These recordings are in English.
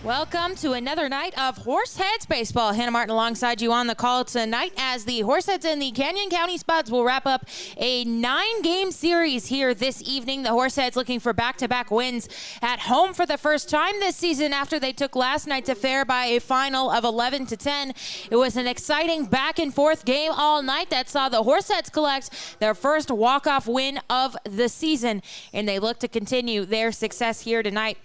Welcome to another night of Horseheads baseball. Hannah Martin alongside you on the call tonight as the Horseheads and the Canyon County Spuds will wrap up a 9-game series here this evening. The Horseheads looking for back-to-back wins at home for the first time this season after they took last night to fair by a final of 11-10. It was an exciting back-and-forth game all night that saw the Horseheads collect their first walk-off win of the season, and they look to continue their success here tonight.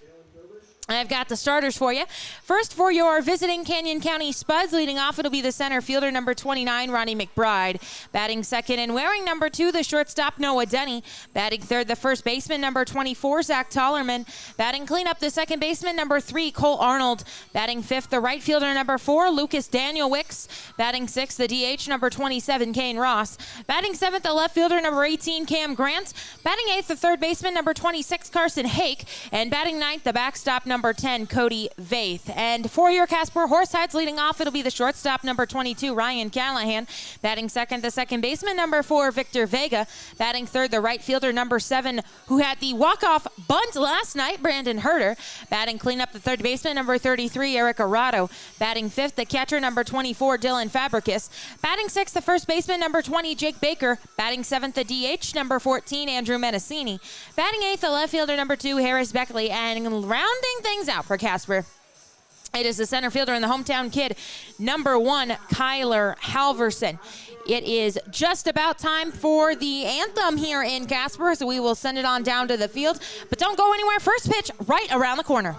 I've got the starters for you. First, for your visiting Canyon County Spuds, leading off, it'll be the center fielder, number 29, Ronnie McBride. Batting second and wearing number 2, the shortstop, Noah Denny. Batting third, the first baseman, number 24, Zach Tollerman. Batting cleanup, the second baseman, number 3, Cole Arnold. Batting fifth, the right fielder, number 4, Lucas Daniel Wicks. Batting sixth, the DH, number 27, Kane Ross. Batting seventh, the left fielder, number 18, Cam Grant. Batting eighth, the third baseman, number 26, Carson Hake. And batting ninth, the backstop, number 10, Cody Vaith. And for your Casper Horseheads, leading off, it'll be the shortstop, number 22, Ryan Callahan. Batting second, the second baseman, number 4, Victor Vega. Batting third, the right fielder, number 7, who had the walk-off bunt last night, Brandon Herter. Batting cleanup, the third baseman, number 33, Eric Arado. Batting fifth, the catcher, number 24, Dylan Fabricus. Batting sixth, the first baseman, number 20, Jake Baker. Batting seventh, the DH, number 14, Andrew Menacini. Batting eighth, the left fielder, number 2, Harris Beckley. And rounding things out for Casper, it is the center fielder and the hometown kid, number 1, Kyler Halverson. It is just about time for the anthem here in Casper, so we will send it on down to the field. But don't go anywhere. First pitch right around the corner.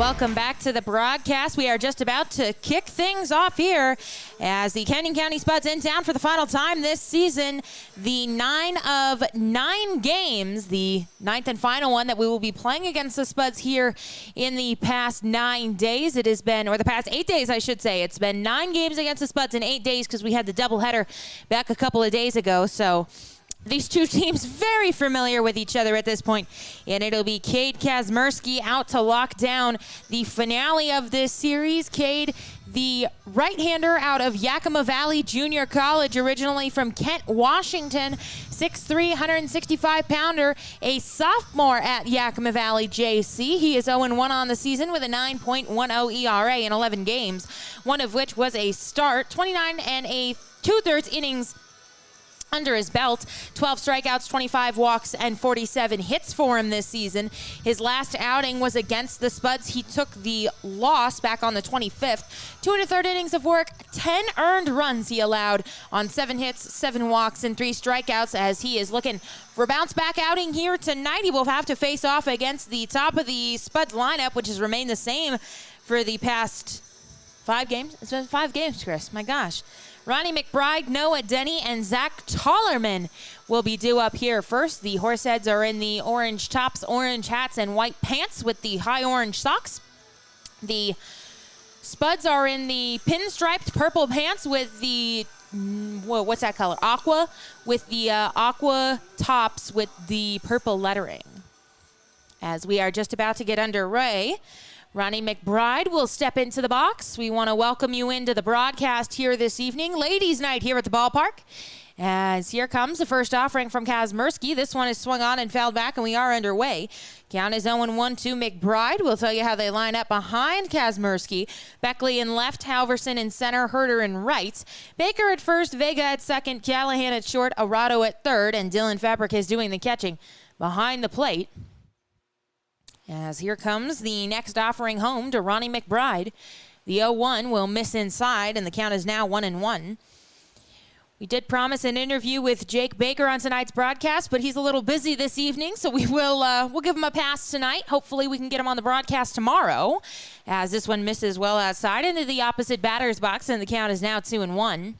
Welcome back to the broadcast. We are just about to kick things off here as the Canyon County Spuds in town for the final time this season. The 9 of 9 games, the 9th and final one that we will be playing against the Spuds here in the past 9 days. It has been, or the past 8 days, I should say. It's been 9 games against the Spuds in 8 days because we had the doubleheader back a couple of days ago. So these two teams very familiar with each other at this point, and it'll be Cade Kazmersky out to lock down the finale of this series. Cade, the right-hander out of Yakima Valley Junior College, originally from Kent, Washington, 6'3", 165-pounder, a sophomore at Yakima Valley JC. He is 0-1 on the season with a 9.10 ERA in 11 games, one of which was a start, 29 and a 2/3 innings under his belt, 12 strikeouts, 25 walks, and 47 hits for him this season. His last outing was against the Spuds. He took the loss back on the 25th. 2 1/3 innings of work, 10 earned runs he allowed on 7 hits, 7 walks, and 3 strikeouts as he is looking for a bounce-back outing here tonight. He will have to face off against the top of the Spuds lineup, which has remained the same for the past 5 games. It's been 5 games, Chris. My gosh. Ronnie McBride, Noah Denny, and Zach Tollerman will be due up here first. The Horseheads are in the orange tops, orange hats, and white pants with the high orange socks. The Spuds are in the pinstriped purple pants with the, what's that color? Aqua, with the aqua tops with the purple lettering. As we are just about to get underway, Ronnie McBride will step into the box. We want to welcome you into the broadcast here this evening. Ladies' night here at the ballpark. As here comes the first offering from Kazmersky. This one is swung on and fouled back, and we are underway. Count is 0-1 to McBride. We'll tell you how they line up behind Kazmersky. Beckley in left, Halverson in center, Herder in right. Baker at first, Vega at second, Callahan at short, Arado at third, and Dylan Fabric is doing the catching behind the plate. As here comes the next offering home to Ronnie McBride. The 0-1 will miss inside, and the count is now 1-1. We did promise an interview with Jake Baker on tonight's broadcast, but he's a little busy this evening, so we'll give him a pass tonight. Hopefully we can get him on the broadcast tomorrow, as this one misses well outside into the opposite batter's box, and the count is now 2-1.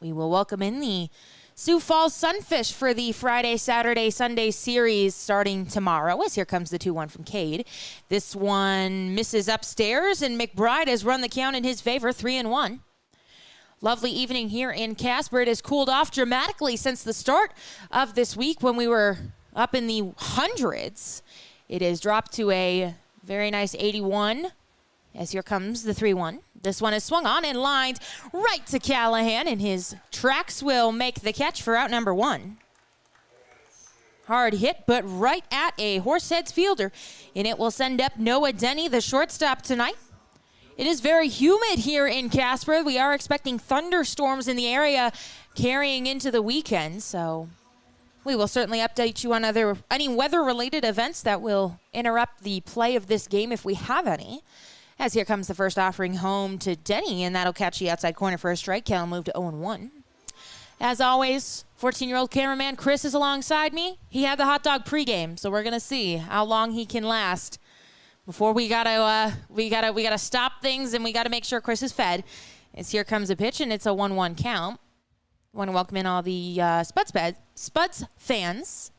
We will welcome in the Sioux Falls Sunfish for the Friday, Saturday, Sunday series starting tomorrow, as here comes the 2-1 from Cade. This one misses upstairs, and McBride has run the count in his favor, 3-1. Lovely evening here in Casper. It has cooled off dramatically since the start of this week when we were up in the hundreds. It has dropped to a very nice 81, as here comes the 3-1. This one is swung on and lined right to Callahan, and his tracks will make the catch for out number 1. Hard hit, but right at a Horseheads fielder, and it will send up Noah Denny, the shortstop, tonight. It is very humid here in Casper. We are expecting thunderstorms in the area carrying into the weekend, so we will certainly update you on any weather-related events that will interrupt the play of this game if we have any. As here comes the first offering home to Denny, and that'll catch the outside corner for a strike. Cal move to 0-1. As always, 14-year-old cameraman Chris is alongside me. He had the hot dog pregame, so we're gonna see how long he can last before we gotta stop things, and we gotta make sure Chris is fed. As here comes a pitch, and it's a 1-1 count. I want to welcome in all the Spuds fans.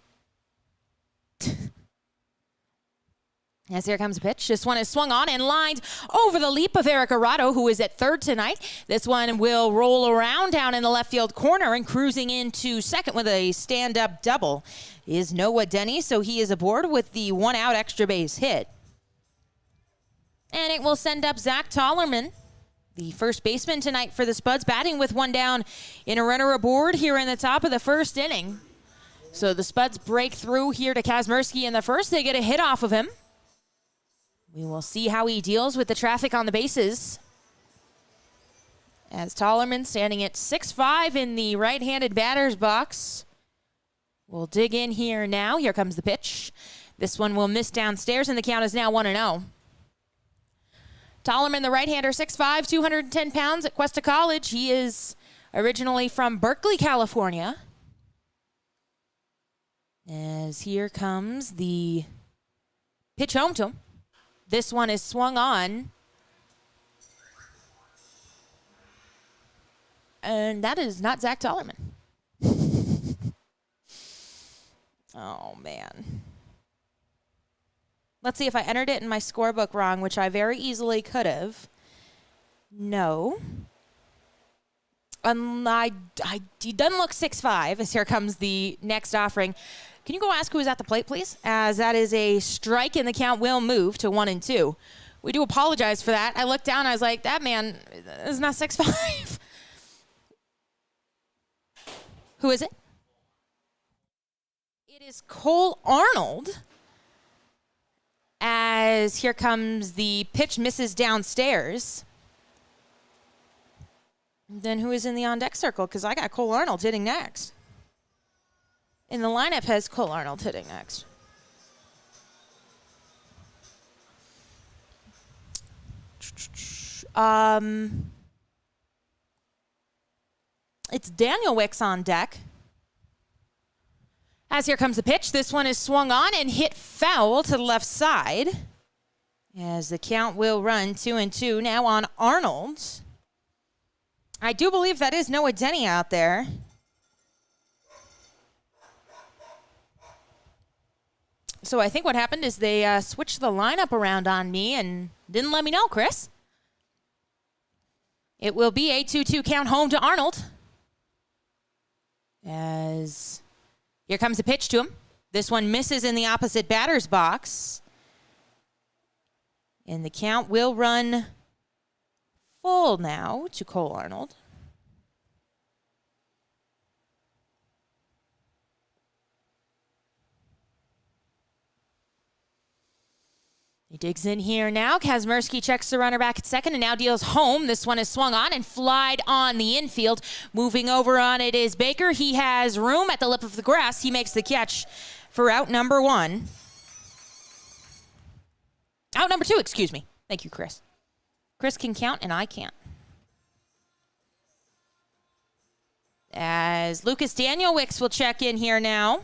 As here comes a pitch. This one is swung on and lined over the leap of Eric Arado, who is at third tonight. This one will roll around down in the left field corner, and cruising into second with a stand-up double is Noah Denny, so he is aboard with the 1-out extra base hit. And it will send up Zach Tollerman, the first baseman tonight for the Spuds, batting with 1 down in a runner aboard here in the top of the first inning. So the Spuds break through here to Kazmersky in the first. They get a hit off of him. We will see how he deals with the traffic on the bases. As Tollerman, standing at 6'5" in the right-handed batter's box, will dig in here now. Here comes the pitch. This one will miss downstairs, and the count is now 1-0. Tollerman, the right-hander, 6'5", 210 pounds at Cuesta College. He is originally from Berkeley, California. As here comes the Pitch home to him. This one is swung on. And that is not Zach Tollerman. Oh, man. Let's see if I entered it in my scorebook wrong, which I very easily could have. No. He doesn't look 6'5", as here comes the next offering. Can you go ask who is at the plate, please? As that is a strike, and the count will move to 1-2. We do apologize for that. I looked down, I was like, that man is not 6'5". Who is it? It is Cole Arnold. As here comes the pitch, misses downstairs. Then who is in the on-deck circle? Because I got Cole Arnold hitting next. In the lineup has Cole Arnold hitting next. It's Daniel Wicks on deck. As here comes the pitch, this one is swung on and hit foul to the left side. As the count will run 2-2 now on Arnold. I do believe that is Noah Denny out there. So I think what happened is they switched the lineup around on me and didn't let me know, Chris. It will be a 2-2 count home to Arnold. As here comes a pitch to him. This one misses in the opposite batter's box. And the count will run full now to Cole Arnold. He digs in here now. Kazmersky checks the runner back at second and now deals home. This one is swung on and flied on the infield. Moving over on it is Baker. He has room at the lip of the grass. He makes the catch for out number 1. Out number 2, excuse me. Thank you, Chris. Chris can count and I can't. As Lucas Daniel Wicks will check in here now.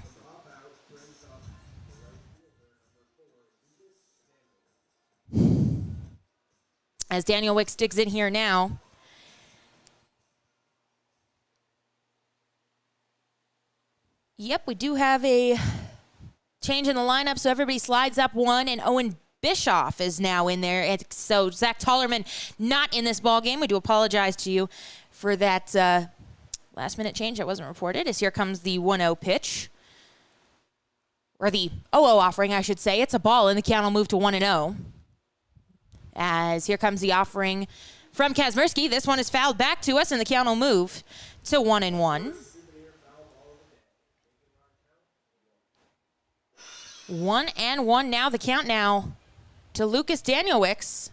As Daniel Wicks digs in here now. Yep, we do have a change in the lineup, so everybody slides up 1, and Owen Bischoff is now in there. So Zach Tollerman not in this ball game. We do apologize to you for that last-minute change that wasn't reported. As here comes the 1-0 pitch. Or the 0-0 offering, I should say. It's a ball, and the count will move to 1-0. As here comes the offering from Kazmersky. This one is fouled back to us, and the count will move to 1-1. 1-1 now. The count now to Lucas Daniel Wicks.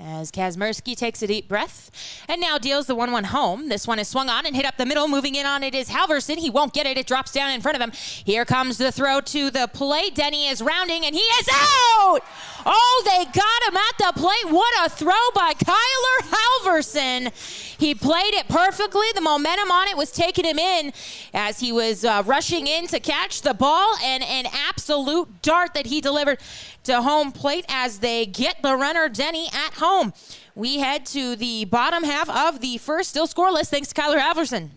As Kazmersky takes a deep breath and now deals the 1-1 home. This one is swung on and hit up the middle. Moving in on it is Halverson. He won't get it. It drops down in front of him. Here comes the throw to the plate. Denny is rounding and he is out! Oh, they got him at the plate. What a throw by Kyler Halverson. He played it perfectly. The momentum on it was taking him in as he was rushing in to catch the ball, and an absolute dart that he delivered to home plate as they get the runner Denny at home. We head to the bottom half of the first, still scoreless, thanks to Kyler Halverson.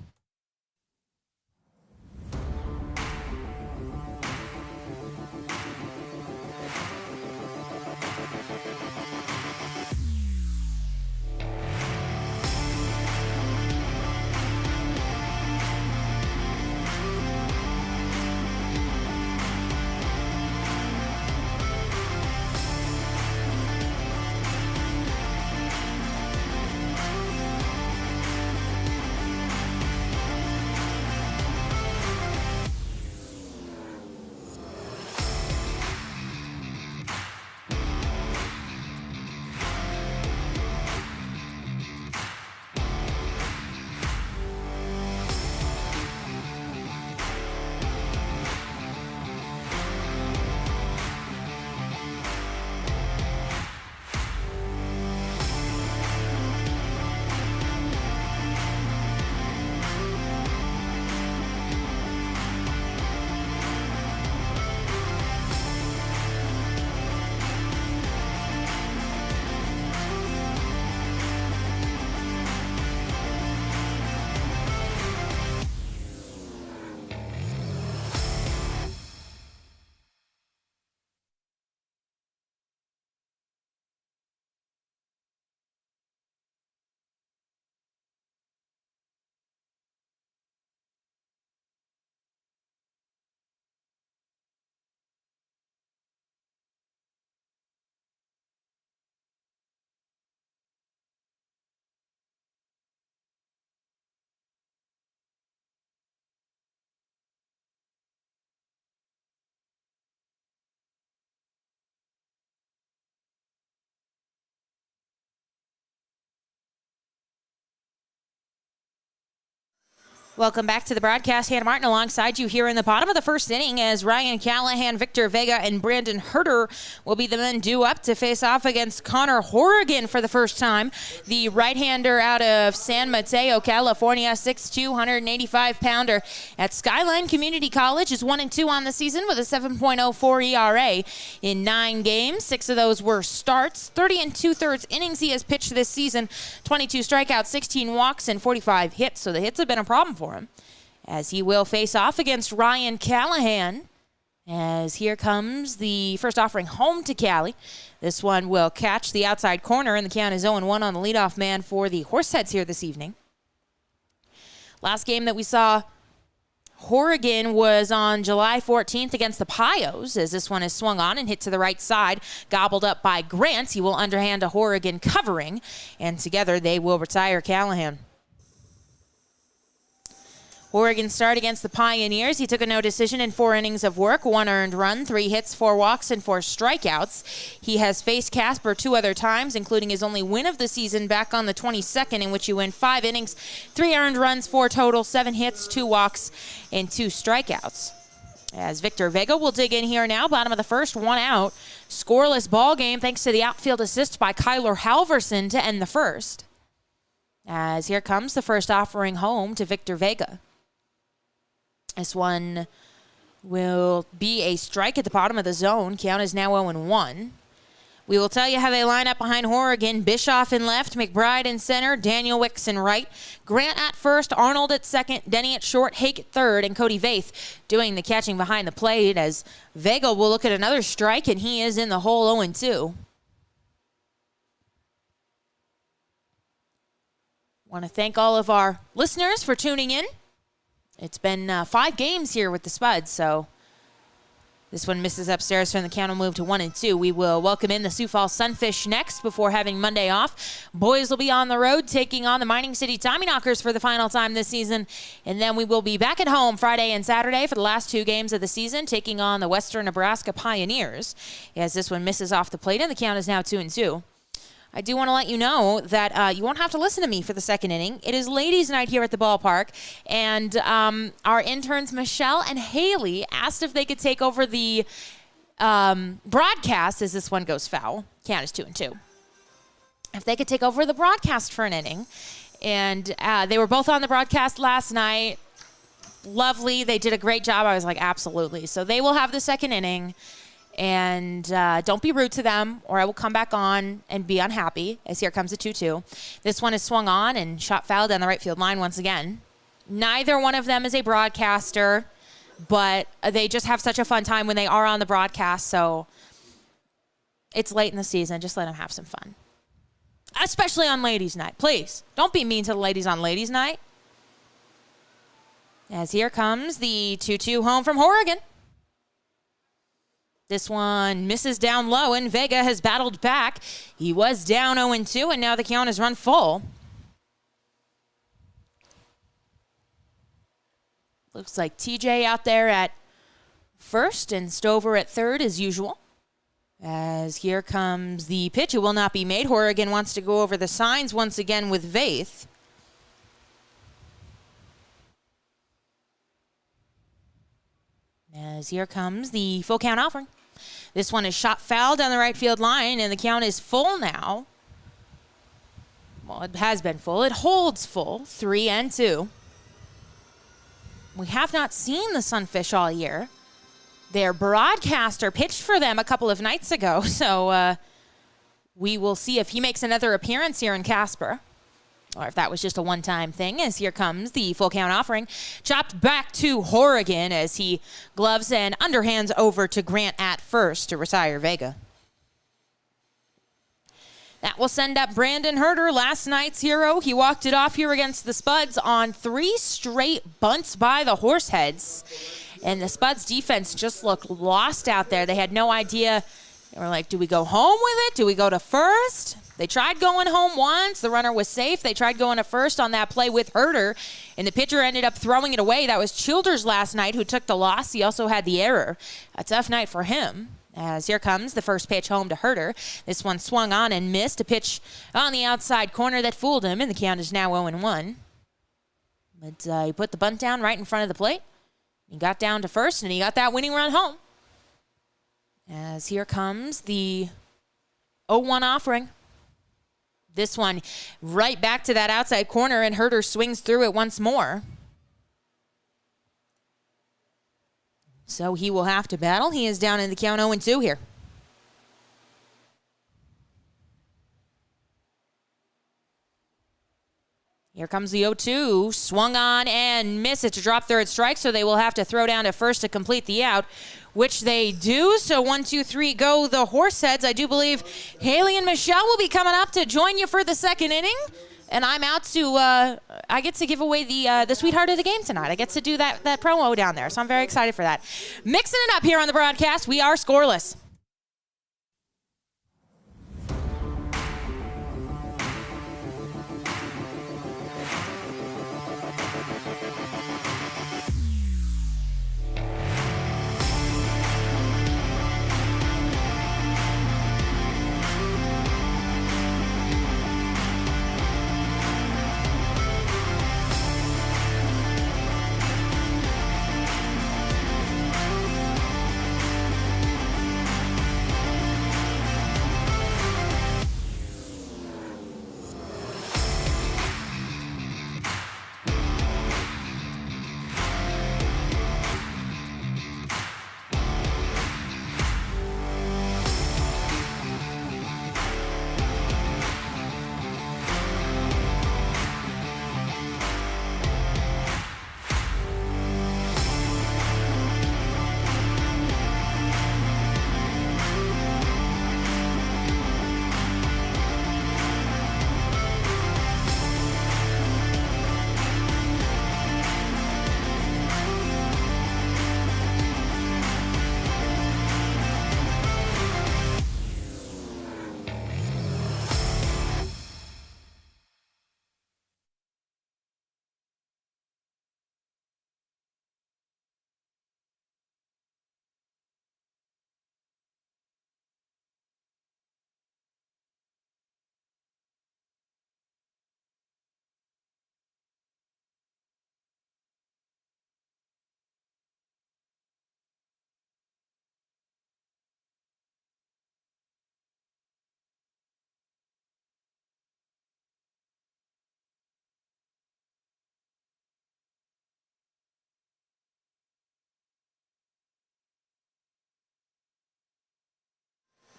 Welcome back to the broadcast. Hannah Martin alongside you here in the bottom of the first inning as Ryan Callahan, Victor Vega, and Brandon Herter will be the men due up to face off against Connor Horrigan for the first time. The right-hander out of San Mateo, California, 6'2", 185-pounder at Skyline Community College is 1-2 on the season with a 7.04 ERA. In 9 games, 6 of those were starts. 30 2/3 innings he has pitched this season. 22 strikeouts, 16 walks, and 45 hits. So the hits have been a problem for him, as he will face off against Ryan Callahan. As here comes the first offering home to Cali. This one will catch the outside corner, and the count is 0-1 on the leadoff man for the Horseheads here this evening. Last game that we saw Horrigan was on July 14th against the Pios, as this one is swung on and hit to the right side, gobbled up by Grant. He will underhand to Horrigan covering, and together they will retire Callahan. Horrigan start against the Pioneers. He took a no decision in 4 innings of work, 1 earned run, 3 hits, 4 walks, and 4 strikeouts. He has faced Casper 2 other times, including his only win of the season back on the 22nd, in which he went 5 innings, 3 earned runs, 4 total, 7 hits, 2 walks, and 2 strikeouts. As Victor Vega will dig in here now, bottom of the first, 1 out. Scoreless ball game thanks to the outfield assist by Kyler Halverson to end the first. As here comes the first offering home to Victor Vega. This one will be a strike at the bottom of the zone. Count is now 0-1. We will tell you how they line up behind Horrigan. Bischoff in left, McBride in center, Daniel Wicks in right, Grant at first, Arnold at second, Denny at short, Hake at third, and Cody Vaith doing the catching behind the plate, as Vega will look at another strike, and he is in the hole 0-2. Want to thank all of our listeners for tuning in. It's been 5 games here with the Spuds, so this one misses upstairs from the count will move to 1-2. We will welcome in the Sioux Falls Sunfish next before having Monday off. Boys will be on the road taking on the Mining City Tommyknockers for the final time this season, and then we will be back at home Friday and Saturday for the last 2 games of the season, taking on the Western Nebraska Pioneers, as this one misses off the plate, and the count is now 2-2. I do want to let you know that you won't have to listen to me for the second inning. It is ladies' night here at the ballpark, and our interns Michelle and Haley asked if they could take over the broadcast as this one goes foul. Count is 2-2. If they could take over the broadcast for an inning, and they were both on the broadcast last night. Lovely. They did a great job. I was like, absolutely. So they will have the second inning. And don't be rude to them, or I will come back on and be unhappy, as here comes a 2-2. This one is swung on and shot foul down the right field line once again. Neither one of them is a broadcaster, but they just have such a fun time when they are on the broadcast, so it's late in the season. Just let them have some fun. Especially on ladies' night. Please, don't be mean to the ladies on ladies' night. As here comes the 2-2 home from Horrigan. This one misses down low, and Vega has battled back. He was down 0-2, and now the count is run full. Looks like TJ out there at first and Stover at third as usual. As here comes the pitch. It will not be made. Horrigan wants to go over the signs once again with Vaith. As here comes the full count offering. This one is shot foul down the right field line, and the count is full now. Well, it has been full. It holds full, 3-2. We have not seen the Sunfish all year. Their broadcaster pitched for them a couple of nights ago, so we will see if he makes another appearance here in Casper, or if that was just a one-time thing, as here comes the full count offering. Chopped back to Horrigan as he gloves and underhands over to Grant at first to retire Vega. That will send up Brandon Herter, last night's hero. He walked it off here against the Spuds on 3 straight bunts by the Horseheads. And the Spuds defense just looked lost out there. They had no idea. They were like, do we go home with it? Do we go to first? They tried going home once. The runner was safe. They tried going to first on that play with Herter, and the pitcher ended up throwing it away. That was Childers last night who took the loss. He also had the error. A tough night for him. As here comes the first pitch home to Herter. This one swung on and missed. A pitch on the outside corner that fooled him, and the count is now 0-1. But he put the bunt down right in front of the plate. He got down to first, and he got that winning run home. As here comes the 0-1 offering. This one right back to that outside corner, and Herter swings through it once more. So he will have to battle. He is down in the count 0-2 here. Here comes the 0-2, swung on and missed. It's a drop third strike, so they will have to throw down to first to complete the out, which they do. So 1, 2, 3, go the Horseheads. I do believe Haley and Michelle will be coming up to join you for the second inning. And I'm out to, I get to give away the sweetheart of the game tonight. I get to do that promo down there, so I'm very excited for that. Mixing it up here on the broadcast, we are scoreless.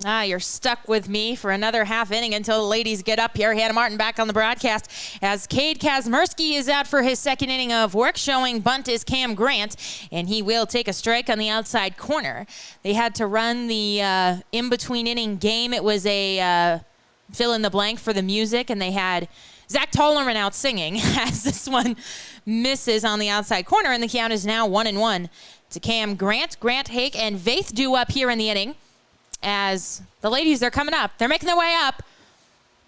You're stuck with me for another half inning until the ladies get up here. Hannah Martin back on the broadcast as Cade Kazmersky is out for his second inning of work. Showing bunt is Cam Grant, and he will take a strike on the outside corner. They had to run the in-between inning game. It was a fill in the blank for the music, and they had Zach Tollerman out singing as this one misses on the outside corner, and the count is now 1-1 to Cam Grant. Grant, Hake, and Vaith due up here in the inning. As the ladies are coming up. They're making their way up.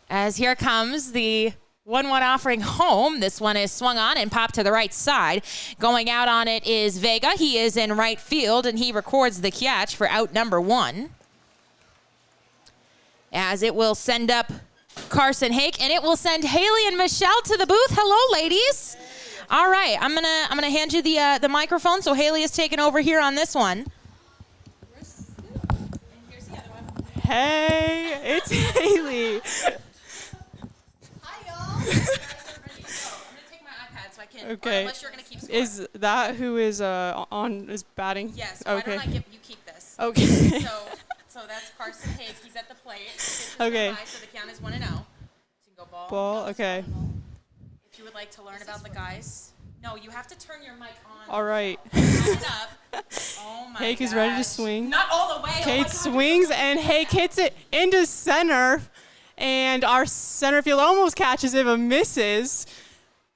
As here comes the 1-1 offering home. This one is swung on and popped to the right side. Going out on it is Vega. He is in right field, and he records the catch for out number 1. As it will send up Carson Hake, and it will send Haley and Michelle to the booth. Hello, ladies. All right, I'm gonna hand you the microphone. So Haley is taking over here on this one. Hey, it's Haley. Hi, y'all. You guys are ready to go. I'm going to take my iPad so I can, okay. unless you're going to keep score. Is that who is is batting? Yes. Why okay. don't you keep this? Okay. So that's Carson Hake. He's at the plate. Okay. High, so the count is 1-0. So you can go ball. Ball, okay. If you would like to learn about the guys. No, you have to turn your mic on. All right. It up. Oh my Hake is ready to swing. Not all the way. Kate swings, and Hake hits it into center. And our center field almost catches it, but misses.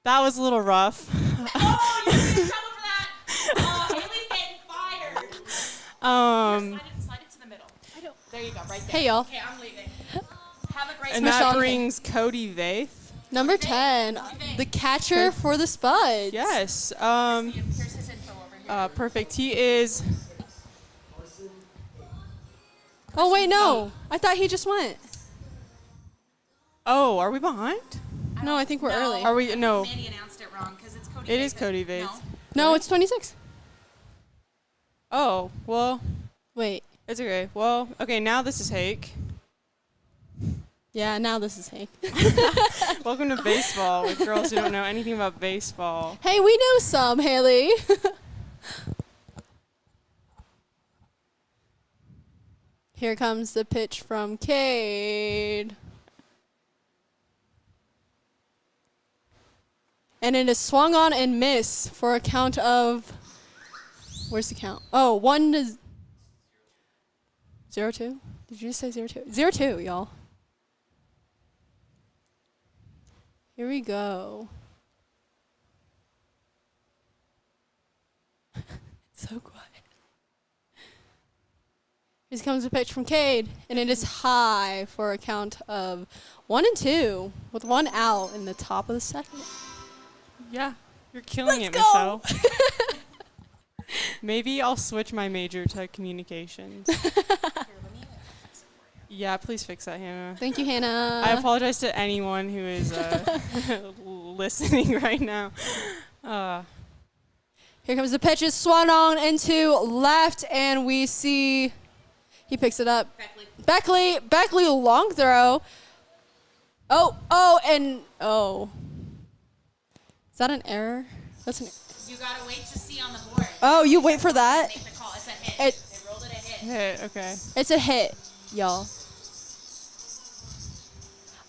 That was a little rough. Oh, you're in trouble for that. Oh, Haley's getting fired. Slide it to the middle. There you go, right there. Hey, y'all. Okay, I'm leaving. Have a great And that brings Cody Vaith. Number 10, the catcher for the Spuds. Yes. Here's his info over here. Perfect. He is. Oh, wait, no. I thought he just went. Oh, are we behind? No, I think we're early. Are we? No. Mandy announced it wrong because it's It is Cody Vaith. No, it's 26. Oh, well, Wait. it's okay. Well, okay, now this is Hake. Yeah, now this is Hank. Welcome to baseball with girls who don't know anything about baseball. Hey, we know some, Haley. Here comes the pitch from Cade. And it is swung on and miss for a count of, where's the count? Oh, 1-0-2. Did you just say 0-2? 0-2, y'all. Here we go. So quiet. Here comes a pitch from Cade, and it is high for a count of 1-2 with 1 out in the top of the second. Yeah, you're killing it, go. Michelle. Maybe I'll switch my major to communications. Yeah, please fix that, Hannah. Thank you, Hannah. I apologize to anyone who is listening right now. Here comes the pitch. Is swung on into left, and we see he picks it up. Beckley, long throw. Oh. Is that an error? That's an. You gotta wait to see on the board. Oh, you wait for that. Make the call. It's a hit. They rolled it a hit. Hit, okay. It's a hit, y'all.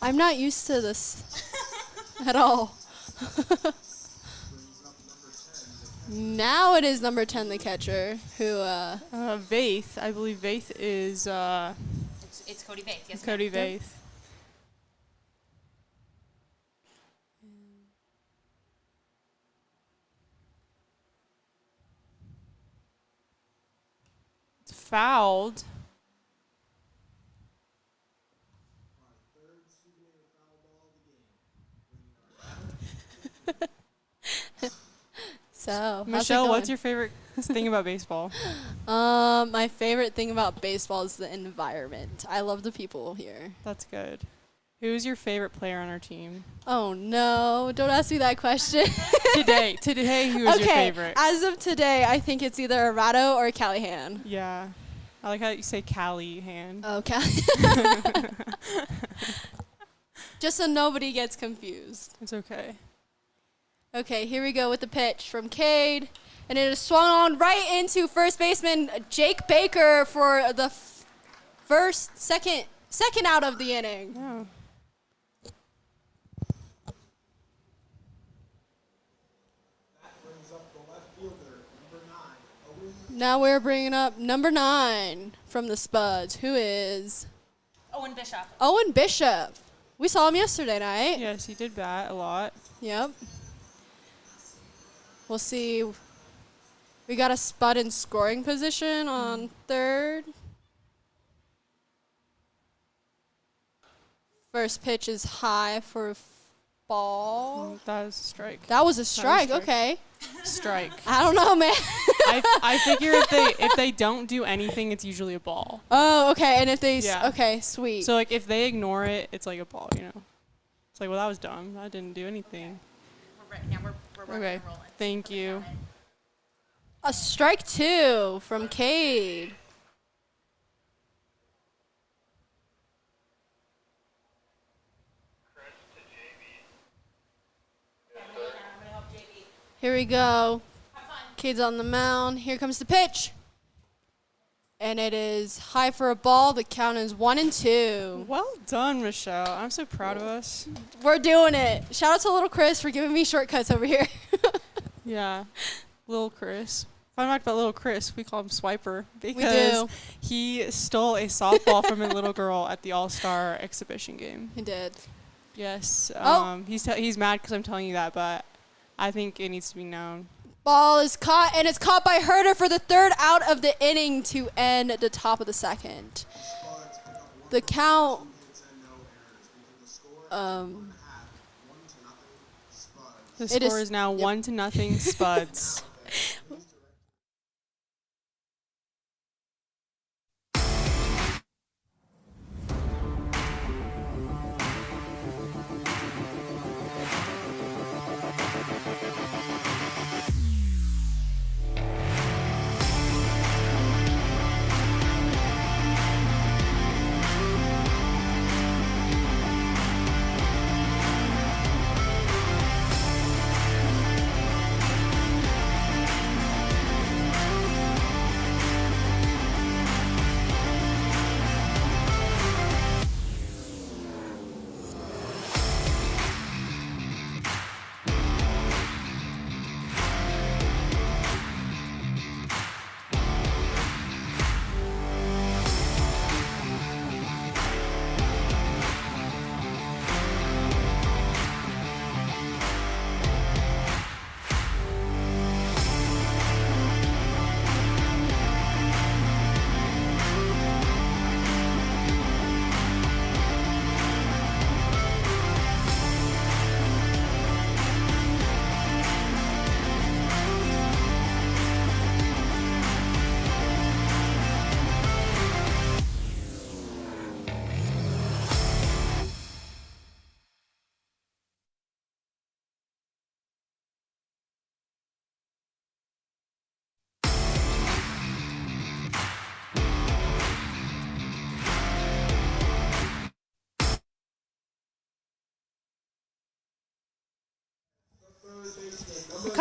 I'm not used to this at all. Now it is number 10, the catcher, who Vaith, I believe Vaith is It's Cody Vaith. Yes, Cody ma'am. Vaith. It's fouled. So, how's it Michelle, what's going? your favorite thing about baseball? My favorite thing about baseball is the environment. I love the people here. That's good. Who's your favorite player on our team? Oh no, don't ask me that question. Today, who is your favorite? As of today, I think it's either a Ratto or a Callahan. Yeah. I like how you say Callahan. Oh, just so nobody gets confused. It's okay. Okay, here we go with the pitch from Cade. And it is swung on right into first baseman Jake Baker for the second out of the inning. Yeah. Now we're bringing up number 9 from the Spuds, who is Owen Bishop. Owen Bishop. We saw him yesterday night. Yes, he did bat a lot. Yep. We'll see. We got a Spud in scoring position on third. First pitch is high for a ball. That was a strike. That was a strike. strike. Okay. Strike. I don't know, man. I figure if they don't do anything, it's usually a ball. Oh, okay. And if they Yeah. okay, sweet. So like if they ignore it, it's like a ball, you know. It's like, well, that was dumb. That didn't do anything. Now we're rocking Okay. and rolling. Thank you. A strike 2 from Cade. Here we go. Cade's on the mound. Here comes the pitch. And it is high for a ball. The count is 1-2. Well done, Michelle. I'm so proud of us. We're doing it. Shout out to little Chris for giving me shortcuts over here. Yeah. Little Chris. Fun fact about little Chris, we call him Swiper because he stole a softball from a little girl at the All-Star exhibition game. He did. Yes. Oh. He's mad because I'm telling you that, but I think it needs to be known. Ball is caught, and it's caught by Herder for the third out of the inning to end the top of the second. The count. The score is now 1-0 Spuds.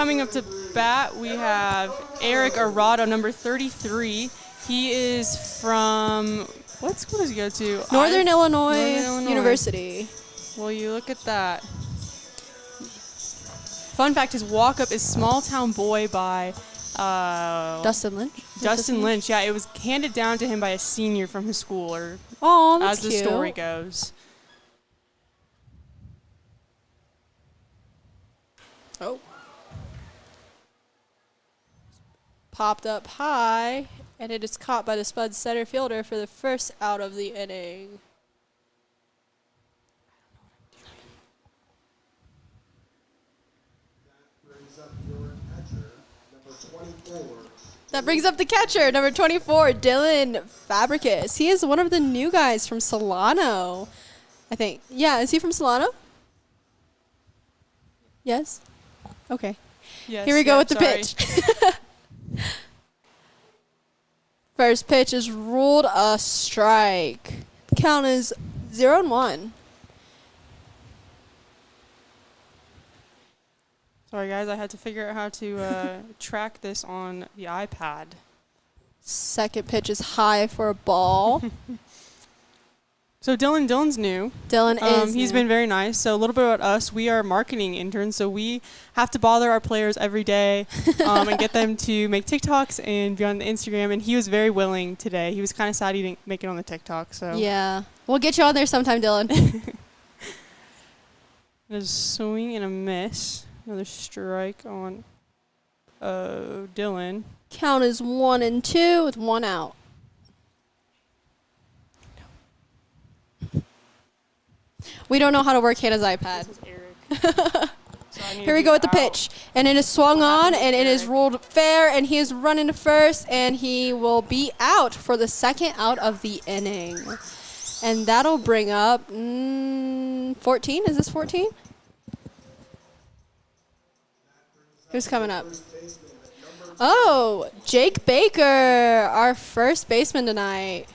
coming up to bat, we have Eric Arado, number 33. He is from, what school does he go to? Northern Illinois University. Well, you look at that. Fun fact, his walk-up is Small Town Boy by Dustin Lynch? Dustin Lynch. Yeah, it was handed down to him by a senior from his school, or that's as the cute. story goes. Oh. Popped up high, and it is caught by the Spuds center fielder for the first out of the inning. That brings up the catcher, number 24, Dylan Fabricus. He is one of the new guys from Solano, I think. Yeah, is he from Solano? Yes? Okay. Yes, Here we go with the pitch. First pitch is ruled a strike. The count is 0-1. Sorry, guys. I had to figure out how to track this on the iPad. Second pitch is high for a ball. So Dylan's new. Dylan is He's new. been very nice. So a little bit about us. We are marketing interns, so we have to bother our players every day and get them to make TikToks and be on the Instagram. And he was very willing today. He was kind of sad he didn't make it on the TikTok. So Yeah. We'll get you on there sometime, Dylan. There's a swing and a miss. Another strike on Dylan. Count is 1-2 with one out. We don't know how to work Hannah's iPad. This is Eric. Here we go with the pitch. And it is swung on, and it is ruled fair, and he is running to first, and he will be out for the second out of the inning. And that'll bring up 14. Is this 14? Who's coming up? Oh, Jake Baker, our first baseman tonight.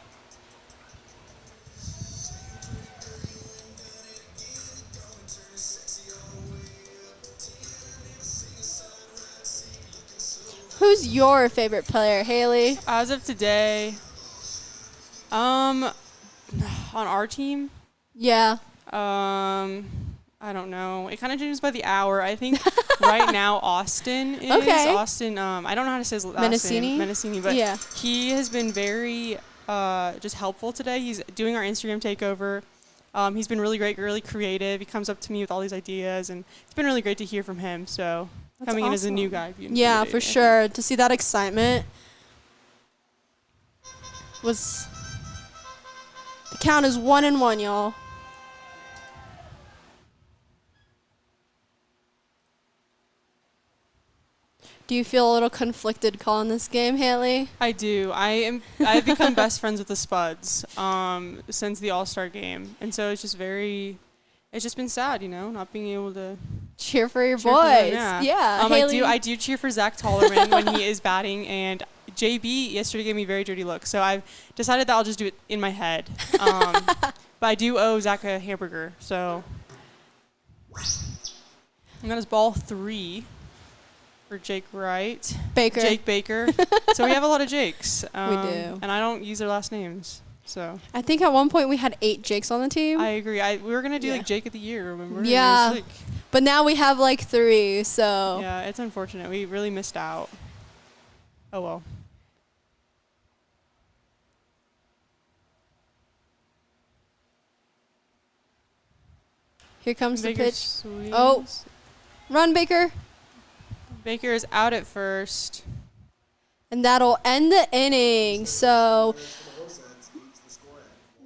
Who's your favorite player, Haley? As of today, on our team, Yeah. I don't know. It kind of changes by the hour. I think right now Austin is. Okay. Austin, I don't know how to say his last name. Menacini, but Yeah. he has been very just helpful today. He's doing our Instagram takeover. He's been really great, really creative. He comes up to me with all these ideas, and it's been really great to hear from him. So That's coming in as a new awesome. guy. would be Yeah, intimidating, for I sure. To see that excitement was. The count is 1-1, y'all. Do you feel a little conflicted calling this game, Haley? I do. I've become best friends with the Spuds since the All-Star game, and so it's just been sad, not being able to Cheer for your cheer for them, boys. Yeah. Haley. I do cheer for Zach Tollerman when he is batting, and JB yesterday gave me a very dirty look, so I've decided that I'll just do it in my head. But I do owe Zach a hamburger, so. And that is ball 3 for Jake Wright. Baker. Jake Baker. So we have a lot of Jakes. do. And I don't use their last names. So I think at one point we had 8 Jakes on the team. I agree. We were going to do Yeah. like Jake of the Year, remember? It Yeah. was, like, But now we have like 3, so. yeah, it's unfortunate. We really missed out. Oh, well. Here comes the Baker pitch. swings. Oh. Run, Baker. Baker is out at first. And that'll end the inning. So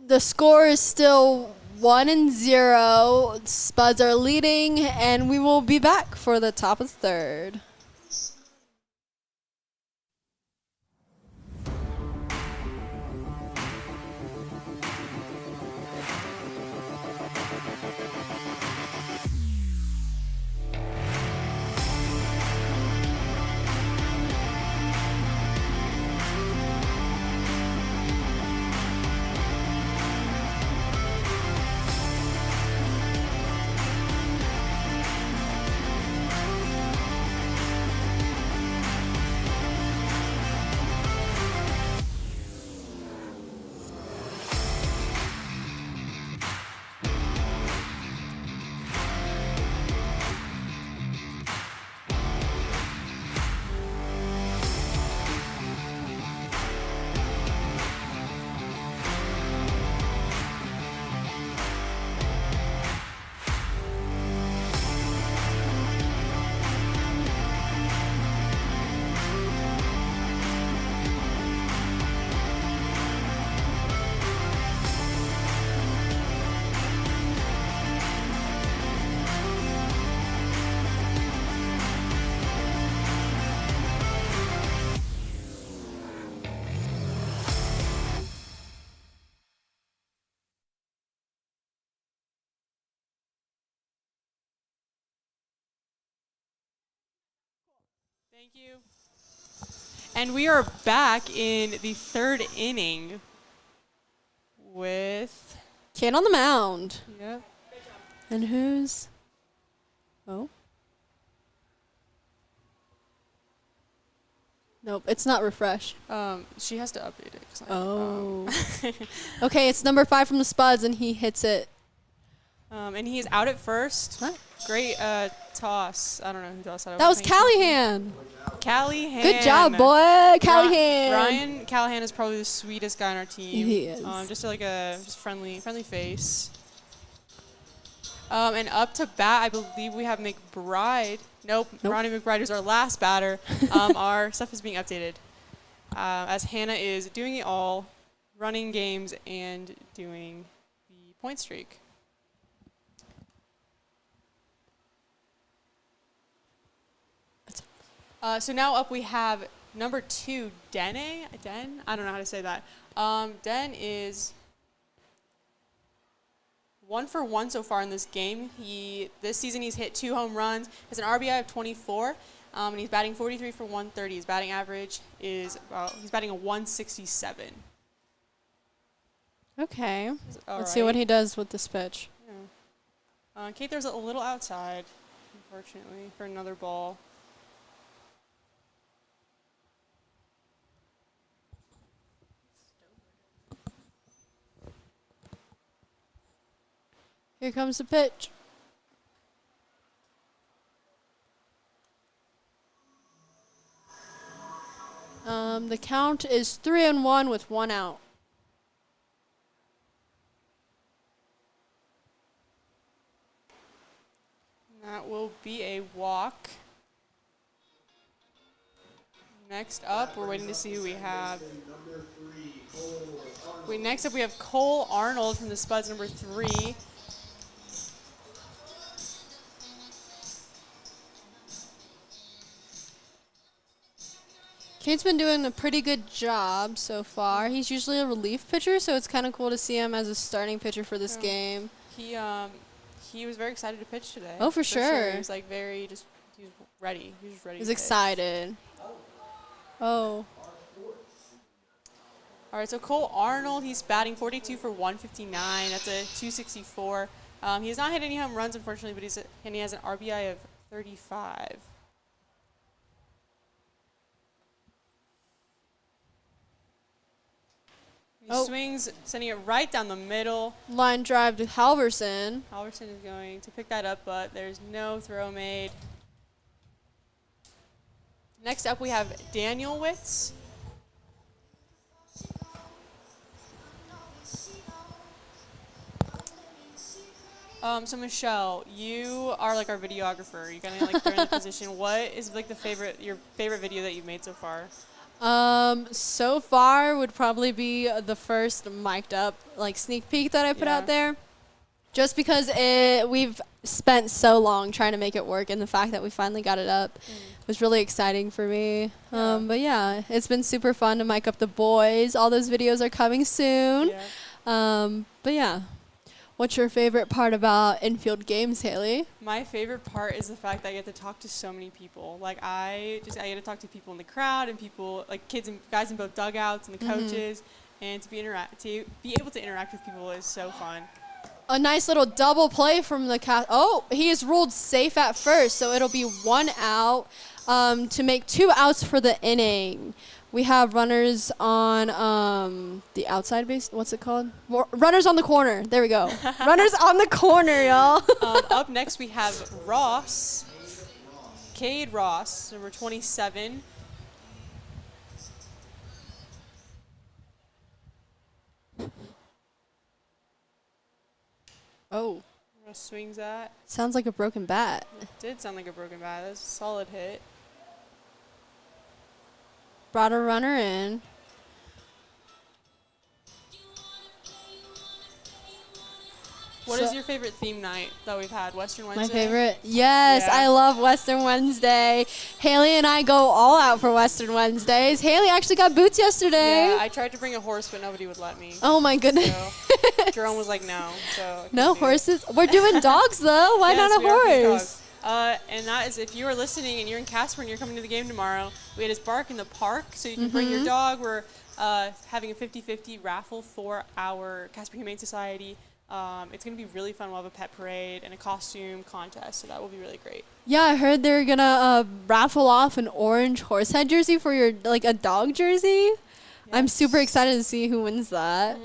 the score is still 1-0. Spuds are leading, and we will be back for the top of the third. Thank you. And we are back in the third inning with... Kid on the mound. Yep. And who's... Oh. Nope, it's not refresh. She has to update it. 'Cause Okay, it's number 5 from the Spuds, and he hits it. And he is out at first. What? Great toss. I don't know who tossed that. That was Callahan. Callahan. Good job, boy. Callahan. Ryan Callahan is probably the sweetest guy on our team. He is. Just like a friendly face. And up to bat, I believe we have McBride. Nope. Ronnie McBride is our last batter. Our stuff is being updated as Hannah is doing it all, running games and doing the point streak. So now up we have number 2, Den. I don't know how to say that. Den is 1 for 1 so far in this game. This season he's hit 2 home runs, has an RBI of 24, and he's batting 43 for 130. His batting average is he's batting a 167. Okay. Let's see what he does with this pitch. Yeah. Kate throws it a little outside, unfortunately, for another ball. Here comes the pitch. The count is 3-1 with 1 out. That will be a walk. Next up, we're waiting to see who we have. Next up, we have Cole Arnold from the Spuds, number 3. Kate's been doing a pretty good job so far. He's usually a relief pitcher, so it's kind of cool to see him as a starting pitcher for this game. He was very excited to pitch today. Oh, for sure. He was like he was ready. He was just ready. He's to excited. Oh. All right, so Cole Arnold, he's batting 42 for 159. That's a 264. He has not hit any home runs, unfortunately, but he has an RBI of 35. He swings, sending it right down the middle. Line drive to Halverson. Halverson is going to pick that up, but there's no throw made. Next up, we have Daniel Witz. So Michelle, you are like our videographer. You're kind of like in the position. What is like your favorite video that you've made so far? So far would probably be the first mic'd up like sneak peek that I put out there. Just because we've spent so long trying to make it work, and the fact that we finally got it up was really exciting for me. But yeah, it's been super fun to mic up the boys. All those videos are coming soon. But yeah. What's your favorite part about infield games, Haley? My favorite part is the fact that I get to talk to so many people. Like I get to talk to people in the crowd and people like kids and guys in both dugouts and the coaches, and to be able to interact with people is so fun. A nice little double play from the cat. Oh, he is ruled safe at first, so it'll be 1 out to make 2 outs for the inning. We have runners on the outside base. What's it called? Runners on the corner. There we go. Runners on the corner, y'all. Up next, we have Ross. Cade Ross, number 27. Oh. Ross swings at. Sounds like a broken bat. It did sound like a broken bat. That was a solid hit. Brought a runner in. What is your favorite theme night that we've had? Western Wednesday? My favorite? Yes, Yeah. I love Western Wednesday. Haley and I go all out for Western Wednesdays. Haley actually got boots yesterday. Yeah, I tried to bring a horse, but nobody would let me. Oh my goodness. So Jerome was like, no. So No horses? We're doing dogs though. Why Yes, not a we are doing horse? dogs. And that is if you are listening and you're in Casper and you're coming to the game tomorrow, we had his bark in the park, so you can bring your dog. We're having a 50-50 raffle for our Casper Humane Society. It's going to be really fun. We'll have a pet parade and a costume contest, so that will be really great. Yeah, I heard they're going to raffle off an orange Horsehead jersey for your, like, a dog jersey. Yes. I'm super excited to see who wins that.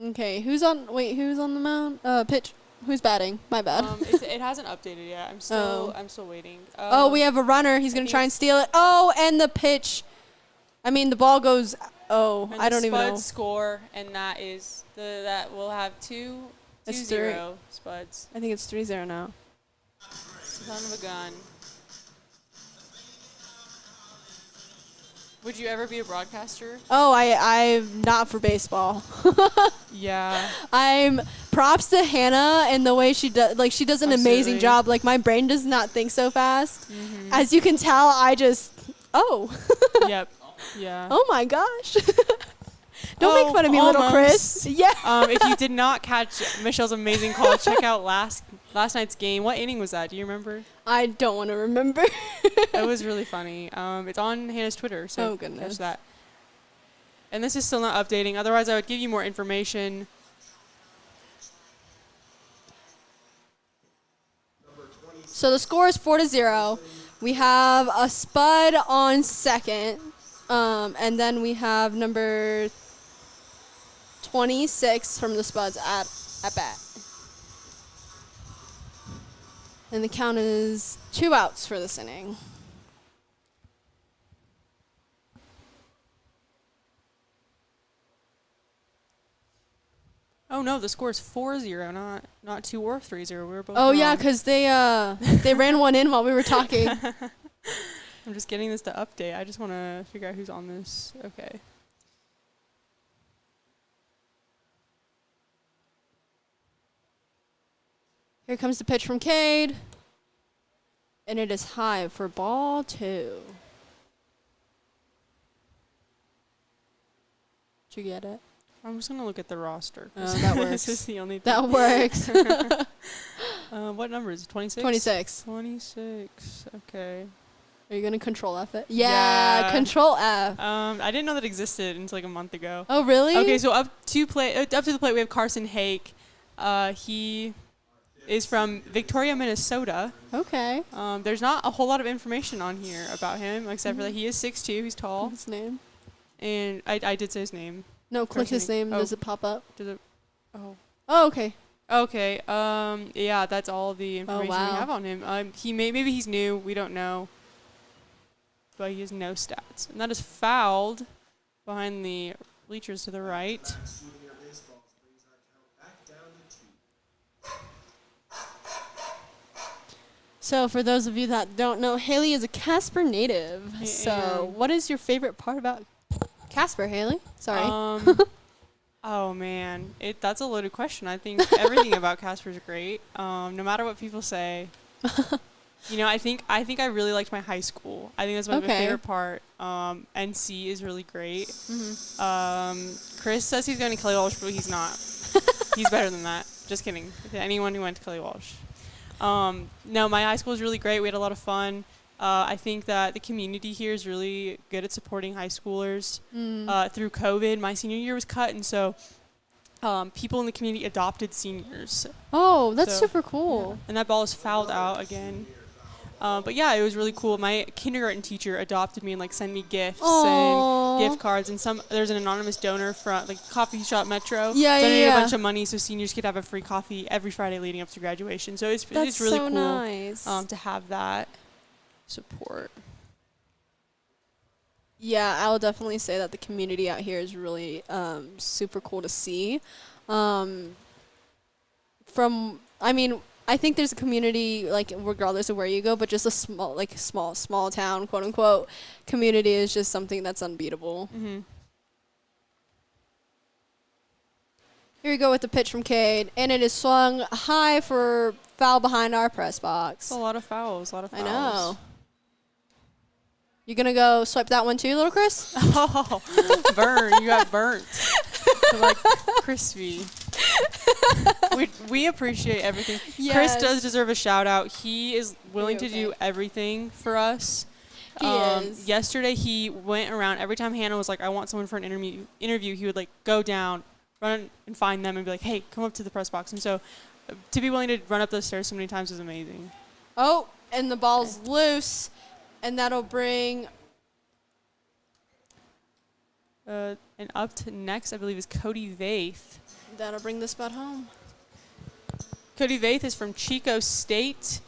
Okay, who's on the mound? Pitch. Who's batting? My bad. It hasn't updated yet. I'm still waiting. We have a runner. He's going to try and steal it. Oh, and the pitch. I mean, the ball goes. Oh, I don't even know. Spuds score, and that is that we'll have 2-0 Spuds. I think it's 3-0 now. Son of a gun. Would you ever be a broadcaster? Oh, I'm not for baseball. Yeah. I'm props to Hannah and the way she does. Like, she does an amazing job. Like, my brain does not think so fast. As you can tell, I just. Oh. Yep. Yeah. Oh my gosh. Don't make fun of me, little Chris. Yeah. If you did not catch Michelle's amazing call, check out last night's game. What inning was that? Do you remember? I don't want to remember. It was really funny. It's on Hannah's Twitter, so catch that. And this is still not updating. Otherwise, I would give you more information. So the score is 4-0. We have a Spud on second. And then we have number 26 from the Spuds at bat. And the count is 2 outs for this inning. Oh no, the score is 4-0, not 2 or 3-0. We were both. Oh wrong. yeah, because they ran one in while we were talking. I'm just getting this to update. I just want to figure out who's on this. Okay. Here comes the pitch from Cade. And it is high for ball 2. Did you get it? I'm just going to look at the roster. Oh, that works. This is the only thing. That works. What number is it? 26? 26. 26. Okay. Are you going to control F it? Yeah, control F. I didn't know that existed until like a month ago. Oh, really? Okay, so up to the plate we have Carson Hake. He is from Victoria, Minnesota. Okay. There's not a whole lot of information on here about him, except for that he is 6'2", he's tall. His name? And I did say his name. No, click his name. Does it pop up? Does it? Oh. Oh, okay. Okay. Yeah, that's all the information we have on him. Maybe he's new. We don't know. But he has no stats. And that is fouled behind the bleachers to the right. So for those of you that don't know, Haley is a Casper native. So what is your favorite part about Casper, Haley? Sorry. Oh man, that's a loaded question. I think everything about Casper is great. No matter what people say. You know, I think I really liked my high school. I think that's my favorite part. NC is really great. Chris says he's going to Kelly Walsh, but he's not. He's better than that. Just kidding. Anyone who went to Kelly Walsh. No, my high school is really great. We had a lot of fun. I think that the community here is really good at supporting high schoolers. Through COVID, my senior year was cut, and so people in the community adopted seniors. Oh, that's super cool. Yeah. And that ball is fouled out again. But yeah, it was really cool. My kindergarten teacher adopted me and like sent me gifts and gift cards, and there's an anonymous donor from like Coffee Shop Metro. Donated a bunch of money so seniors could have a free coffee every Friday leading up to graduation. So it's really cool nice. To have that support. Yeah, I'll definitely say that the community out here is really super cool to see. I think there's a community, like, regardless of where you go, but just a small town, quote unquote, community is just something that's unbeatable. Here we go with the pitch from Cade, and it is swung high for foul behind our press box. That's a lot of fouls. I know. You gonna go swipe that one too, little Chris? Oh, burn. You got burnt. to like crispy. We appreciate everything. Yes. Chris does deserve a shout out. He is willing to do Okay. everything for us. He is. Yesterday he went around every time Hannah was like, I want someone for an interview, he would like go down, run and find them and be like, hey, come up to the press box. And so to be willing to run up those stairs so many times is amazing. Oh, and the ball's loose, and that'll bring. And up to next, I believe, is Cody Vaith. That'll bring the spot home. Cody Vaith is from Chico State,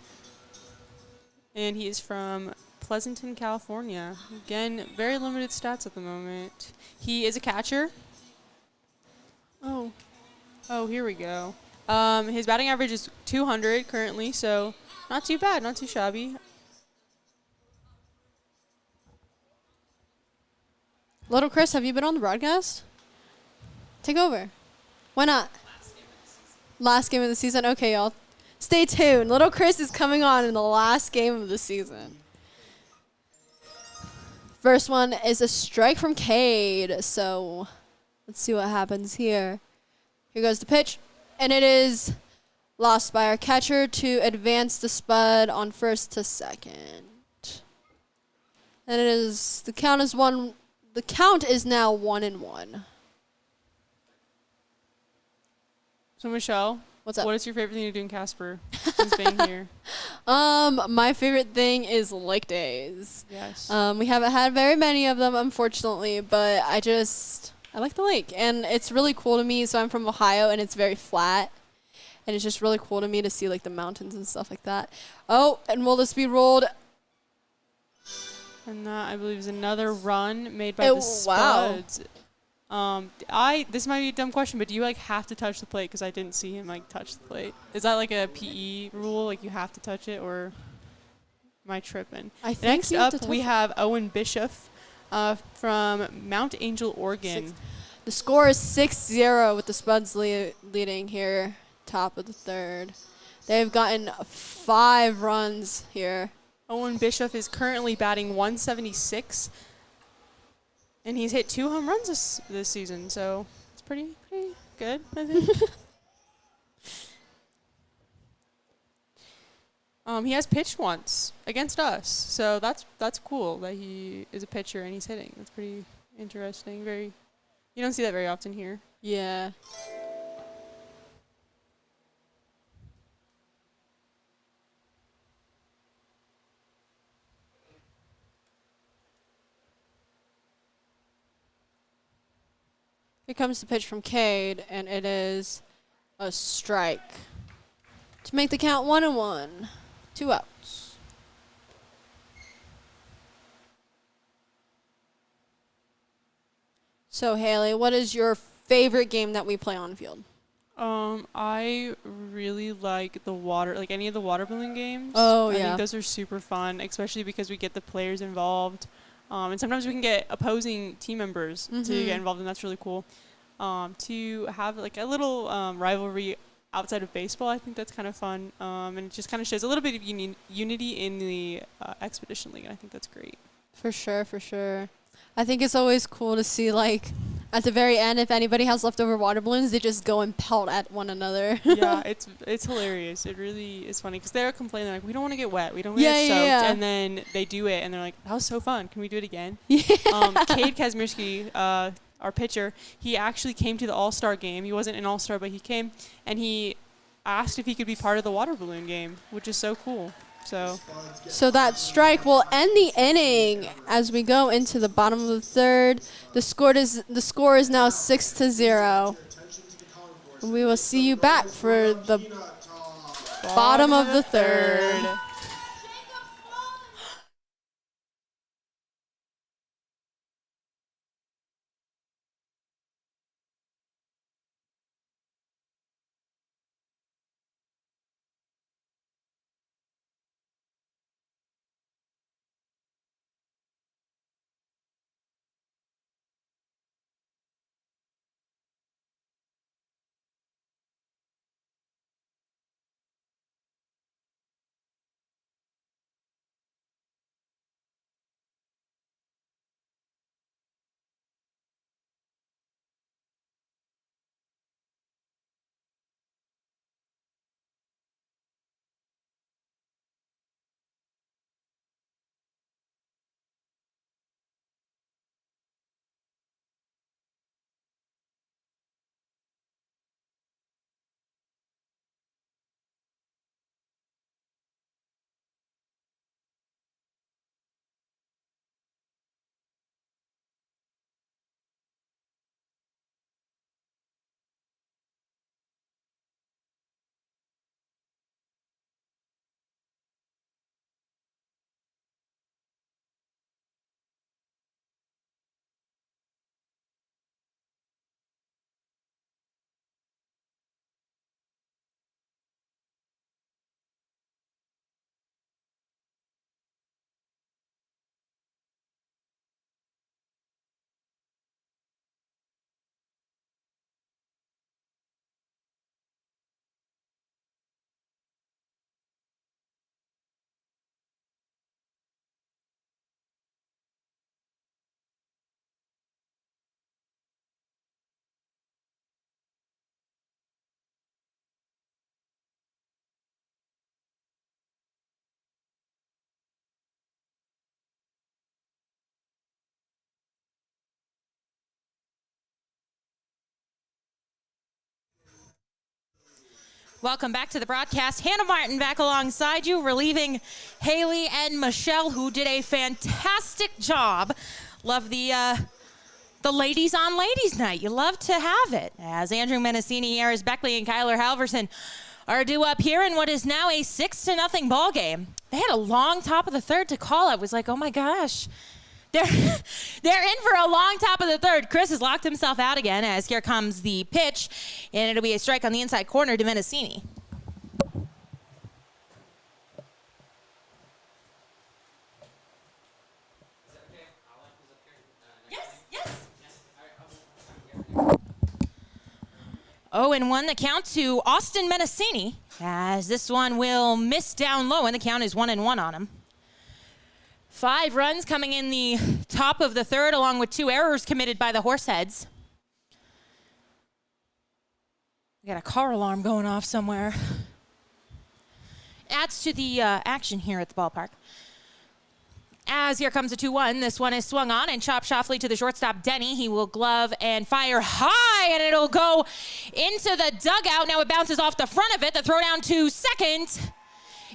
and he is from Pleasanton, California. Again, very limited stats at the moment. He is a catcher. Oh. Oh, here we go. His batting average is 200 currently, so not too bad, not too shabby. Little Chris, have you been on the broadcast? Take over. Why not? Last game of the season? Okay, y'all. Stay tuned. Little Chris is coming on in the last game of the season. First one is a strike from Cade. So let's see what happens here. Here goes the pitch. And it is lost by our catcher to advance the Spud on first to second. And it is, the count is one. The count is now 1-1. So, Michelle, What's up? what is your favorite thing to do in Casper since being here? My favorite thing is lake days. Yes. We haven't had very many of them, unfortunately, but I like the lake. And it's really cool to me. So I'm from Ohio, and it's very flat. And it's just really cool to me to see, like, the mountains and stuff like that. Oh, and will this be rolled? And that, I believe, is another run made by the Wow. Spuds. This might be a dumb question, but do you, like, have to touch the plate? Because I didn't see him, like, touch the plate. Is that, like, a PE rule? Like, you have to touch it, or am I tripping? I think Next you have up, to we touch have Owen Bishop from Mount Angel, Oregon. The score is 6-0 with the Spuds leading here, top of the third. They've gotten 5 runs here. Owen Bishop is currently batting 176, and he's hit 2 home runs this season, so it's pretty good, I think. He has pitched once against us, so that's cool that he is a pitcher and he's hitting. That's pretty interesting. You don't see that very often here. Yeah. Here comes the pitch from Cade, and it is a strike. To make the count 1-1. 2 outs. So, Haley, what is your favorite game that we play on field? I really like any of the water balloon games. Oh, I yeah. think those are super fun, especially because we get the players involved. And sometimes we can get opposing team members to get involved, and that's really cool. To have like a little rivalry outside of baseball, I think that's kind of fun. And it just kind of shows a little bit of unity in the Expedition League, and I think that's great. For sure, for sure. I think it's always cool to see, like, at the very end, if anybody has leftover water balloons, they just go and pelt at one another. Yeah, it's hilarious. It really is funny because they're complaining like, we don't want to get wet, we don't want to get soaked, yeah. and then they do it, and they're like, that was so fun. Can we do it again? Yeah. Cade Kazmierski, our pitcher, he actually came to the All-Star game. He wasn't an All-Star, but he came, and he asked if he could be part of the water balloon game, which is so cool. So that strike will end the inning as we go into the bottom of the third. The score is now 6-0. We will see you back for the bottom of the third. Welcome back to the broadcast. Hannah Martin back alongside you, relieving Haley and Michelle, who did a fantastic job. Love the ladies on ladies night. You love to have it. As Andrew Menacini, Harris Beckley, and Kyler Halverson are due up here in what is now a 6-0 ball game. They had a long top of the third to call. I was like, oh my gosh. They're in for a long top of the third. Chris has locked himself out again as here comes the pitch, and it'll be a strike on the inside corner to Menacini. Yes. 0-1 the count to Austin Menacini, as this one will miss down low, and the count is 1-1 on him. 5 runs coming in the top of the third, along with 2 errors committed by the Horseheads. We got a car alarm going off somewhere. Adds to the action here at the ballpark. As here comes a 2-1, this one is swung on and chopped softly to the shortstop, Denny. He will glove and fire high, and it'll go into the dugout. Now it bounces off the front of it. The throw down to second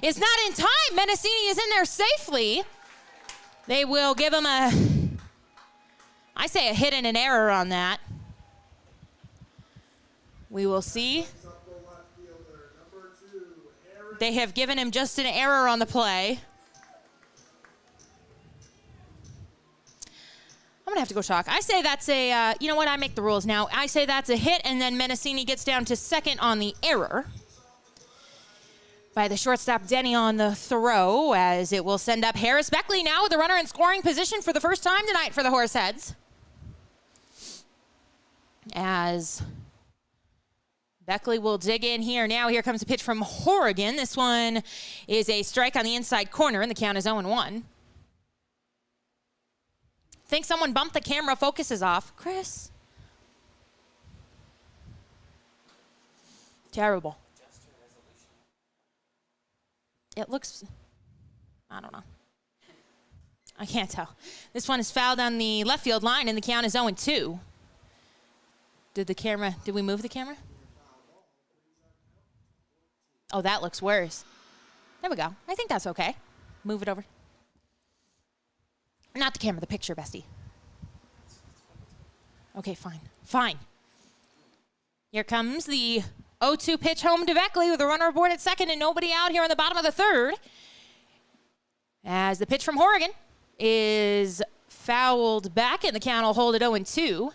is not in time. Menacini is in there safely. They will give him a hit and an error on that. We will see. They have given him just an error on the play. I'm going to have to go talk. I say that's a, you know what, I make the rules now. I say that's a hit, and then Menacini gets down to second on the error by the shortstop Denny on the throw, as it will send up Harris Beckley now with the runner in scoring position for the first time tonight for the Horseheads. As Beckley will dig in here. Now here comes a pitch from Horrigan. This one is a strike on the inside corner, and the count is 0-1. Think someone bumped the camera. Focus is off. Chris. Terrible. It looks, I don't know. I can't tell. This one is fouled on the left field line, and the count is 0-2. Did we move the camera? Oh, that looks worse. There we go. I think that's okay. Move it over. Not the camera, the picture, bestie. Okay, fine. Here comes the 0-2 pitch home to Beckley with a runner aboard at second and nobody out here in the bottom of the third. As the pitch from Horrigan is fouled back, and the count will hold it 0-2.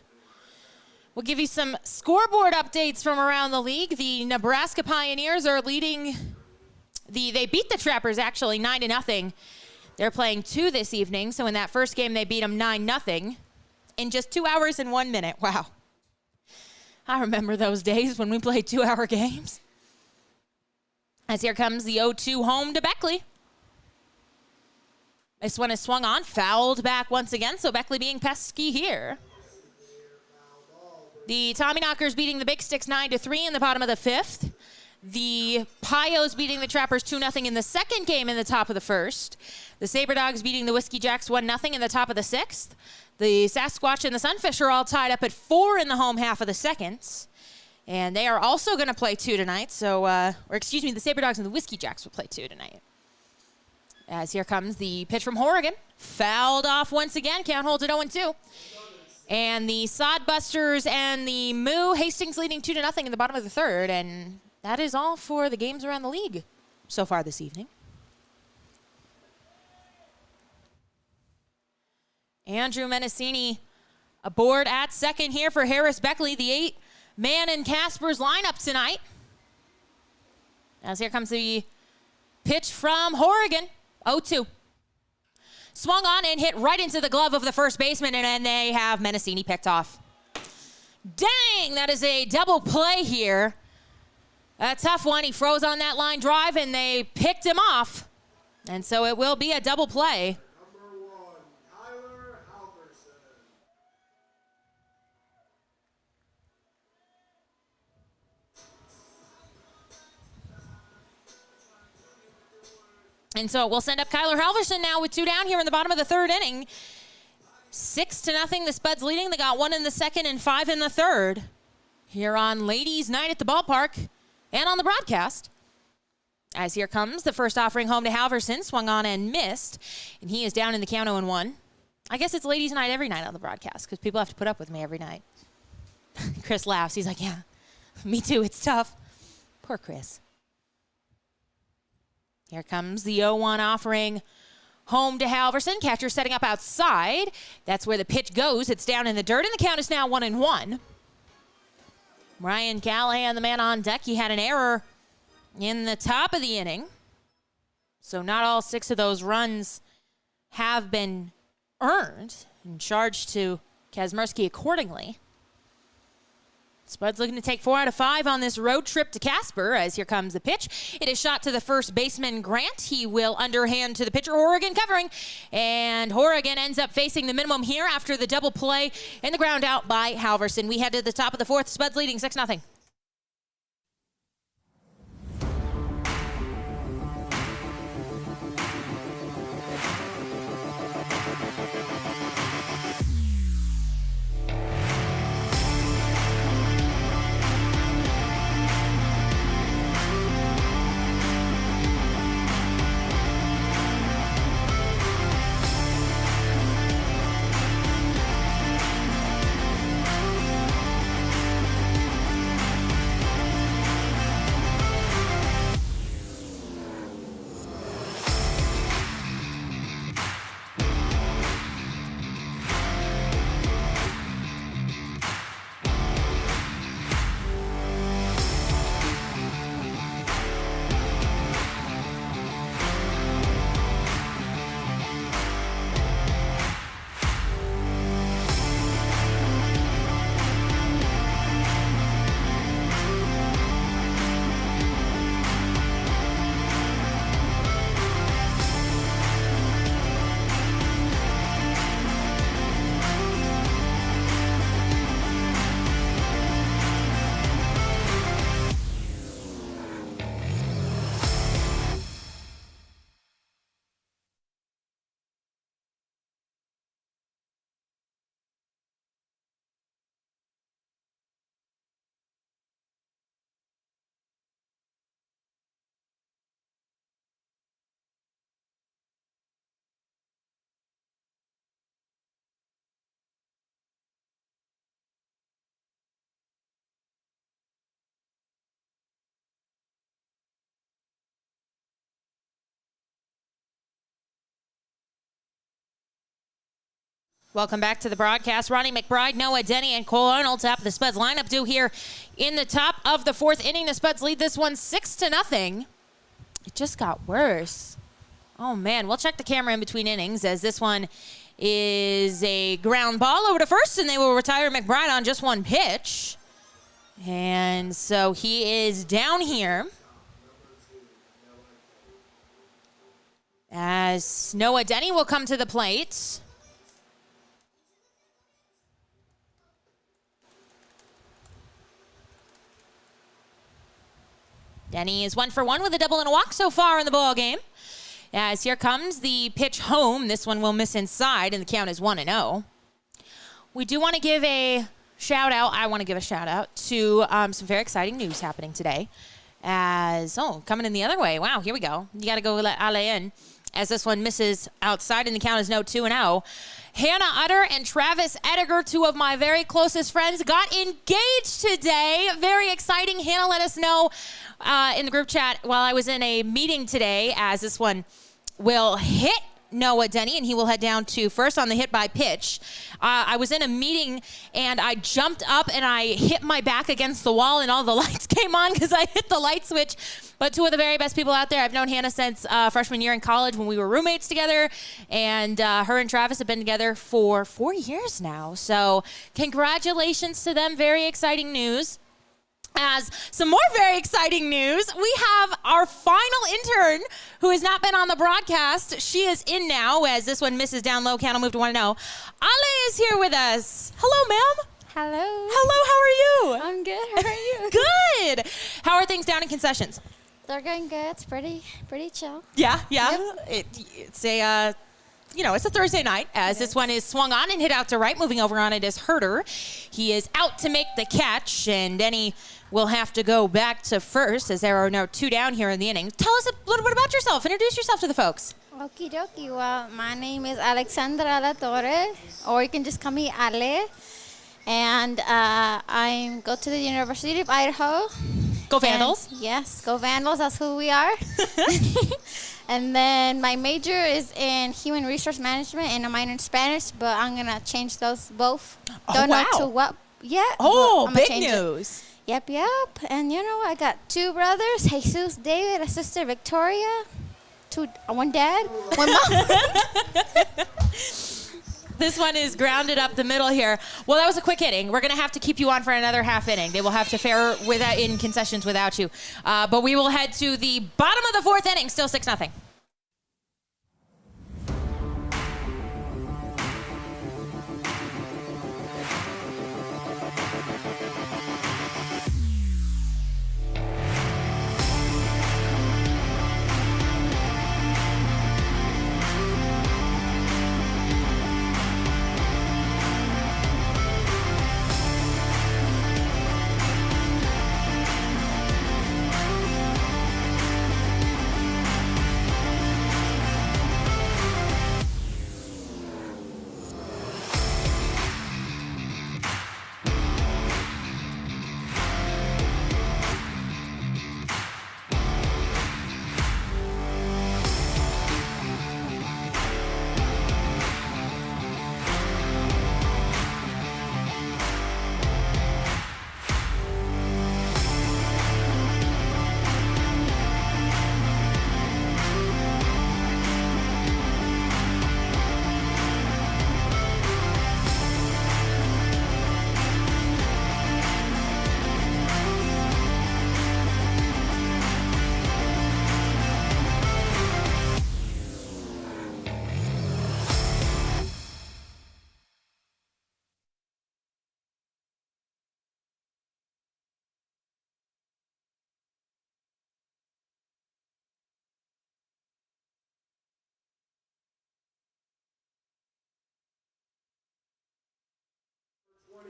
We'll give you some scoreboard updates from around the league. The Nebraska Pioneers are leading. They beat the Trappers actually 9-0. They're playing 2 this evening. So in that first game, they beat them 9-0 in just 2 hours and 1 minute. Wow. I remember those days when we played 2-hour games. As here comes the 0-2 home to Beckley. This one is swung on, fouled back once again. So Beckley being pesky here. The Tommyknockers beating the Big Sticks 9-3 in the bottom of the 5th. The Pios beating the Trappers 2-0 in the second game in the top of the first. The Saber Dogs beating the Whiskey Jacks 1-0 in the top of the 6th. The Sasquatch and the Sunfish are all tied up at 4 in the home half of the second. And they are also going to play 2 tonight. The Saber Dogs and the Whiskey Jacks will play 2 tonight. As here comes the pitch from Horrigan. Fouled off once again. Count holds it 0-2. And the Sodbusters and the Moo, Hastings leading 2-0 in the bottom of the third. And that is all for the games around the league so far this evening. Andrew Menacini aboard at second here for Harris Beckley, the 8-man in Casper's lineup tonight. As here comes the pitch from Horrigan, 0-2. Swung on and hit right into the glove of the first baseman, and then they have Menacini picked off. Dang, that is a double play here. A tough one. He froze on that line drive, and they picked him off. And so it will be a double play. Number 1, Kyler Halverson. And so we'll send up Kyler Halverson now with 2 down here in the bottom of the third inning. 6-0, the Spuds leading. They got 1 in the second and 5 in the third. Here on Ladies' Night at the ballpark. And on the broadcast, as here comes the first offering home to Halverson, swung on and missed, and he is down in the count 0-1. I guess it's ladies' night every night on the broadcast because people have to put up with me every night. Chris laughs. He's like, yeah, me too. It's tough. Poor Chris. Here comes the 0-1 offering home to Halverson. Catcher setting up outside. That's where the pitch goes. It's down in the dirt, and the count is now 1-1. Ryan Callahan, the man on deck, he had an error in the top of the inning. So not all 6 of those runs have been earned and charged to Kazmersky accordingly. Spuds looking to take 4 out of 5 on this road trip to Casper as here comes the pitch. It is shot to the first baseman, Grant. He will underhand to the pitcher, Horrigan covering. And Horrigan ends up facing the minimum here after the double play and the ground out by Halverson. We head to the top of the 4th. Spuds leading 6-0. Welcome back to the broadcast. Ronnie McBride, Noah Denny, and Cole Arnold top of the Spuds lineup due here in the top of the 4th inning. The Spuds lead this one 6-0. It just got worse. Oh, man. We'll check the camera in between innings as this one is a ground ball over to first, and they will retire McBride on just one pitch. And so he is down here as Noah Denny will come to the plate. Denny is 1 for 1 with a double and a walk so far in the ball game. As here comes the pitch home. This one will miss inside, and the count is 1-0. We do want to give a shout out. I want to give a shout out to some very exciting news happening today. Coming in the other way. Wow, here we go. You got to go let Ale in. As this one misses outside, and the count is 2-0. Hannah Utter and Travis Ediger, 2 of my very closest friends, got engaged today. Very exciting. Hannah let us know in the group chat while I was in a meeting today, as this one will hit Noah Denny, and he will head down to first on the hit by pitch. I was in a meeting, and I jumped up, and I hit my back against the wall, and all the lights came on because I hit the light switch. But 2 of the very best people out there. I've known Hannah since freshman year in college when we were roommates together, and her and Travis have been together for 4 years now. So congratulations to them. Very exciting news. As some more very exciting news, we have our final intern who has not been on the broadcast. She is in now as this one misses down low. Count will move to 1-0. Ale is here with us. Hello, ma'am. Hello. Hello, how are you? I'm good. How are you? Good. How are things down in concessions? They're going good. It's pretty chill. Yeah. Yep. It's a it's a Thursday night as this one is swung on and hit out to right. Moving over on it is Herder. He is out to make the catch, and then he will have to go back to first as there are now 2 down here in the inning. Tell us a little bit about yourself. Introduce yourself to the folks. Okie dokie. Well, my name is Alexandra La Torre, or you can just call me Ale. And I go to the University of Idaho. Go Vandals. Yes, go Vandals. That's who we are. And then my major is in human resource management and a minor in Spanish, but I'm going to change those both. Don't know to what yet. Oh, big news. Yep. And you know, I got 2 brothers, Jesus, David, a sister, Victoria, 1 dad, 1 mom. This one is grounded up the middle here. Well, that was a quick inning. We're going to have to keep you on for another half inning. They will have to fare in concessions without you. But we will head to the bottom of the 4th inning, still 6-0.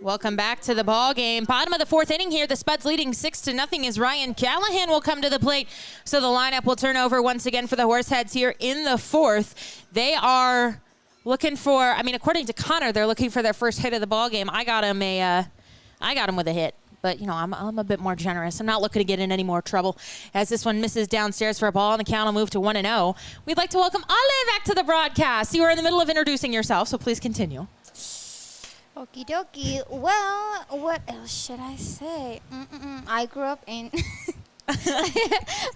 Welcome back to the ball game. Bottom of the 4th inning here. The Spuds leading 6-0 as Ryan Callahan will come to the plate. So the lineup will turn over once again for the Horseheads here in the 4th. They are looking for, according to Connor, they're looking for their first hit of the ball game. I got him with a hit. But, I'm a bit more generous. I'm not looking to get in any more trouble as this one misses downstairs for a ball, and the count will move to 1-0. We'd like to welcome Ale back to the broadcast. You are in the middle of introducing yourself, so please continue. Okie dokie. Well, what else should I say? I grew up in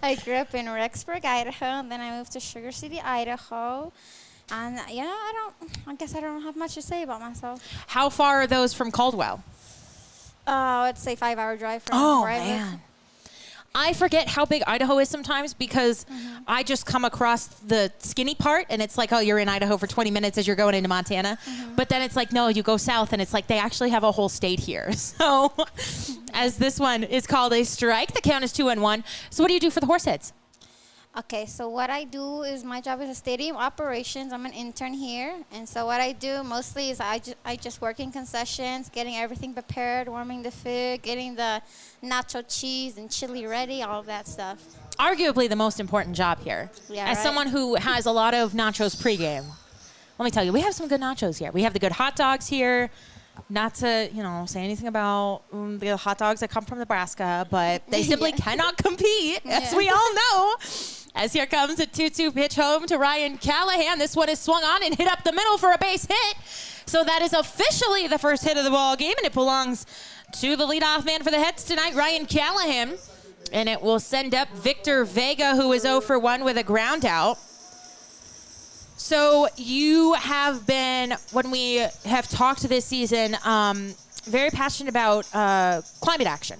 Rexburg, Idaho, and then I moved to Sugar City, Idaho. And I guess I don't have much to say about myself. How far are those from Caldwell? It's a 5-hour drive from where I live. Man. I forget how big Idaho is sometimes because I just come across the skinny part and it's like, oh, you're in Idaho for 20 minutes as you're going into Montana. But then it's like, no, you go south and it's like they actually have a whole state here. So as this one is called a strike, the count is 2-1. So what do you do for the Horseheads? Okay, so what I do is my job is a stadium operations. I'm an intern here. And so what I do mostly is I just work in concessions, getting everything prepared, warming the food, getting the nacho cheese and chili ready, all of that stuff. Arguably the most important job here. Yeah, as someone who has a lot of nachos pregame, let me tell you, we have some good nachos here. We have the good hot dogs here. Not to, say anything about the hot dogs that come from Nebraska, but they simply cannot compete, as we all know. As here comes a 2-2 pitch home to Ryan Callahan. This one is swung on and hit up the middle for a base hit. So that is officially the first hit of the ball game, and it belongs to the leadoff man for the Heads tonight, Ryan Callahan. And it will send up Victor Vega, who is 0 for 1 with a ground out. So you have been, when we have talked this season, very passionate about climate action.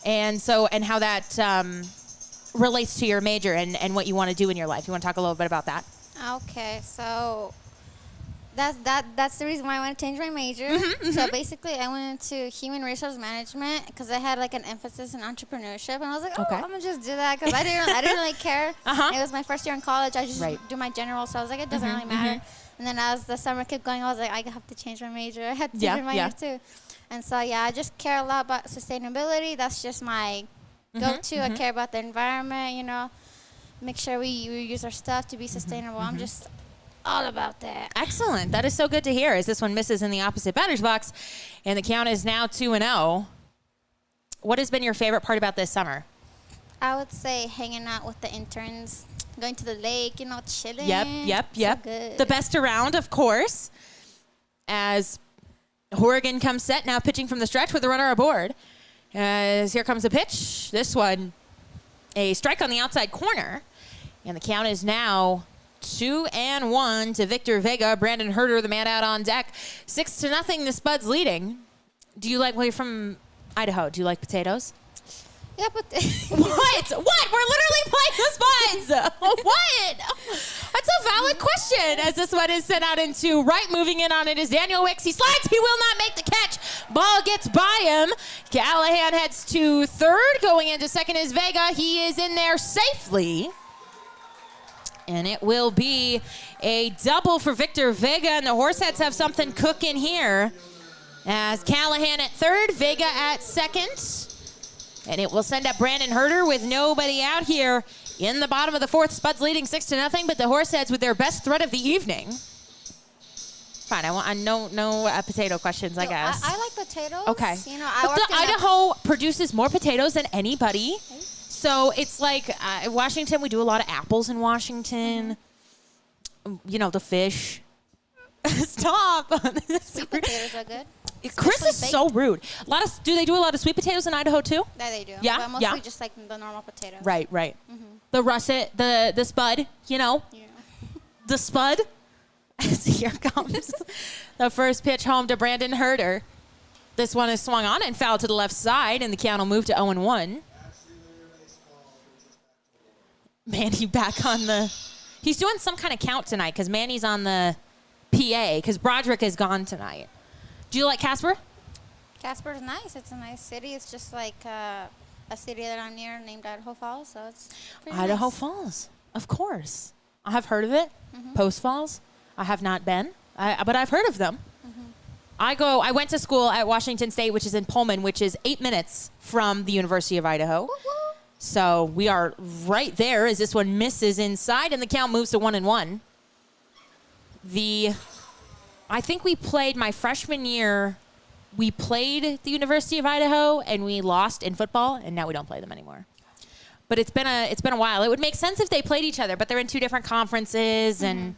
And how that relates to your major and what you want to do in your life. You want to talk a little bit about that? Okay, so That's the reason why I want to change my major. So basically, I went into human resource management because I had like an emphasis in entrepreneurship, and I was like, oh, Okay. I'm gonna just do that because I didn't really care. Uh-huh. It was my first year in college. I just Right. do my general, so I was like, it doesn't really matter. And then as the summer kept going, I was like, I have to change my major. I had to change my major too. And so yeah, I just care a lot about sustainability. That's just my go-to. I care about the environment. You know, make sure we use our stuff to be sustainable. I'm just all about that. Excellent. That is so good to hear. As this one misses in the opposite batter's box, and the count is now 2-0. What has been your favorite part about this summer? I would say hanging out with the interns, going to the lake, you know, chilling. Yep. So good. The best around, of course, as Horrigan comes set, now pitching from the stretch with the runner aboard. As here comes the pitch. This one, a strike on the outside corner. And the count is now 2-1 to Victor Vega. Brandon Herter, the man out on deck. 6-0, the Spuds leading. Do you like, well, you're from Idaho. Do you like potatoes? Yeah, but What? We're literally playing the Spuds. What? That's a valid question. As this one is sent out into right, moving in on it is Daniel Wicks. He slides. He will not make the catch. Ball gets by him. Callahan heads to third. Going into second is Vega. He is in there safely. And it will be a double for Victor Vega. And the Horseheads have something cooking here. As Callahan at third, Vega at second. And it will send up Brandon Herter with nobody out here in the bottom of the fourth. Spuds leading 6-0, but the Horseheads with their best threat of the evening. Fine, I want no potato questions, I guess. I like potatoes. Okay. You know, But the Idaho produces more potatoes than anybody. So it's like Washington, we do a lot of apples in Washington. You know, the fish. Stop. Sweet potatoes are good. Chris is Especially so rude. Do they do a lot of sweet potatoes in Idaho too? Yeah, they do. Yeah, But mostly yeah. just like the normal potatoes. Right. The russet, the spud, you know, Yeah. the spud. As here comes the first pitch home to Brandon Herter. This one is swung on and fouled to the left side, and the count will move to 0-1. Manny back on the. He's doing some kind of count tonight because Manny's on the PA because Broderick is gone tonight. Do you like Casper? Casper's nice. It's a nice city. It's just like a city that I'm near named Idaho Falls, so it's pretty Idaho nice. Falls, of course. I have heard of it. Post Falls. I have not been, but I've heard of them. I went to school at Washington State, which is in Pullman, which is 8 minutes from the University of Idaho. Woo-hoo. So we are right there as this one misses inside, and the count moves to 1-1. I think we played my freshman year. We played the University of Idaho, and we lost in football, and now we don't play them anymore. But it's been a while. It would make sense if they played each other, but they're in two different conferences. And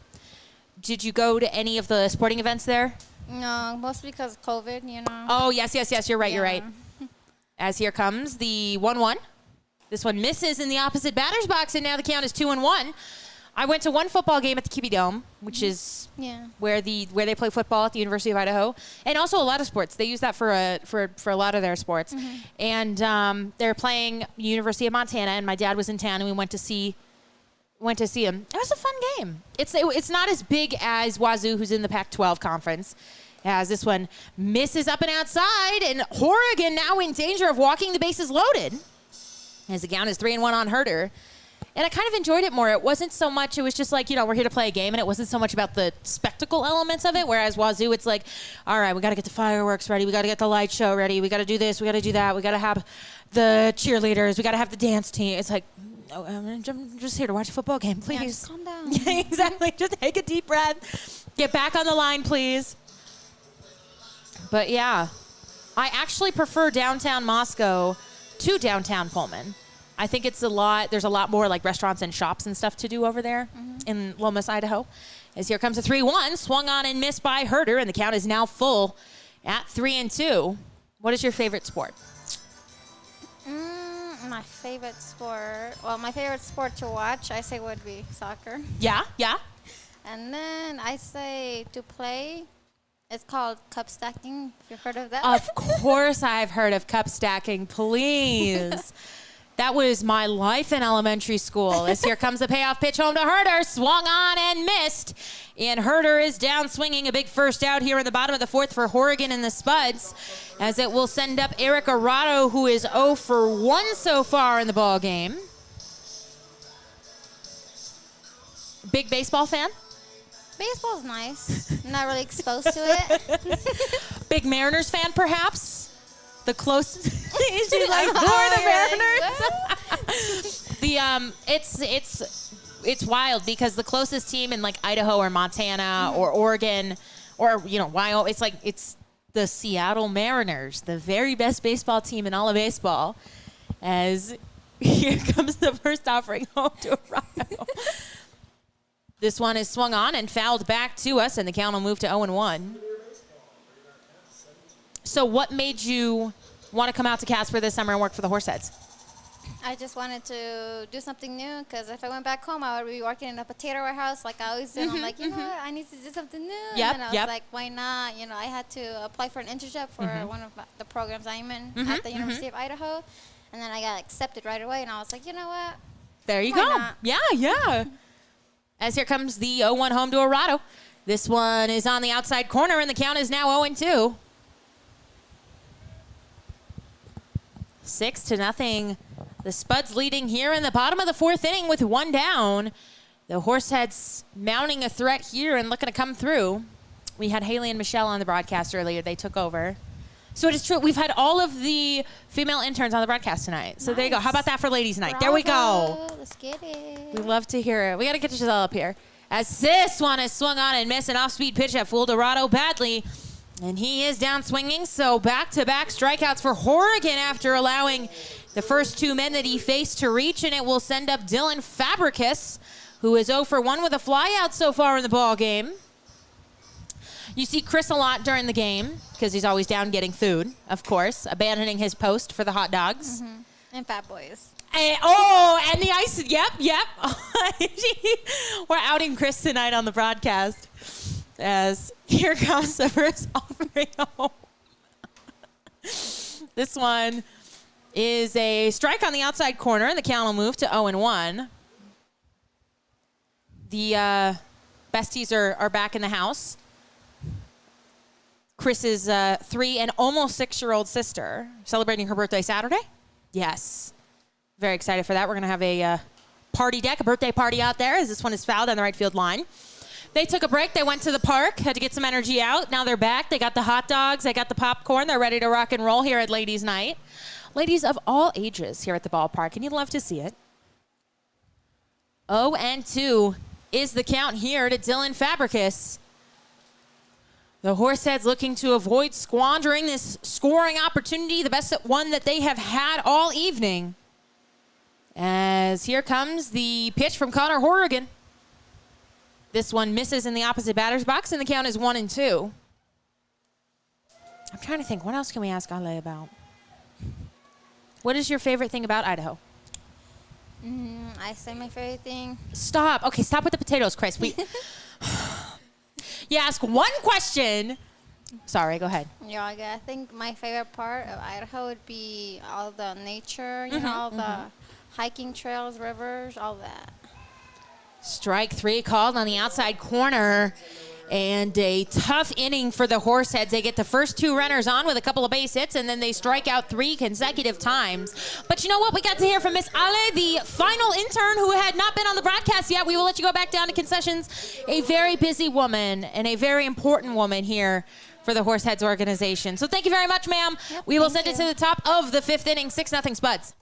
did you go to any of the sporting events there? No, mostly because of COVID, you know. Oh, yes. You're right. You're right. Yeah. As here comes the 1-1. This one misses in the opposite batter's box, and now the count is 2-1. I went to one football game at the Kiwi Dome, which is Yeah. where they play football at the University of Idaho, and also a lot of sports. They use that for a lot of their sports. And they're playing University of Montana, and my dad was in town, and we went to see him. It was a fun game. It's not as big as Wazoo, who's in the Pac-12 conference, as this one misses up and outside, and Horrigan now in danger of walking the bases loaded, as the count is 3-1 on Herter. And I kind of enjoyed it more. It wasn't so much, it was just like, we're here to play a game, and it wasn't so much about the spectacle elements of it, whereas Wazoo, it's like, all right, we got to get the fireworks ready, we got to get the light show ready, we got to do this, we got to do that, we got to have the cheerleaders, we got to have the dance team. It's like, oh, I'm just here to watch a football game, please. Yeah, just calm down. Yeah, exactly. Just take a deep breath. Get back on the line, please. But yeah, I actually prefer downtown Moscow to downtown Pullman. I think there's a lot more like restaurants and shops and stuff to do over there in Lomas, Idaho. As here comes a 3-1, swung on and missed by Herter, and the count is now full at 3-2. What is your favorite sport? My favorite sport. Well, my favorite sport to watch, I say, would be soccer. Yeah. And then I say to play. It's called cup stacking. If you've heard of that. Of course I've heard of cup stacking, please. That was my life in elementary school. As here comes the payoff pitch home to Herder. Swung on and missed. And Herder is down swinging a big first out here in the bottom of the fourth for Horrigan and the Spuds, as it will send up Eric Arado, who is 0 for 1 so far in the ball game. Big baseball fan? Baseball's nice. I'm not really exposed to it. Big Mariners fan, perhaps? The closest. Is she like for the Mariners? It's wild because the closest team in like Idaho or Montana or Oregon or Wyoming, it's the Seattle Mariners, the very best baseball team in all of baseball. As here comes the first offering home to Arado. This one is swung on and fouled back to us, and the count will move to 0-1. So what made you want to come out to Casper this summer and work for the Horseheads? I just wanted to do something new because if I went back home, I would be working in a potato warehouse like I always do. I'm like, you know what? I need to do something new. Yep, and I was like, why not? I had to apply for an internship for one of the programs I'm in at the University of Idaho. And then I got accepted right away. And I was like, you know what? There you Why go. not? Yeah. As here comes the 0-1 home to Arado. This one is on the outside corner, and the count is now 0-2. 6-0. The Spuds leading here in the bottom of the fourth inning with 1 down. The Horseheads mounting a threat here and looking to come through. We had Haley and Michelle on the broadcast earlier. They took over. So it is true. We've had all of the female interns on the broadcast tonight. So there you go. How about that for ladies' night? There we go. Let's get it. We love to hear it. We got to get Giselle up here. As this one is swung on and missed, an off-speed pitch that fooled Arado badly. And he is down swinging. So back-to-back strikeouts for Horrigan after allowing the first 2 men that he faced to reach. And it will send up Dylan Fabricus, who is 0 for 1 with a flyout so far in the ball game. You see Chris a lot during the game because he's always down getting food, of course, abandoning his post for the hot dogs. And Fat Boys. And the ice. Yep. We're outing Chris tonight on the broadcast. As here comes the first offering home. This one is a strike on the outside corner, and the count will move to 0-1. The besties are back in the house. Chris's 3 and almost 6-year-old sister celebrating her birthday Saturday. Yes. Very excited for that. We're going to have a party deck, a birthday party out there as this one is fouled on the right field line. They took a break. They went to the park, had to get some energy out. Now they're back. They got the hot dogs. They got the popcorn. They're ready to rock and roll here at Ladies' Night. Ladies of all ages here at the ballpark, and you'd love to see it. 0-2 is the count here to Dylan Fabricus. The Horseheads looking to avoid squandering this scoring opportunity, the best one that they have had all evening. As here comes the pitch from Connor Horrigan. This one misses in the opposite batter's box, and the count is 1-2. I'm trying to think, what else can we ask Ale about? What is your favorite thing about Idaho? I say my favorite thing. Stop. Okay, stop with the potatoes, Chris. You ask one question. Sorry, go ahead. Yeah, I think my favorite part of Idaho would be all the nature, all the hiking trails, rivers, all that. Strike 3 called on the outside corner. And a tough inning for the Horseheads. They get the first 2 runners on with a couple of base hits, and then they strike out 3 consecutive times. But you know what? We got to hear from Miss Ale, the final intern who had not been on the broadcast yet. We will let you go back down to concessions. A very busy woman and a very important woman here for the Horseheads organization. So thank you very much, ma'am. Yep, we will send it to the top of the 5th inning, 6-0 Spuds.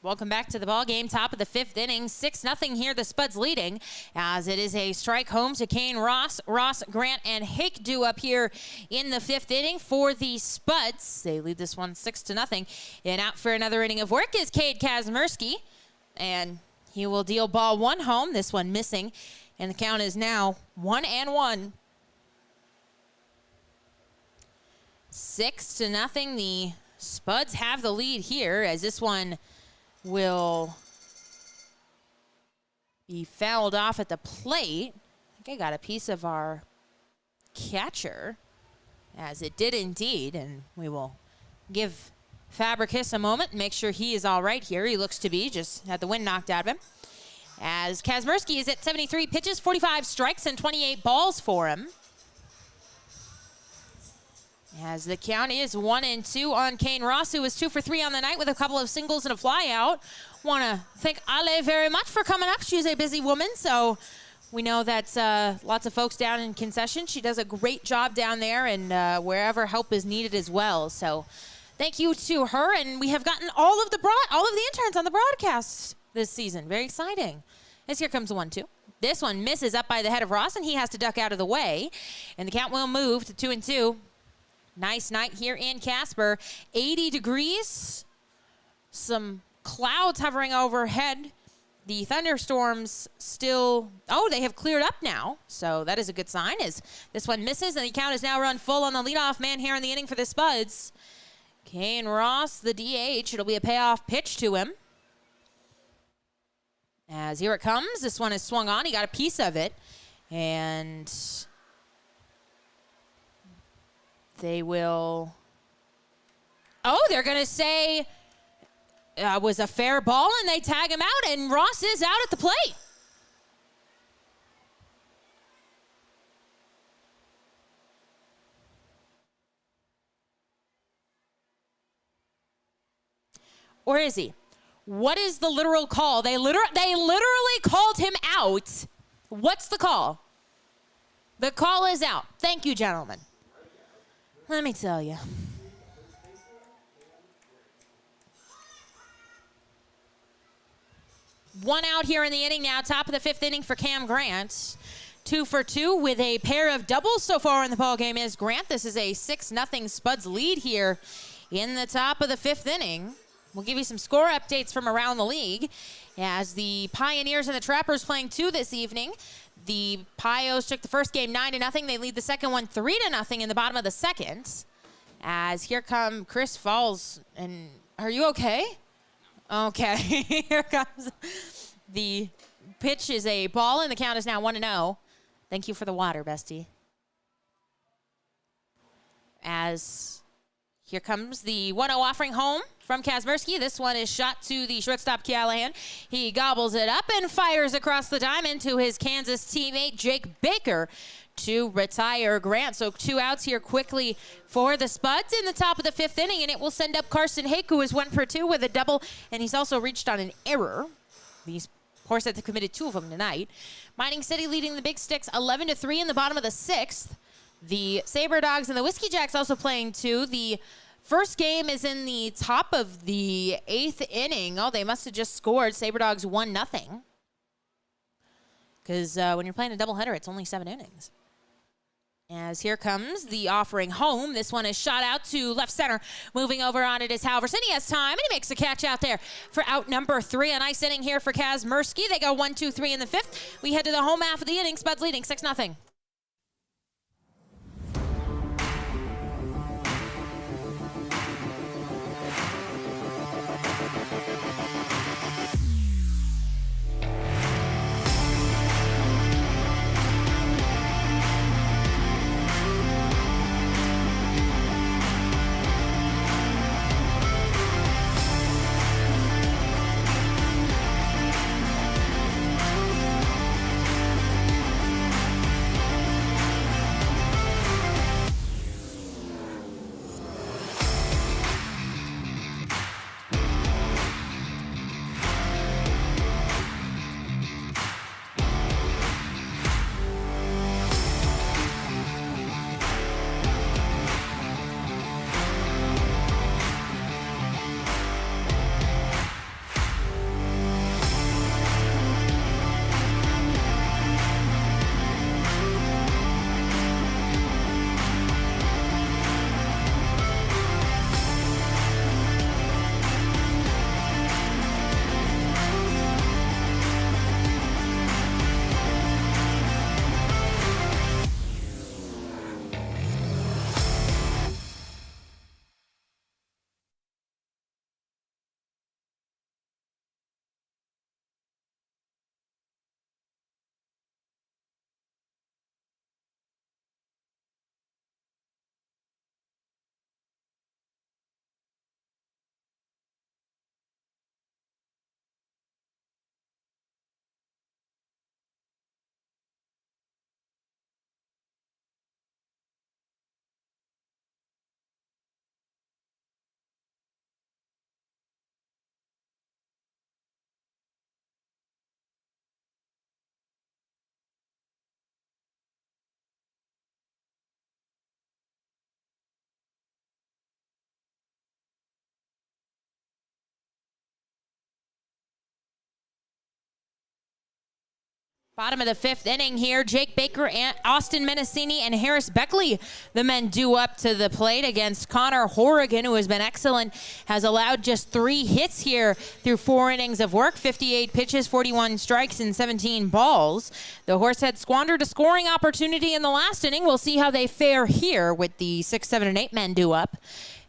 Welcome back to the ball game. Top of the 5th inning, 6-0 here. The Spuds leading as it is a strike home to Kane Ross, Grant, and Hake due up here in the 5th inning for the Spuds. They lead this one 6-0. And out for another inning of work is Cade Kazmersky, and he will deal ball 1 home. This one missing, and the count is now 1-1. 6-0. The Spuds have the lead here as this one will be fouled off at the plate. I think I got a piece of our catcher, as it did indeed, and we will give Fabricus a moment and make sure he is all right here. He looks to be, just had the wind knocked out of him. As Kazmersky is at 73 pitches, 45 strikes, and 28 balls for him. As the count is 1-2 on Kane Ross, who was 2 for 3 on the night with a couple of singles and a flyout. Want to thank Ale very much for coming up. She's a busy woman, so we know that lots of folks down in concession. She does a great job down there, and wherever help is needed as well. So thank you to her, and we have gotten all of the interns on the broadcast this season. Very exciting. As here comes the 1-2. This one misses up by the head of Ross, and he has to duck out of the way, and the count will move to 2-2. Nice night here in Casper. 80 degrees. Some clouds hovering overhead. The thunderstorms still, they have cleared up now. So that is a good sign as this one misses, and the count is now run full on the leadoff man here in the inning for the Spuds. Kane Ross, the DH. It'll be a payoff pitch to him. As here it comes. This one is swung on. He got a piece of it. And they will, they're going to say it was a fair ball, and they tag him out, and Ross is out at the plate. Or is he? What is the literal call? They literally called him out. What's the call? The call is out. Thank you, gentlemen. Let me tell you. One out here in the inning now, top of the 5th inning for Cam Grant. 2 for 2 with a pair of doubles so far in the ballgame is Grant. This is a 6-0 Spuds lead here in the top of the 5th inning. We'll give you some score updates from around the league as the Pioneers and the Trappers playing 2 this evening. The Pios took the first game 9-0. They lead the second one 3-0 in the bottom of the 2nd. As here come Chris Falls. And are you okay? Okay. Here comes the pitch is a ball, and the count is now 1-0. Thank you for the water, bestie. As here comes the 1-0 offering home from Kazmersky. This one is shot to the shortstop, Callahan. He gobbles it up and fires across the diamond to his Kansas teammate, Jake Baker, to retire Grant. So 2 outs here quickly for the Spuds in the top of the 5th inning, and it will send up Carson Hake, who is 1 for 2 with a double, and he's also reached on an error. These Horseheads have committed 2 of them tonight. Mining City leading the Big Sticks 11-3 in the bottom of the 6th. The Sabre Dogs and the Whiskey Jacks also playing 2. The first game is in the top of the 8th inning. They must have just scored. Sabre Dogs 1-0. Because when you're playing a doubleheader, it's only 7 innings. As here comes the offering home. This one is shot out to left center. Moving over on it is Halverson. He has time, and he makes a catch out there for out number 3. A nice inning here for Kazmersky. They go 1-2-3 in the 5th. We head to the home half of the inning. Spuds leading 6-0. Bottom of the 5th inning here. Jake Baker, and Austin Menacini, and Harris Beckley, the men due up to the plate against Connor Horrigan, who has been excellent, has allowed just 3 hits here through 4 innings of work, 58 pitches, 41 strikes, and 17 balls. The Horseheads squandered a scoring opportunity in the last inning. We'll see how they fare here with the 6, 7, and 8 men due up.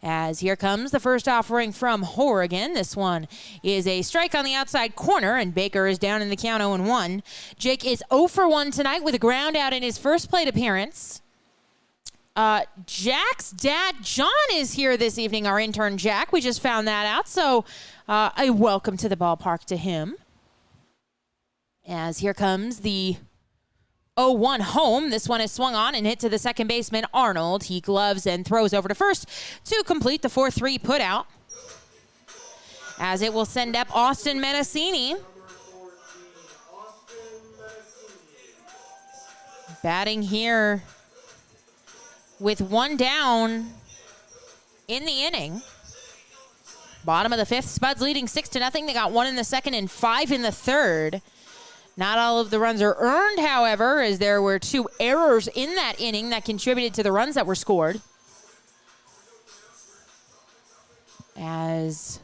As here comes the first offering from Horrigan. This one is a strike on the outside corner, and Baker is down in the count 0-1. Jake is 0 for 1 tonight with a ground out in his first plate appearance. Jack's dad, John, is here this evening, our intern Jack. We just found that out, so a welcome to the ballpark to him. As here comes the 0-1 home. This one is swung on and hit to the second baseman, Arnold. He gloves and throws over to first to complete the 4-3 putout. As it will send up Austin Menacini. Batting here with 1 down in the inning. Bottom of the 5th, Spuds leading 6-0. They got 1 in the second and 5 in the third. Not all of the runs are earned, however, as there were 2 errors in that inning that contributed to the runs that were scored. As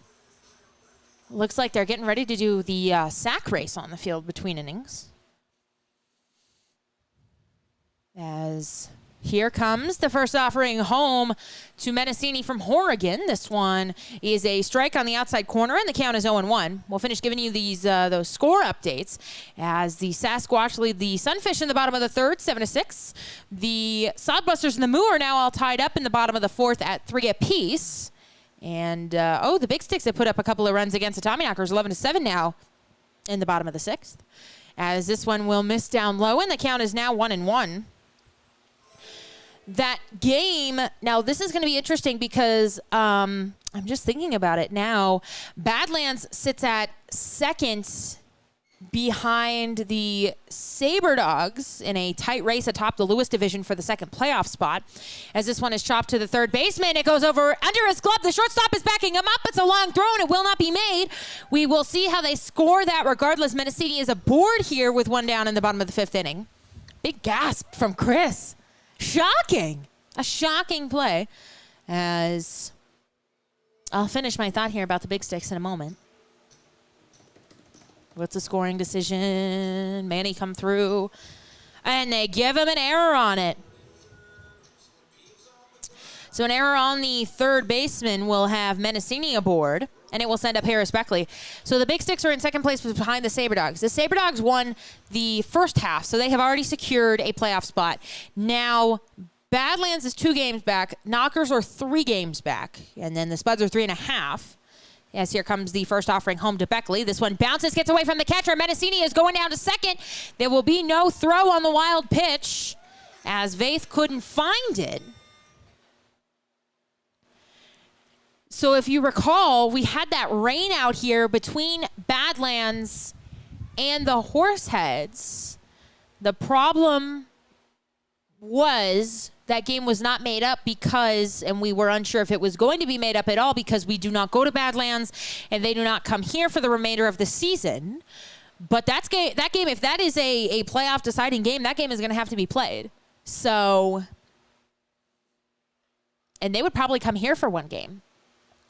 looks like they're getting ready to do the sack race on the field between innings. As here comes the first offering home to Menacini from Horrigan. This one is a strike on the outside corner, and the count is 0-1. We'll finish giving you those score updates as the Sasquatch lead the Sunfish in the bottom of the 3rd, 7-6. The Sodbusters and the Moo are now all tied up in the bottom of the 4th at 3 apiece. And, the Big Sticks have put up a couple of runs against the Tommyknockers, 11-7 now in the bottom of the 6th. As this one will miss down low, and the count is now 1-1. That game, now this is going to be interesting because I'm just thinking about it now. Badlands sits at 2nd behind the Saber Dogs in a tight race atop the Lewis division for the 2nd playoff spot. As this one is chopped to the 3rd baseman, it goes over under his glove. The shortstop is backing him up. It's a long throw, and it will not be made. We will see how they score that regardless. Menacini is aboard here with 1 down in the bottom of the 5th inning. Big gasp from Chris. Shocking. A shocking play. As I'll finish my thought here about the Big Sticks in a moment. What's the scoring decision? Manny come through, and they give him an error on it. So an error on the 3rd baseman will have Menacini aboard, and it will send up Harris Beckley. So the Big Sticks are in 2nd place behind the Saber Dogs. The Saber Dogs won the first half, so they have already secured a playoff spot. Now, Badlands is 2 games back. Knockers are 3 games back, and then the Spuds are 3.5. As here comes the first offering home to Beckley. This one bounces, gets away from the catcher. Menacini is going down to 2nd. There will be no throw on the wild pitch as Vaith couldn't find it. So if you recall, we had that rain out here between Badlands and the Horseheads. The problem was that game was not made up because, and we were unsure if it was going to be made up at all because we do not go to Badlands and they do not come here for the remainder of the season. But that game, if that is a playoff deciding game, that game is going to have to be played. So, and they would probably come here for 1 game.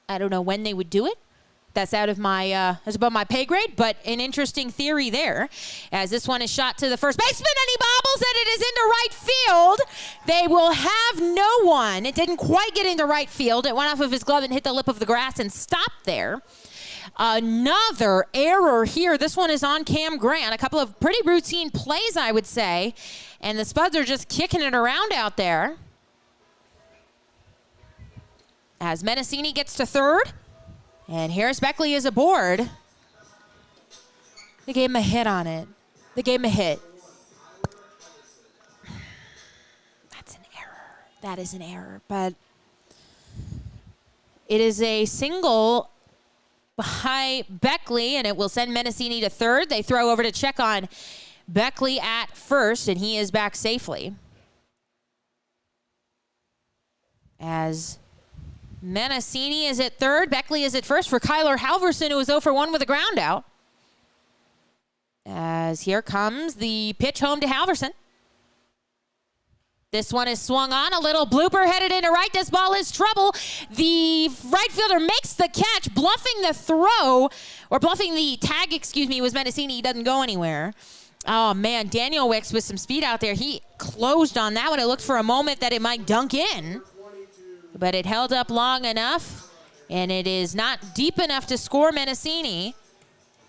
I don't know when they would do it. That's out of my, that's above my pay grade, but an interesting theory there. As this one is shot to the first baseman, and he bobbles it. It is into right field. They will have no one. It didn't quite get into right field. It went off of his glove and hit the lip of the grass and stopped there. Another error here. This one is on Cam Grant. A couple of pretty routine plays, I would say. And the Spuds are just kicking it around out there. As Menacini gets to 3rd. And Harris Beckley is aboard. They gave him a hit on it. They gave him a hit. That's an error. That is an error. But it is a single by Beckley, and it will send Menacini to 3rd. They throw over to check on Beckley at 1st, and he is back safely. As Menacini is at 3rd. Beckley is at 1st for Kyler Halverson, who was 0 for 1 with a ground out. As here comes the pitch home to Halverson. This one is swung on. A little blooper headed into right. This ball is trouble. The right fielder makes the catch, bluffing the throw, or bluffing the tag, excuse me, was Mendocini. He doesn't go anywhere. Oh, man, Daniel Wicks with some speed out there. He closed on that one. It looked for a moment that it might dunk in, but it held up long enough, and it is not deep enough to score Mendocini.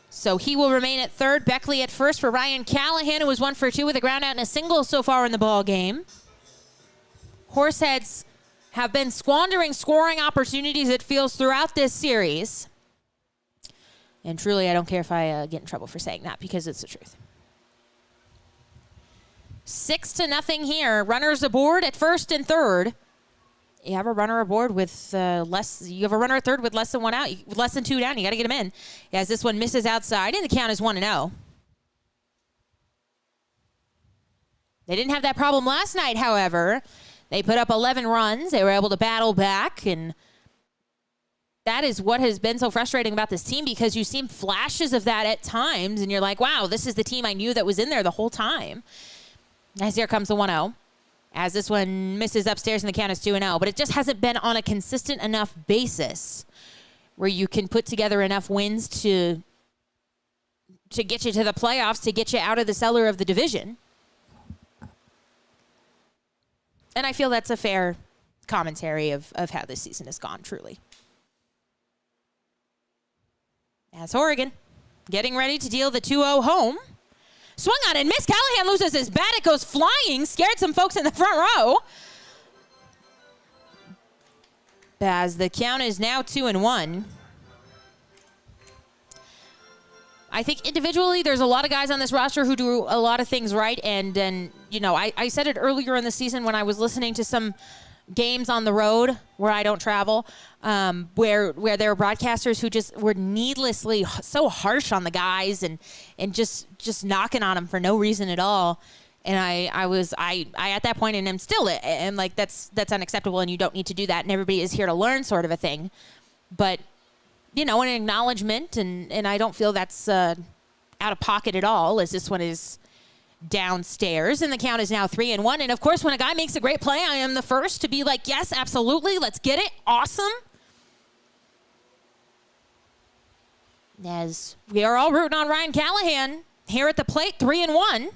So he will remain at third. Beckley at first for Ryan Callahan, who was 1 for 2 with a ground out and a single so far in the ball game. Horseheads have been squandering scoring opportunities, it feels, throughout this series. And truly, I don't care if I get in trouble for saying that, because it's the truth. 6-0 here. Runners aboard at first and third. You have a runner aboard with you have a runner at third with less than 1 out, with less than 2 down. You got to get him in. As this one misses outside, and the count is 1-0. They didn't have that problem last night, however. They put up 11 runs. They were able to battle back, and that is what has been so frustrating about this team, because you see flashes of that at times, and you're like, wow, this is the team I knew that was in there the whole time. As here comes the 1-0. As this one misses upstairs, and the count is 2-0. But it just hasn't been on a consistent enough basis where you can put together enough wins to get you to the playoffs, to get you out of the cellar of the division. And I feel that's a fair commentary of how this season has gone, truly. As Oregon getting ready to deal the 2-0 home. Swung on and missed. Callahan loses his bat. It goes flying. Scared some folks in the front row. As the count is now 2-1. I think individually there's a lot of guys on this roster who do a lot of things right. And you know, I said it earlier in the season when I was listening to some games on the road where I don't travel, where there were broadcasters who just were needlessly so harsh on the guys and just knocking on them for no reason at all. And I at that point, and I'm still am like, that's unacceptable, and you don't need to do that, and everybody is here to learn, sort of a thing. But you know, an acknowledgement, and I don't feel that's out of pocket at all, as this one is downstairs, and the count is now 3-1. And of course, when a guy makes a great play, I am the first to be like, yes, absolutely, let's get it, awesome. As we are all rooting on Ryan Callahan here at the plate, 3-1.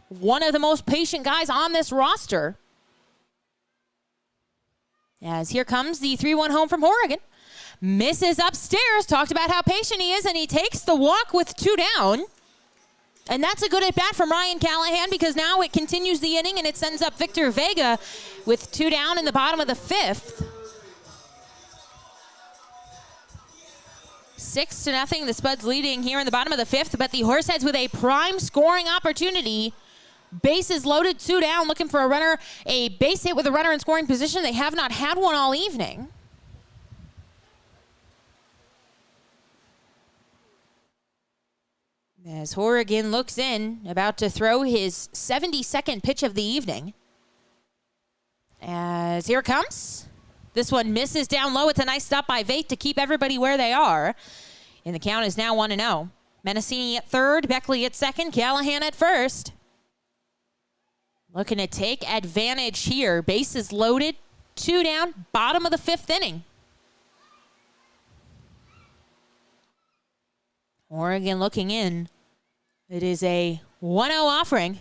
One of the most patient guys on this roster. As here comes the 3-1 home from Oregon. Misses upstairs, talked about how patient he is, and he takes the walk with 2 down. And that's a good at-bat from Ryan Callahan, because now it continues the inning and it sends up Victor Vega with 2 down in the bottom of the 5th. 6-0, the Spuds leading here in the bottom of the 5th, but the Horseheads with a prime scoring opportunity. Bases loaded, 2 down, looking for a runner, a base hit with a runner in scoring position. They have not had one all evening. As Horrigan looks in, about to throw his 72nd pitch of the evening. As here it comes. This one misses down low. It's a nice stop by Vate to keep everybody where they are. And the count is now 1-0. Mendocini at third, Beckley at second, Callahan at first. Looking to take advantage here. Bases loaded, 2 down, bottom of the 5th inning. Oregon looking in. It is a 1-0 offering.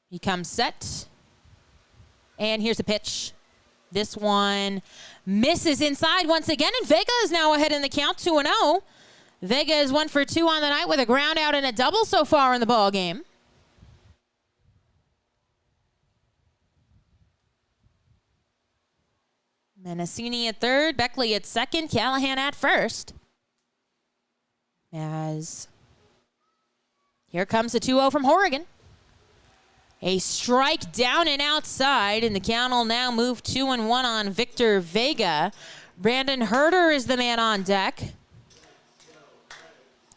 He comes set. And here's the pitch. This one misses inside once again, and Vega is now ahead in the count, 2-0. Vega is 1 for 2 on the night with a ground out and a double so far in the ball game. Mendocini at third, Beckley at second, Callahan at first. As here comes the 2-0 from Oregon. A strike down and outside, and the count will now move 2-1 on Victor Vega. Brandon Herder is the man on deck.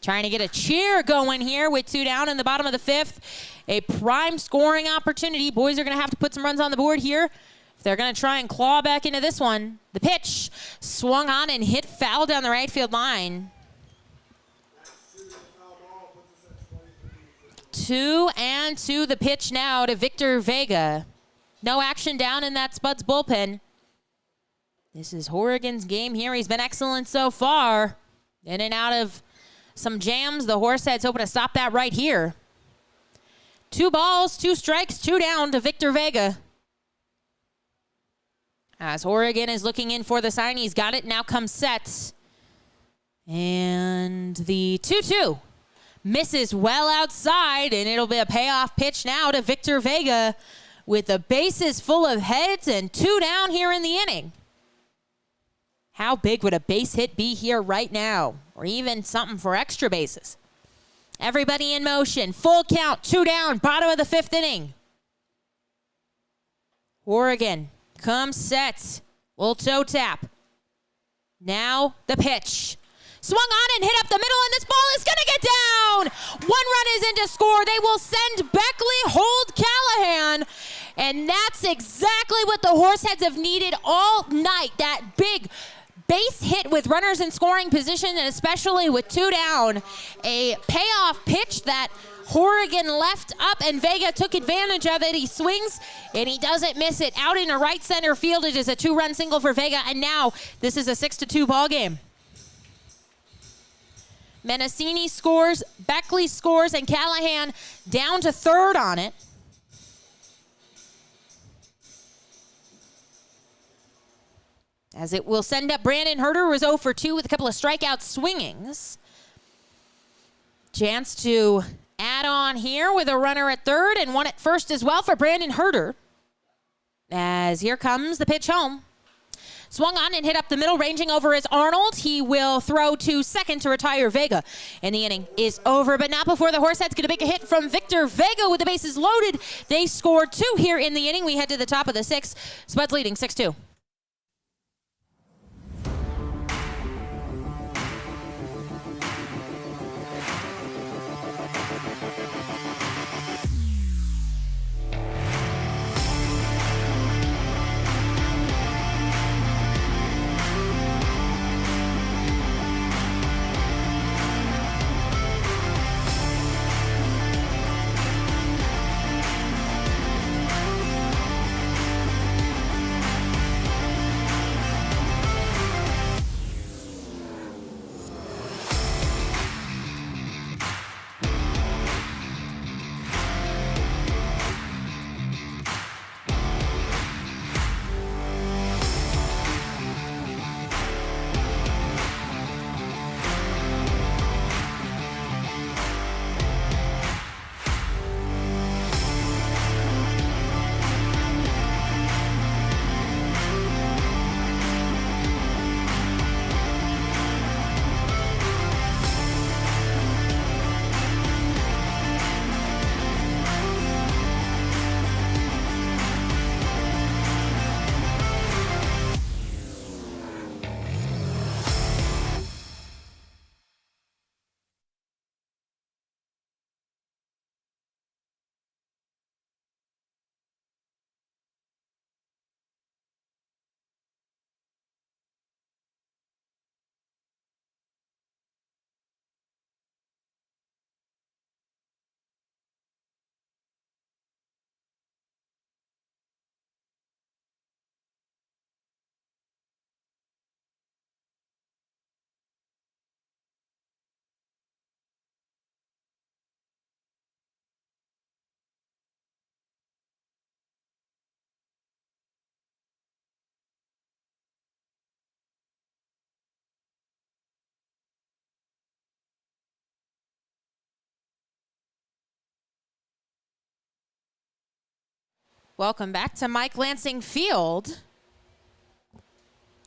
Trying to get a cheer going here with 2 down in the bottom of the 5th. A prime scoring opportunity. Boys are going to have to put some runs on the board here if they're going to try and claw back into this one. The pitch swung on and hit foul down the right field line. 2-2 the pitch now to Victor Vega. No action down in that Spuds bullpen. This is Horrigan's game here. He's been excellent so far. In and out of some jams. The Horseheads hoping to stop that right here. 2 balls, 2 strikes, 2 down to Victor Vega. As Horrigan is looking in for the sign, he's got it. Now comes Sets. And the 2-2 misses well outside, and it'll be a payoff pitch now to Victor Vega with the bases full of heads and 2 down here in the inning. How big would a base hit be here right now? Or even something for extra bases. Everybody in motion. Full count, 2 down, bottom of the 5th inning. Horrigan comes, Sets. Little toe tap. Now the pitch. Swung on and hit up the middle, and this ball is going to get down. 1 run is in to score. They will send Beckley, hold Callahan. And that's exactly what the Horseheads have needed all night. That big base hit with runners in scoring position, and especially with 2 down. A payoff pitch that Horrigan left up, and Vega took advantage of it. He swings, and he doesn't miss it. Out in a right center field, it is a 2-run single for Vega, and now this is a 6-2 ball game. Menacini scores, Beckley scores, and Callahan down to 3rd on it. As it will send up Brandon Herter, who was 0 for 2 with a couple of strikeout swingings. Chance to add on here with a runner at 3rd and 1 at 1st as well for Brandon Herter. As here comes the pitch home. Swung on and hit up the middle, ranging over is Arnold. He will throw to 2nd to retire Vega. And the inning is over, but not before the Horseheads get a big hit from Victor Vega with the bases loaded. They scored 2 here in the inning. We head to the top of the 6th. Spuds leading 6-2. Welcome back to Mike Lansing Field.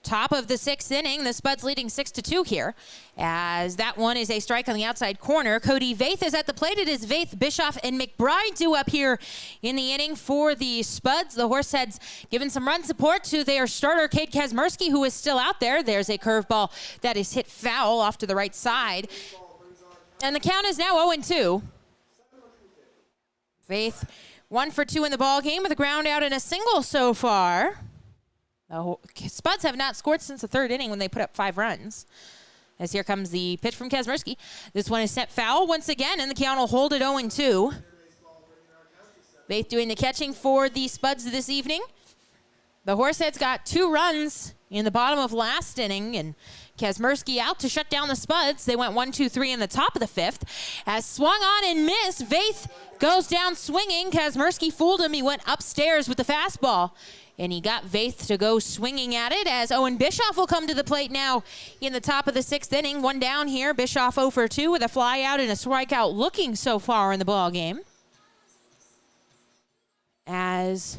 Top of the 6th inning, the Spuds leading 6-2 here, as that one is a strike on the outside corner. Cody Vaith is at the plate. It is Vaith, Bischoff, and McBride due up here in the inning for the Spuds. The Horseheads giving some run support to their starter, Cade Kazmersky, who is still out there. There's a curveball that is hit foul off to the right side. And the count is now 0-2. Vaith 1 for 2 in the ball game with a ground out and a single so far. The Spuds have not scored since the 3rd inning when they put up 5 runs. As here comes the pitch from Kazmersky. This one is set foul once again, and the count will hold it 0-2. Faith doing the catching for the Spuds this evening. The Horseheads got 2 runs in the bottom of last inning, and Kazmersky out to shut down the Spuds. They went 1-2-3 in the top of the 5th. As swung on and missed, Faith goes down swinging. Kazmersky fooled him. He went upstairs with the fastball, and he got Faith to go swinging at it as Owen Bischoff will come to the plate now in the top of the 6th inning. 1 down here. Bischoff 0 for 2 with a fly out and a strikeout looking so far in the ball game. As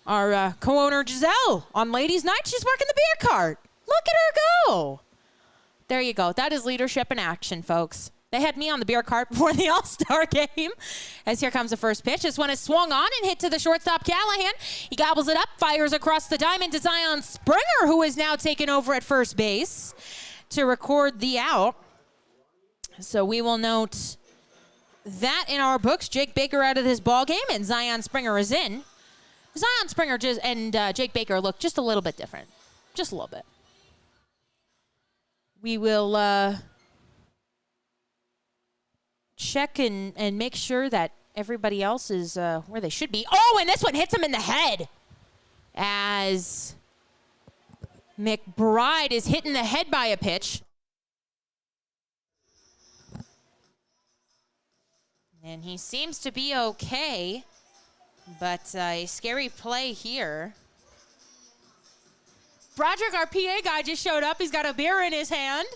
our co-owner Giselle on Ladies' Night, she's working the beer cart. Look at her go. There you go. That is leadership in action, folks. They had me on the beer cart before the All-Star game. As here comes the first pitch. This one is swung on and hit to the shortstop, Callahan. He gobbles it up, fires across the diamond to Zion Springer, who is now taken over at first base to record the out. So we will note that in our books. Jake Baker out of this ball game, and Zion Springer is in. Zion Springer and Jake Baker look just a little bit different. Just a little bit. We will check and make sure that everybody else is where they should be. Oh, and this one hits him in the head as McBride is hit in the head by a pitch. And he seems to be okay, but a scary play here. Broderick, our PA guy, just showed up. He's got a beer in his hand.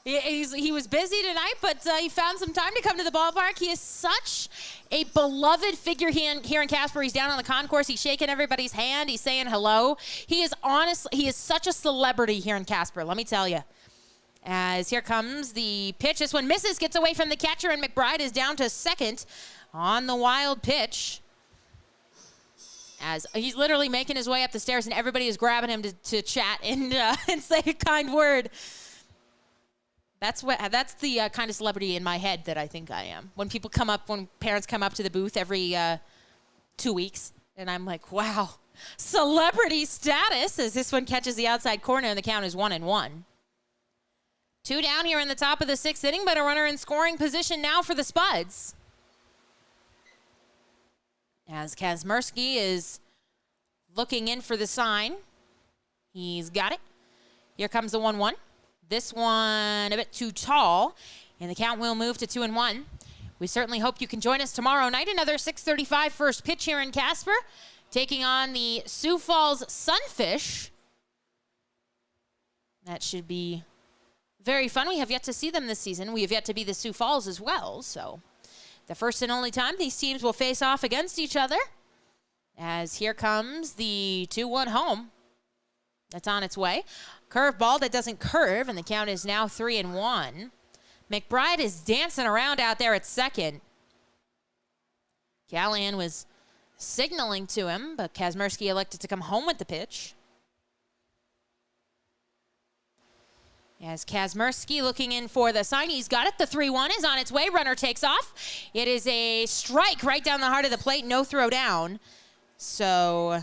He was busy tonight, but he found some time to come to the ballpark. He is such a beloved figure here in Casper. He's down on the concourse. He's shaking everybody's hand. He's saying hello. He is such a celebrity here in Casper, let me tell you. As here comes the pitch. This one misses, gets away from the catcher, and McBride is down to second on the wild pitch. As he's literally making his way up the stairs, and everybody is grabbing him to chat and say a kind word. That's the kind of celebrity in my head that I think I am. When parents come up to the booth every 2 weeks, and I'm like, wow, celebrity status, as this one catches the outside corner, and the count is 1-1. 2 down here in the top of the 6th inning, but a runner in scoring position now for the Spuds. As Kazmersky is looking in for the sign. He's got it. Here comes the 1-1. This one a bit too tall, and the count will move to 2-1. We certainly hope you can join us tomorrow night. Another 6:35 first pitch here in Casper, taking on the Sioux Falls Sunfish. That should be very fun. We have yet to see them this season. We have yet to be the Sioux Falls as well. So the first and only time these teams will face off against each other. As here comes the 2-1 home. That's on its way. Curveball that doesn't curve, and the count is now 3-1. McBride is dancing around out there at second. Callahan was signaling to him, but Kazmersky elected to come home with the pitch. As Kazmersky looking in for the sign, he's got it. The 3-1 is on its way. Runner takes off. It is a strike right down the heart of the plate. No throw down. So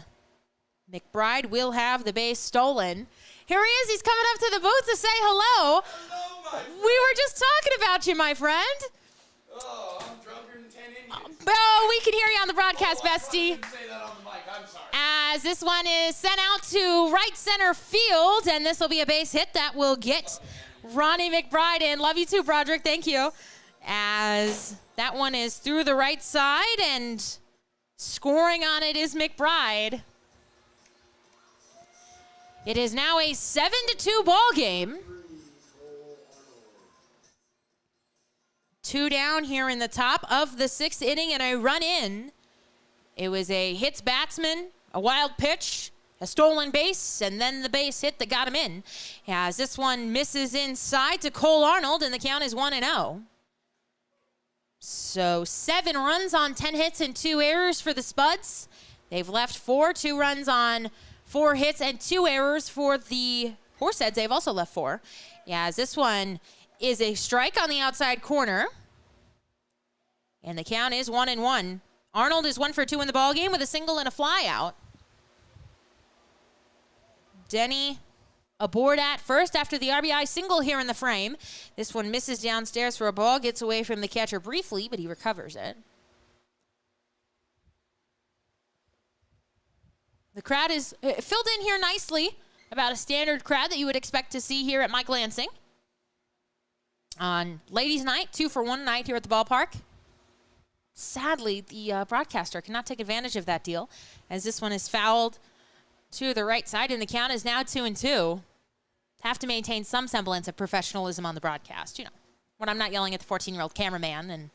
McBride will have the base stolen. Here he is. He's coming up to the booth to say hello. Hello, my friend. We were just talking about you, my friend. Oh, I'm drunker than 10 Indians. Oh, we can hear you on the broadcast, I bestie. didn't say that on the mic. I'm sorry. As this one is sent out to right center field, and this will be a base hit that will get Ronnie McBride in. Love you too, Broderick. Thank you. As that one is through the right side, and scoring on it is McBride. It is now a 7-2 ball game. 2 down here in the top of the 6th inning, and a run in. It was a hits batsman, a wild pitch, a stolen base, and then the base hit that got him in. As this one misses inside to Cole Arnold, and the count is 1-0. So 7 runs on 10 hits and 2 errors for the Spuds. They've left 4, 2 runs on 4 hits and 2 errors for the Horseheads. They've also left 4. As this one is a strike on the outside corner, and the count is 1-1. Arnold is 1 for 2 in the ballgame with a single and a fly out. Denny aboard at first after the RBI single here in the frame. This one misses downstairs for a ball, gets away from the catcher briefly, but he recovers it. The crowd is filled in here nicely, about a standard crowd that you would expect to see here at Mike Lansing. On ladies' night, 2-for-1 night here at the ballpark. Sadly, the broadcaster cannot take advantage of that deal, as this one is fouled to the right side, and the count is now 2-2. Have to maintain some semblance of professionalism on the broadcast, you know, when I'm not yelling at the 14-year-old cameraman and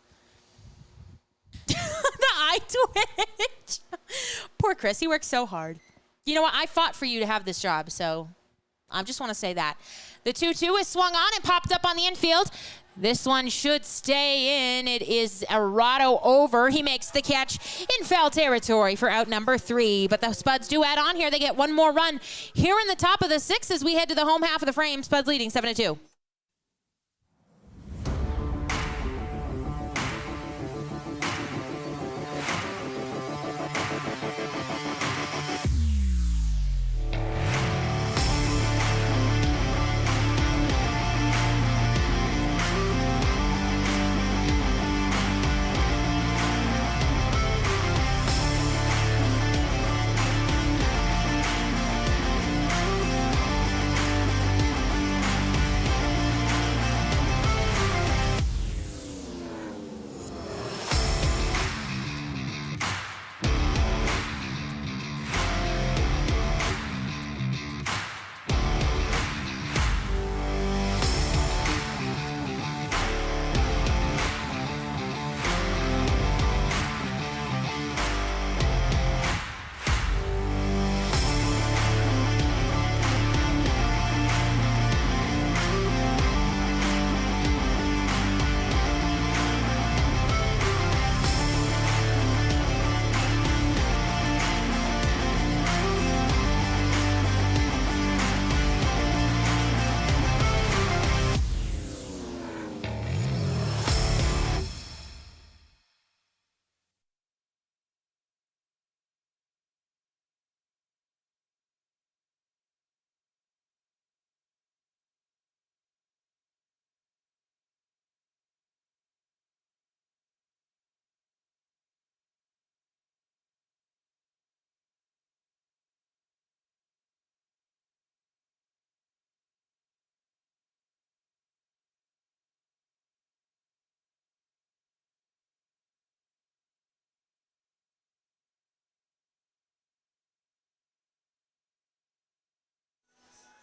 the eye twitch. Poor Chris, he works so hard. You know what? I fought for you to have this job, so I just want to say that. The 2-2 is swung on and popped up on the infield. This one should stay in. It is Arado over. He makes the catch in foul territory for out number 3. But the Spuds do add on here. They get one more run here in the top of the 6th as we head to the home half of the frame. Spuds leading 7-2.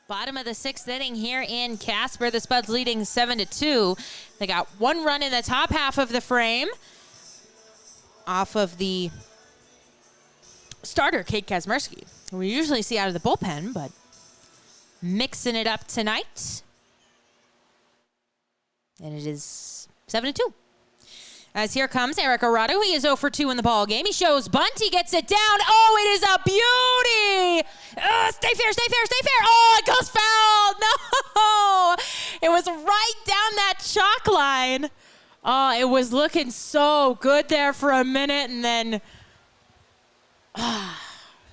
Bottom of the 6th inning here in Casper. The Spuds leading 7-2. They got one run in the top half of the frame off of the starter, Kate Kazmersky, who we usually see out of the bullpen, but mixing it up tonight. And it is 7-2. As here comes Eric Arado. He is 0 for 2 in the ball game. He shows bunt. He gets it down. Oh, it is a beauty. Stay fair, stay fair, stay fair. Oh, it goes foul. No. It was right down that chalk line. Oh, it was looking so good there for a minute, and then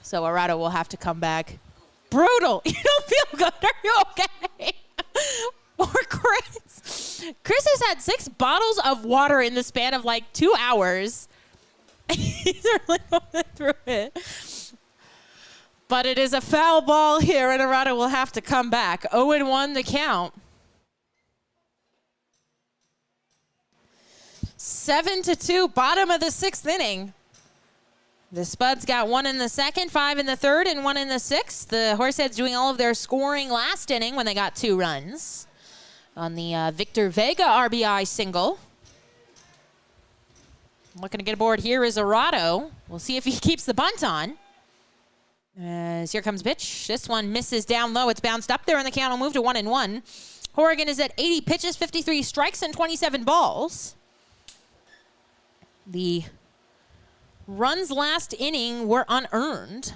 so Arado will have to come back. Brutal. You don't feel good. Are you okay? Poor Chris. Chris has had 6 bottles of water in the span of like 2 hours. He's really going through it. But it is a foul ball here, and Arado will have to come back. 0-1 the count. 7-2, bottom of the 6th inning. The Spuds got 1 in the 2nd, 5 in the 3rd, and 1 in the 6th. The Horseheads doing all of their scoring last inning when they got 2 runs on the Victor Vega RBI single. Looking to get aboard here is Arado. We'll see if he keeps the bunt on. As here comes pitch. This one misses down low. It's bounced up there, and the count will move to 1-1. Horrigan is at 80 pitches, 53 strikes, and 27 balls. The runs last inning were unearned.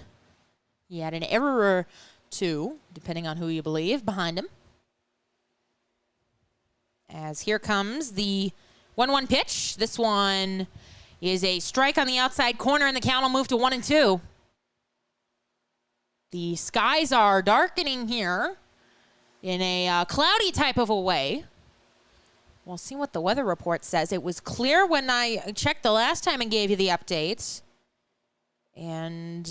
He had an error or 2, depending on who you believe, behind him. As here comes the 1-1 pitch. This one is a strike on the outside corner, and the count will move to 1-2. The skies are darkening here in a cloudy type of a way. We'll see what the weather report says. It was clear when I checked the last time and gave you the updates. And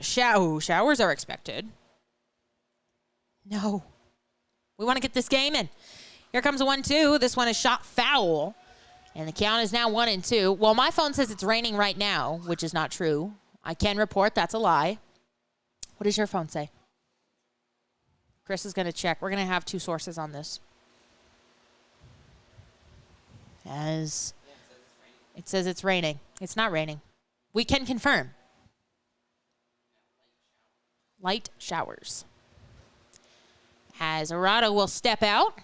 showers are expected. No. We want to get this game in. Here comes a 1-2. This one is shot foul. And the count is now 1-2. Well, my phone says it's raining right now, which is not true. I can report that's a lie. What does your phone say? Chris is going to check. We're going to have two sources on this. As it says it's raining. It's not raining. We can confirm. Light showers. As Arado will step out,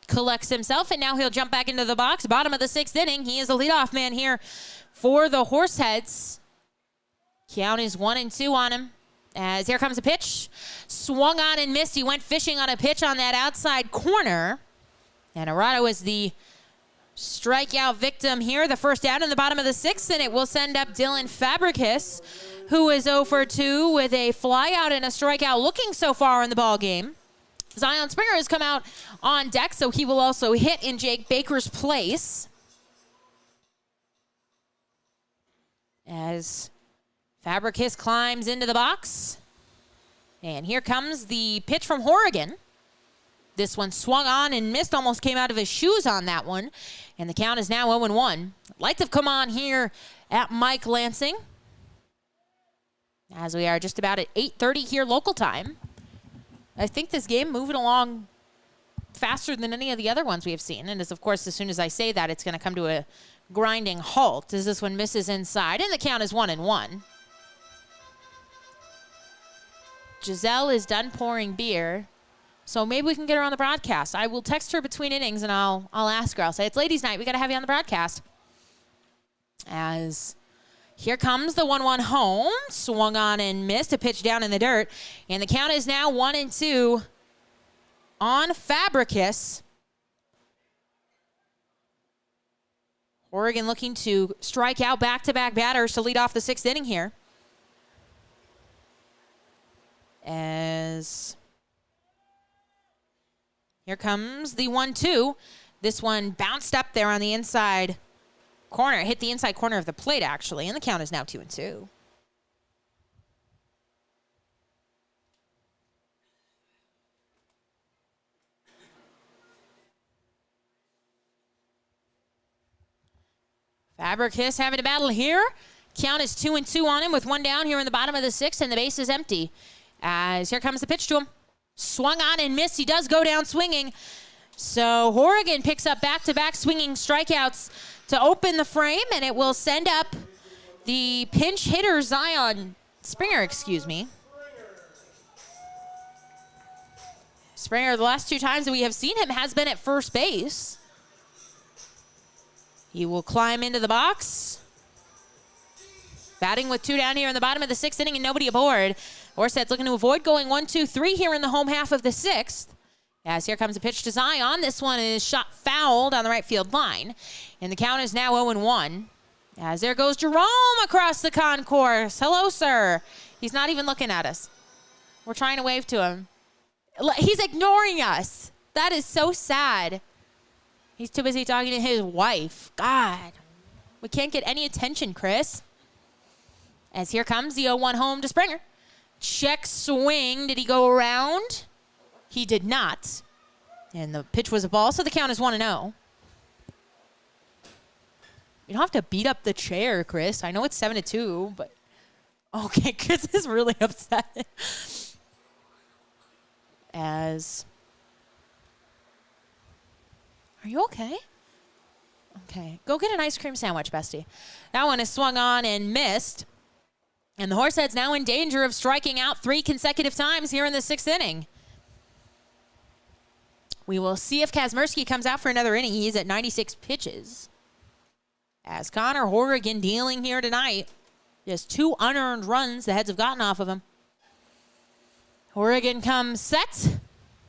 collects himself, and now he'll jump back into the box. Bottom of the 6th inning. He is the leadoff man here for the Horseheads. Count is 1-2 on him. As here comes a pitch. Swung on and missed. He went fishing on a pitch on that outside corner. And Arado is the strikeout victim here. The first out in the bottom of the 6th, and it will send up Dylan Fabricus, who is 0 for 2 with a flyout and a strikeout looking so far in the ball game. Zion Springer has come out on deck, so he will also hit in Jake Baker's place. As Fabricus climbs into the box. And here comes the pitch from Horrigan. This one swung on and missed, almost came out of his shoes on that one. And the count is now 0-1. Lights have come on here at Mike Lansing, as we are just about at 8:30 here local time. I think this game moving along faster than any of the other ones we have seen. And of course, as soon as I say that, it's going to come to a grinding halt as this one misses inside. And the count is 1-1. Giselle is done pouring beer, so maybe we can get her on the broadcast. I will text her between innings, and I'll ask her. I'll say, it's ladies' night. We got to have you on the broadcast. As here comes the 1-1 home. Swung on and missed. A pitch down in the dirt. And the count is now 1-2 on Fabricus. Oregon looking to strike out back-to-back batters to lead off the 6th inning here. As here comes the 1-2. This one bounced up there on the inside corner. Hit the inside corner of the plate, actually. And the count is now 2-2. Fabricus having to battle here. Count is 2-2 on him with one down here in the bottom of the 6th, and the base is empty. As here comes the pitch to him. Swung on and missed. He does go down swinging. So Horrigan picks up back-to-back swinging strikeouts to open the frame, and it will send up the pinch hitter Zion Springer, Springer, the last two times that we have seen him, has been at first base. He will climb into the box. Batting with two down here in the bottom of the 6th inning and nobody aboard. Horseheads looking to avoid going 1-2-3 here in the home half of the 6th. As here comes a pitch to Zion. This one is shot fouled on the right field line. And the count is now 0-1. As there goes Jerome across the concourse. Hello, sir. He's not even looking at us. We're trying to wave to him. He's ignoring us. That is so sad. He's too busy talking to his wife. God. We can't get any attention, Chris. As here comes the 0-1 home to Springer. Check swing. Did he go around? He did not. And the pitch was a ball, so the count is 1-0. You don't have to beat up the chair, Chris. I know it's 7-2, but okay, Chris is really upset. As are you okay? Okay, go get an ice cream sandwich, bestie. That one is swung on and missed. And the Horseheads now in danger of striking out 3 consecutive times here in the 6th inning. We will see if Kazmersky comes out for another inning. He is at 96 pitches. As Connor Horrigan dealing here tonight. Just 2 unearned runs the Heads have gotten off of him. Horrigan comes set.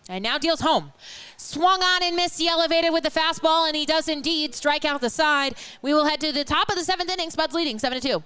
And now deals home. Swung on and missed. He elevated with the fastball, and he does indeed strike out the side. We will head to the top of the 7th inning. Spuds leading 7-2.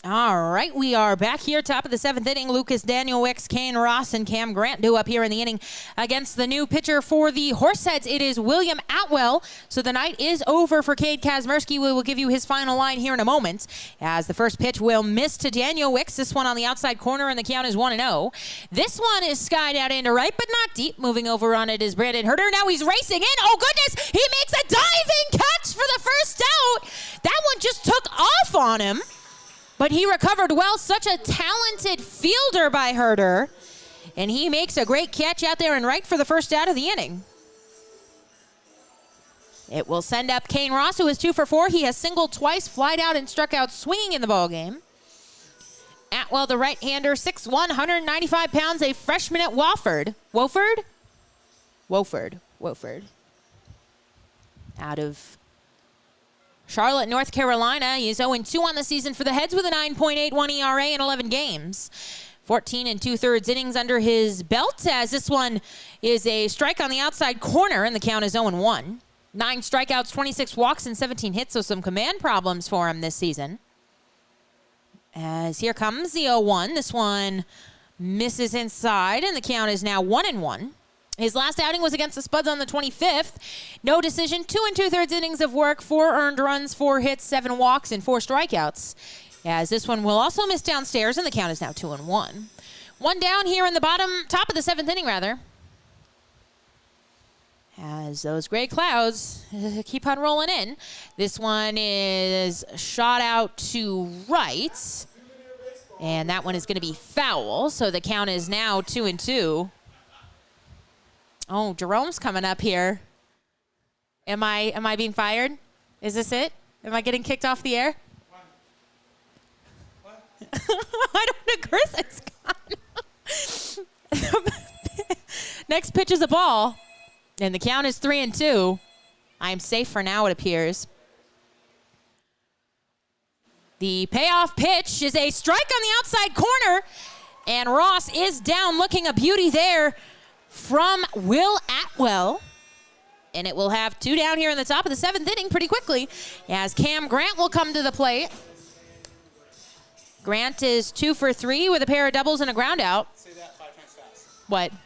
All right, we are back here, top of the 7th inning. Lucas Daniel Wicks, Kane Ross, and Cam Grant due up here in the inning against the new pitcher for the Horseheads. It is William Atwell. So the night is over for Cade Kazmersky. We will give you his final line here in a moment, as the first pitch will miss to Daniel Wicks. This one on the outside corner, and the count is 1-0. This one is skied out into right, but not deep. Moving over on it is Brandon Herter. Now he's racing in. Oh, goodness. He makes a diving catch for the first out. That one just took off on him. But he recovered well. Such a talented fielder by Herter. And he makes a great catch out there and right for the first out of the inning. It will send up Kane Ross, who is 2 for 4. He has singled twice, flied out, and struck out swinging in the ballgame. Atwell, the right-hander, 6'1", 195 pounds, a freshman at Wofford. Wofford. Out of Charlotte, North Carolina. He is 0-2 on the season for the Heads with a 9.81 ERA in 11 games. 14 2/3 innings under his belt, as this one is a strike on the outside corner, and the count is 0-1. 9 strikeouts, 26 walks, and 17 hits, so some command problems for him this season. As here comes the 0-1. This one misses inside, and the count is now 1-1. His last outing was against the Spuds on the 25th. No decision, 2 2/3 innings of work, 4 earned runs, 4 hits, 7 walks, and 4 strikeouts. As this one will also miss downstairs, and the count is now 2-1. One down here in the top of the 7th inning, rather. As those gray clouds keep on rolling in. This one is shot out to right, and that one is going to be foul, so the count is now 2-2. Oh, Jerome's coming up here. Am I being fired? Is this it? Am I getting kicked off the air? What? I don't know. Chris is gone. Next pitch is a ball, and the count is 3-2. I'm safe for now, it appears. The payoff pitch is a strike on the outside corner, and Ross is down, looking a beauty there from Will Atwell. And it will have 2 down here in the top of the 7th inning pretty quickly, as Cam Grant will come to the plate. Grant is 2 for 3 with a pair of doubles and a ground out. Say that 5 times fast. What? Say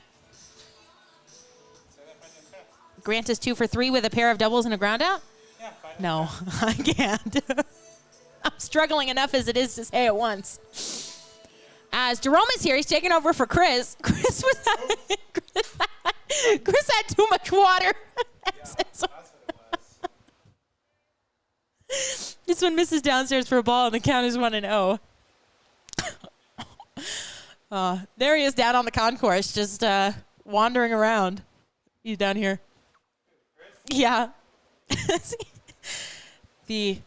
that 5 times fast. Grant is 2 for 3 with a pair of doubles and a ground out? Yeah, 5 times No, I can't. I'm struggling enough as it is to say it once. As Jerome is here, he's taking over for Chris. Chris had too much water. that's what it was. This one misses downstairs for a ball, and the count is 1-0. There he is down on the concourse, just wandering around. He's down here. Yeah. The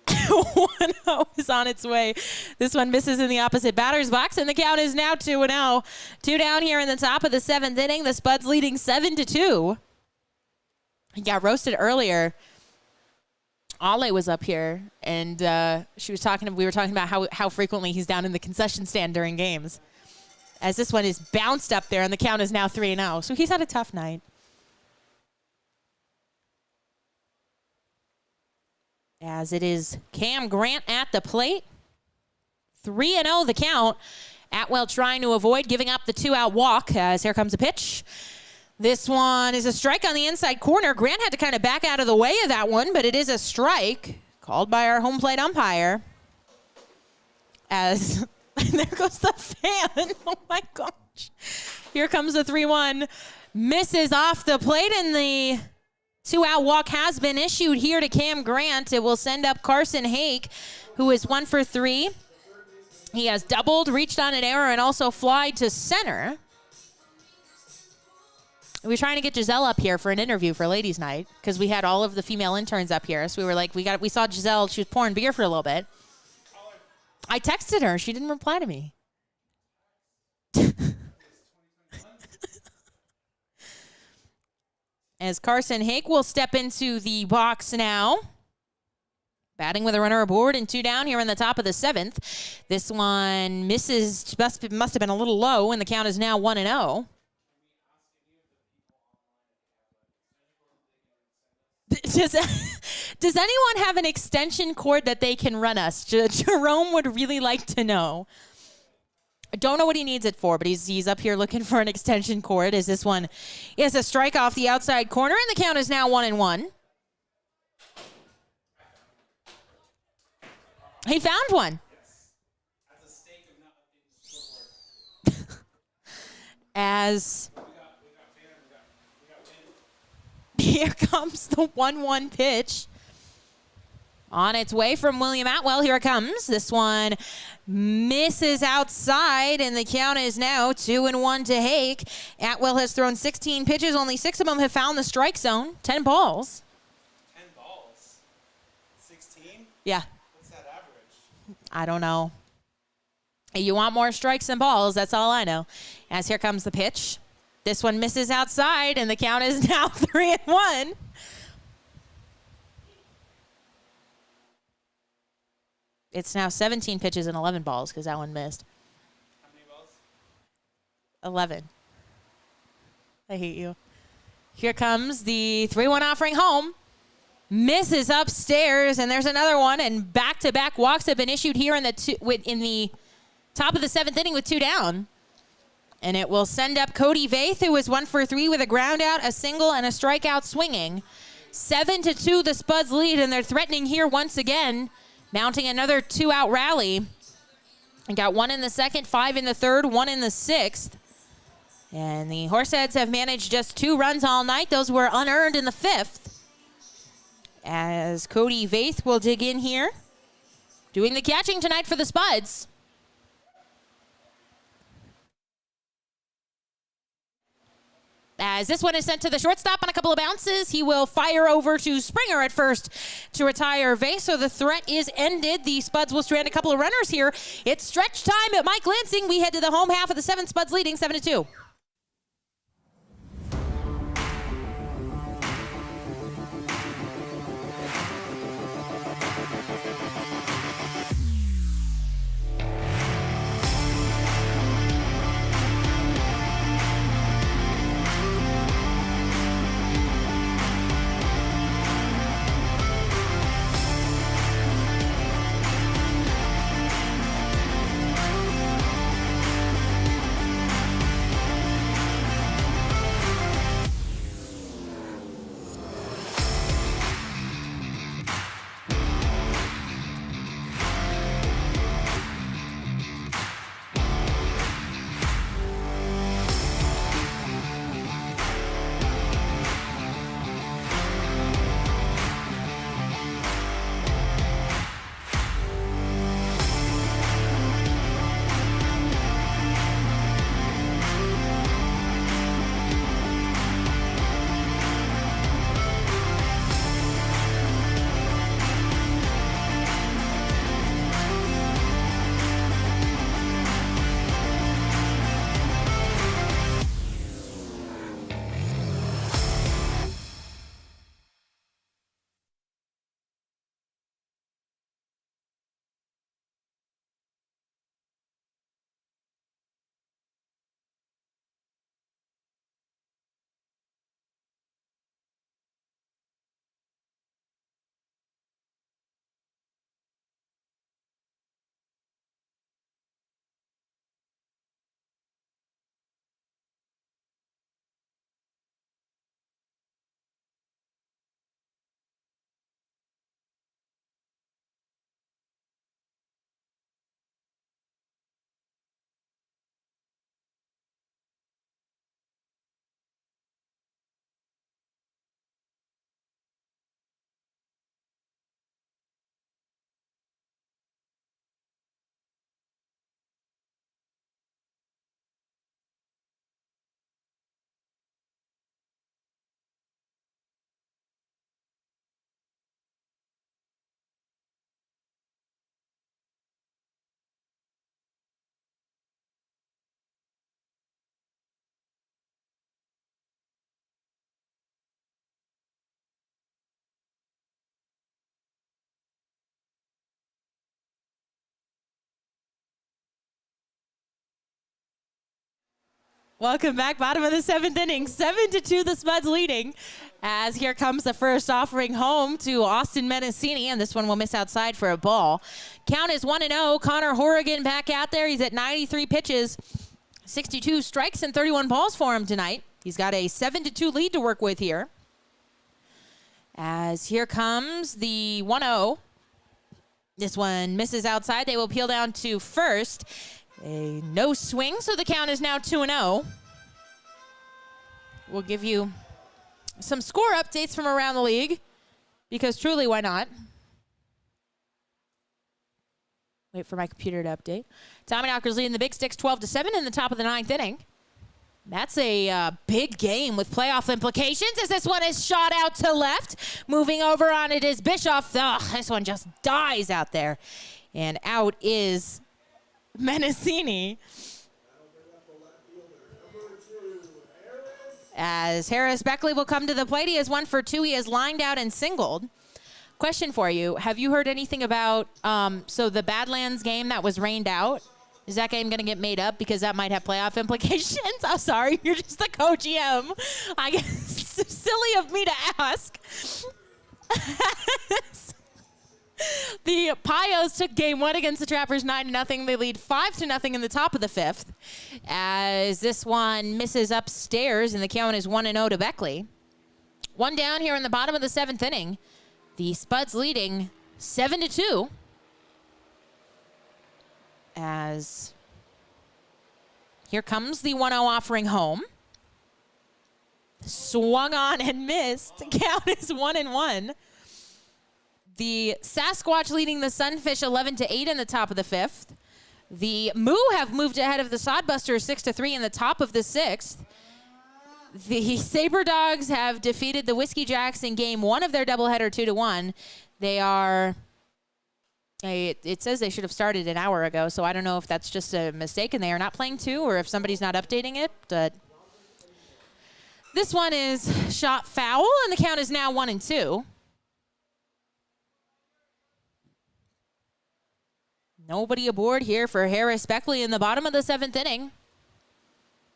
1-0 is on its way. This one misses in the opposite batter's box, and the count is now 2-0. 2 down here in the top of the 7th inning. The Spuds leading 7-2. He got roasted earlier. Ale was up here, and we were talking about how frequently he's down in the concession stand during games. As this one is bounced up there, and the count is now 3-0. So he's had a tough night. As it is Cam Grant at the plate. 3-0 the count. Atwell trying to avoid giving up the 2-out walk, as here comes a pitch. This one is a strike on the inside corner. Grant had to kind of back out of the way of that one, but it is a strike called by our home plate umpire. As there goes the fan. Oh my gosh. Here comes the 3-1. Misses off the plate, and the 2-out walk has been issued here to Cam Grant. It will send up Carson Hake, who is 1 for 3. He has doubled, reached on an error, and also flied to center. We were trying to get Giselle up here for an interview for Ladies' Night, because we had all of the female interns up here. So we were like, we saw Giselle. She was pouring beer for a little bit. I texted her. She didn't reply to me. As Carson Hake will step into the box now. Batting with a runner aboard and 2 down here in the top of the 7th. This one misses, must have been a little low, and the count is now 1-0. Does anyone have an extension cord that they can run us? Jerome would really like to know. I don't know what he needs it for, but he's up here looking for an extension cord. As this one is a strike off the outside corner, and the count is now 1-1. He found one. As here comes the 1-1 pitch. On its way from William Atwell. Here it comes. This one misses outside, and the count is now 2-1 to Hake. Atwell has thrown 16 pitches. Only 6 of them have found the strike zone. 10 balls. 10 balls. 16? Yeah. What's that average? I don't know. You want more strikes than balls. That's all I know. As here comes the pitch. This one misses outside, and the count is now 3-1. It's now 17 pitches and 11 balls because that one missed. How many balls? 11. I hate you. Here comes the 3-1 offering home. Misses upstairs, and there's another one. And back-to-back walks have been issued here in the top of the 7th inning with 2 down. And it will send up Cody Vaith, who is 1 for 3 with a ground out, a single, and a strikeout swinging. 7-2 the Spuds lead, and they're threatening here once again, mounting another 2-out rally. And got 1 in the 2nd, 5 in the 3rd, 1 in the 6th. And the Horseheads have managed just 2 runs all night. Those were unearned in the 5th. As Cody Vaith will dig in here, doing the catching tonight for the Spuds. As this one is sent to the shortstop on a couple of bounces, he will fire over to Springer at first to retire Vaith. So the threat is ended. The Spuds will strand a couple of runners here. It's stretch time at Mike Lansing. We head to the home half of the 7th, Spuds leading 7-2. Welcome back. Bottom of the 7th inning. 7-2 the Spuds leading. As here comes the first offering home to Austin Mendocini, and this one will miss outside for a ball. Count is 1-0. Connor Horrigan back out there. He's at 93 pitches, 62 strikes, and 31 balls for him tonight. He's got a 7-2 lead to work with here. As here comes the 1-0. This one misses outside. They will peel down to first. A no swing, so the count is now 2-0. We'll give you some score updates from around the league, because truly, why not? Wait for my computer to update. Tommyknockers leading the Big Sticks 12-7 in the top of the 9th inning. That's a big game with playoff implications, as this one is shot out to left. Moving over on it is Bischoff. Ugh, this one just dies out there. And out is Mendocini. As Harris Beckley will come to the plate. He is 1 for 2. He has lined out and singled. Question for you. Have you heard anything about so the Badlands game that was rained out? Is that game going to get made up because that might have playoff implications? I'm sorry. You're just the co-GM. I guess it's silly of me to ask. The Pios took game 1 against the Trappers 9-0. They lead 5-0 in the top of the 5th. As this one misses upstairs, and the count is 1-0 to Beckley. One down here in the bottom of the 7th inning. The Spuds leading 7-2. As here comes the 1-0 offering home. Swung on and missed. Count is 1-1. The Sasquatch leading the Sunfish 11-8 in the top of the 5th. The Moo have moved ahead of the Sodbusters 6-3 in the top of the 6th. The Saber Dogs have defeated the Whiskey Jacks in game 1 of their doubleheader 2-1. They are, it says they should have started an hour ago, so I don't know if that's just a mistake and they are not playing 2 or if somebody's not updating it, but this one is shot foul and the count is now 1-2. Nobody aboard here for Harris Beckley in the bottom of the 7th inning.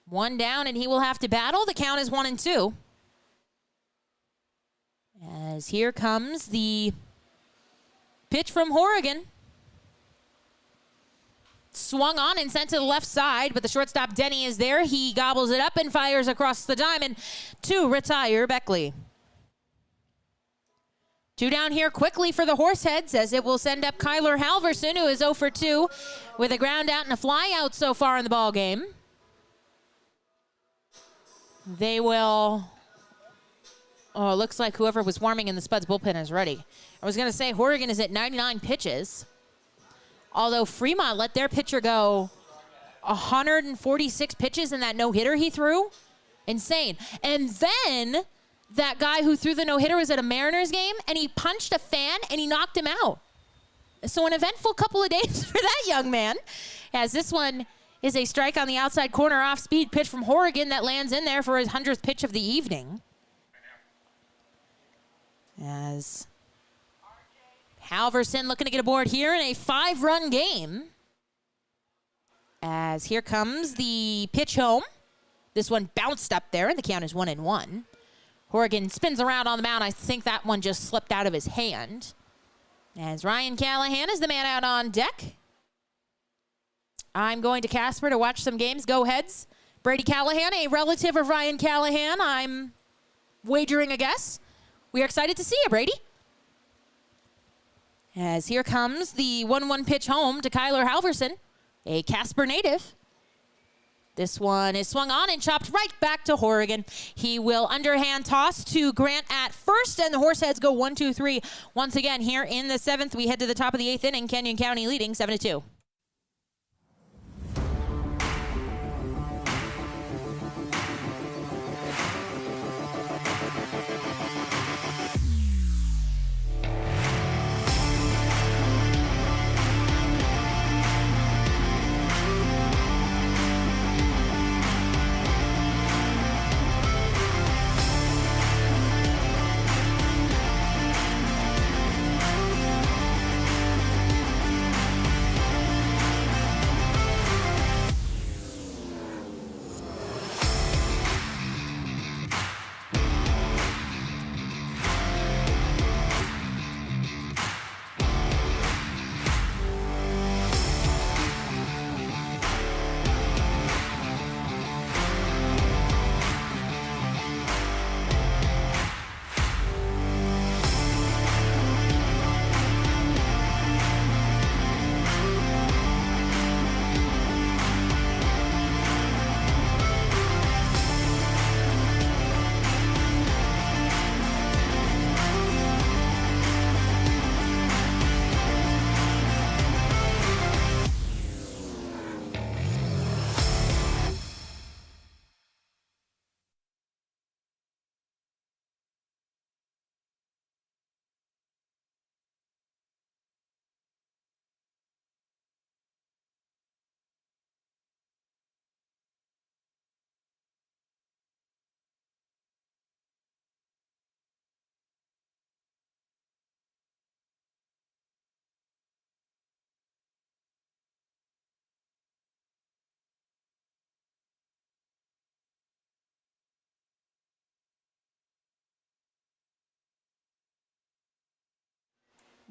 One down, and he will have to battle. The count is 1-2. As here comes the pitch from Horrigan. Swung on and sent to the left side, but the shortstop Denny is there. He gobbles it up and fires across the diamond to retire Beckley. 2 down here quickly for the Horseheads, as it will send up Kyler Halverson, who is 0 for 2 with a ground out and a fly out so far in the ball game. They will, it looks like whoever was warming in the Spuds bullpen is ready. I was going to say Horrigan is at 99 pitches, although Fremont let their pitcher go 146 pitches in that no-hitter he threw. Insane. And then that guy who threw the no-hitter was at a Mariners game, and he punched a fan, and he knocked him out. So an eventful couple of days for that young man, as this one is a strike on the outside corner off-speed pitch from Horrigan that lands in there for his 100th pitch of the evening. As Halverson looking to get aboard here in a 5-run game. As here comes the pitch home. This one bounced up there, and the count is 1-1. Horrigan spins around on the mound. I think that one just slipped out of his hand. As Ryan Callahan is the man out on deck. I'm going to Casper to watch some games. Go Heads. Brady Callahan, a relative of Ryan Callahan. I'm wagering a guess. We are excited to see you, Brady. As here comes the 1-1 pitch home to Kyler Halverson, a Casper native. This one is swung on and chopped right back to Horrigan. He will underhand toss to Grant at first, and the Horseheads go 1-2-3. Once again, here in the 7th, we head to the top of the 8th inning. Canyon County leading 7-2.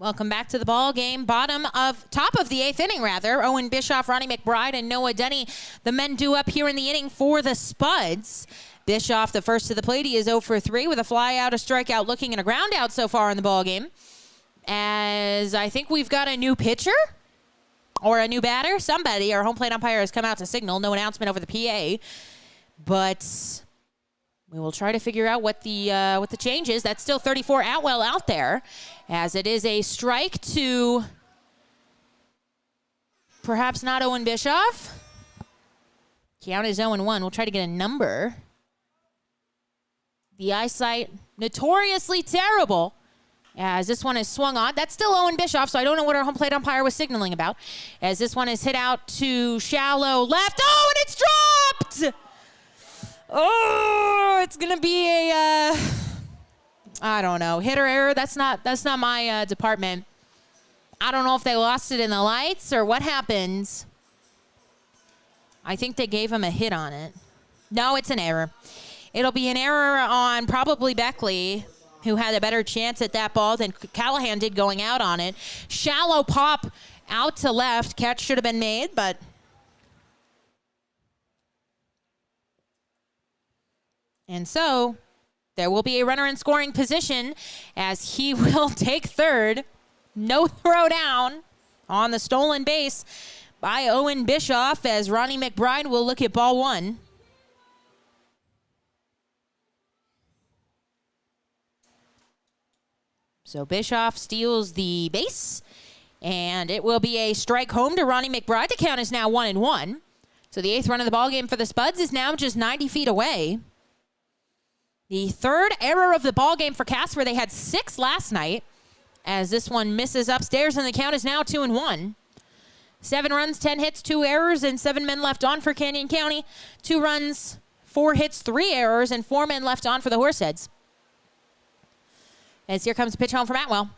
Welcome back to the ball game. Top of the 8th inning, rather. Owen Bischoff, Ronnie McBride, and Noah Denny, the men due up here in the inning for the Spuds. Bischoff, the first to the plate. He is 0 for 3 with a fly out, a strikeout, looking, and a ground out so far in the ball game. As I think we've got a new pitcher or a new batter. Somebody, our home plate umpire, has come out to signal. No announcement over the PA, but we will try to figure out what the change is. That's still 34 Atwell out there, as it is a strike to perhaps not Owen Bischoff. Count is 0-1. We'll try to get a number. The eyesight notoriously terrible, as this one is swung on. That's still Owen Bischoff, so I don't know what our home plate umpire was signaling about. As this one is hit out to shallow left. Oh, and it's dropped! Oh, it's going to be a, I don't know, hit or error. That's not my department. I don't know if they lost it in the lights or what happened. I think they gave him a hit on it. No, it's an error. It'll be an error on probably Beckley, who had a better chance at that ball than Callahan did going out on it. Shallow pop out to left. Catch should have been made, but and so there will be a runner in scoring position, as he will take third. No throw down on the stolen base by Owen Bischoff, as Ronnie McBride will look at ball one. So Bischoff steals the base, and it will be a strike home to Ronnie McBride. The count is now 1-1. So the 8th run of the ballgame for the Spuds is now just 90 feet away. The third error of the ballgame for Casper. They had 6 last night, as this one misses upstairs, and the count is now 2-1. 7 runs, 10 hits, 2 errors, and 7 men left on for Canyon County. 2 runs, 4 hits, 3 errors, and 4 men left on for the Horseheads. As here comes a pitch home from Atwell.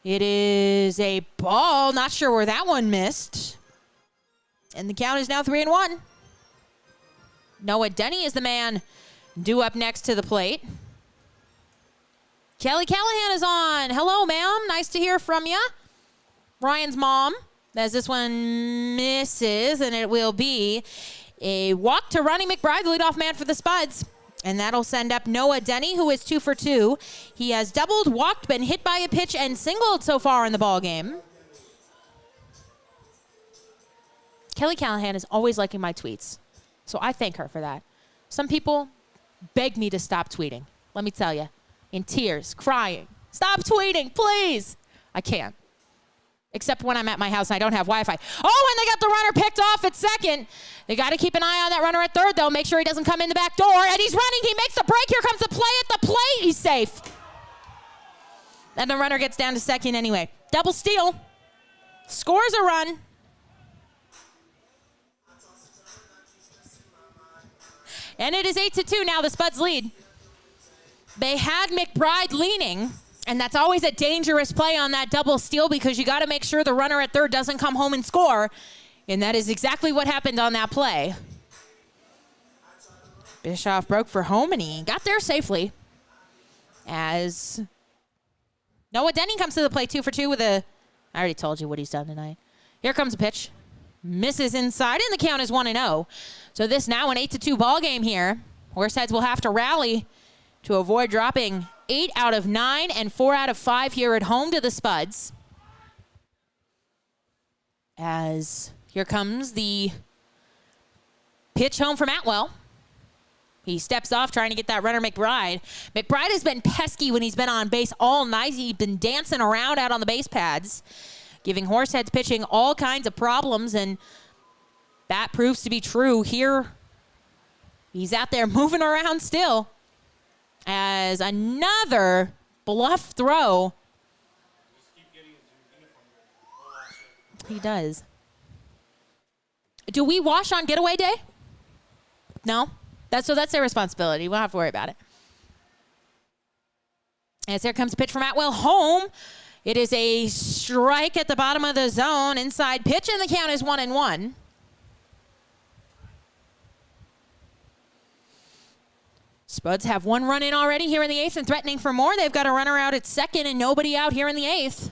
It is a ball. Not sure where that one missed. And the count is now 3-1. Noah Denny is the man due up next to the plate. Kelly Callahan is on. Hello, ma'am. Nice to hear from you. Ryan's mom, as this one misses, and it will be a walk to Ronnie McBride, the leadoff man for the Spuds. And that'll send up Noah Denny, who is 2 for 2. He has doubled, walked, been hit by a pitch, and singled so far in the ballgame. Kelly Callahan is always liking my tweets, so I thank her for that. Some people beg me to stop tweeting. Let me tell you, in tears, crying. Stop tweeting, please. I can't. Except when I'm at my house and I don't have Wi-Fi. Oh, and they got the runner picked off at second. They got to keep an eye on that runner at third, though. Make sure he doesn't come in the back door. And he's running. He makes the break. Here comes the play at the plate. He's safe. And the runner gets down to second anyway. Double steal. Scores a run. And it is 8-2 now. The Spuds lead. They had McBride leaning. And that's always a dangerous play on that double steal, because you got to make sure the runner at third doesn't come home and score. And that is exactly what happened on that play. Bischoff broke for home, and he got there safely. As Noah Denny comes to the plate 2 for 2 with a, I already told you what he's done tonight. Here comes a pitch. Misses inside, and the count is 1-0. So this now an 8-2 ball game here. Horseheads will have to rally to avoid dropping 8 out of 9 and 4 out of 5 here at home to the Spuds. As here comes the pitch home from Atwell. He steps off trying to get that runner McBride. McBride has been pesky when he's been on base all night. He's been dancing around out on the base pads, giving Horseheads pitching all kinds of problems, and that proves to be true here. He's out there moving around still. As another bluff throw. He does. Do we wash on getaway day? No? That's their responsibility. We'll have to worry about it. As here comes a pitch from Atwell home. It is a strike at the bottom of the zone. Inside pitch, and the count is 1-1. Spuds have 1 run in already here in the 8th and threatening for more. They've got a runner out at second and nobody out here in the 8th.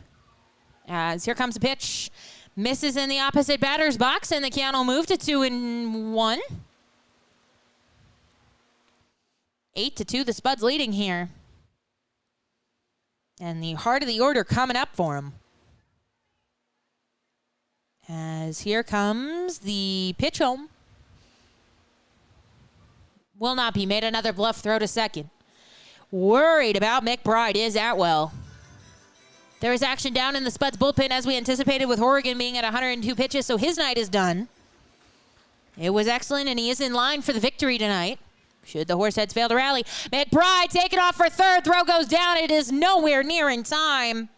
As here comes a pitch. Misses in the opposite batter's box, and the count will move to 2-1. 8-2, the Spuds leading here. And the heart of the order coming up for him. As here comes the pitch home. Will not be made. Another bluff throw to second. Worried about McBride is Atwell. There is action down in the Spuds bullpen as we anticipated, with Horrigan being at 102 pitches, so his night is done. It was excellent, and he is in line for the victory tonight. Should the Horseheads fail to rally. McBride taking off for third. Throw goes down. It is nowhere near in time.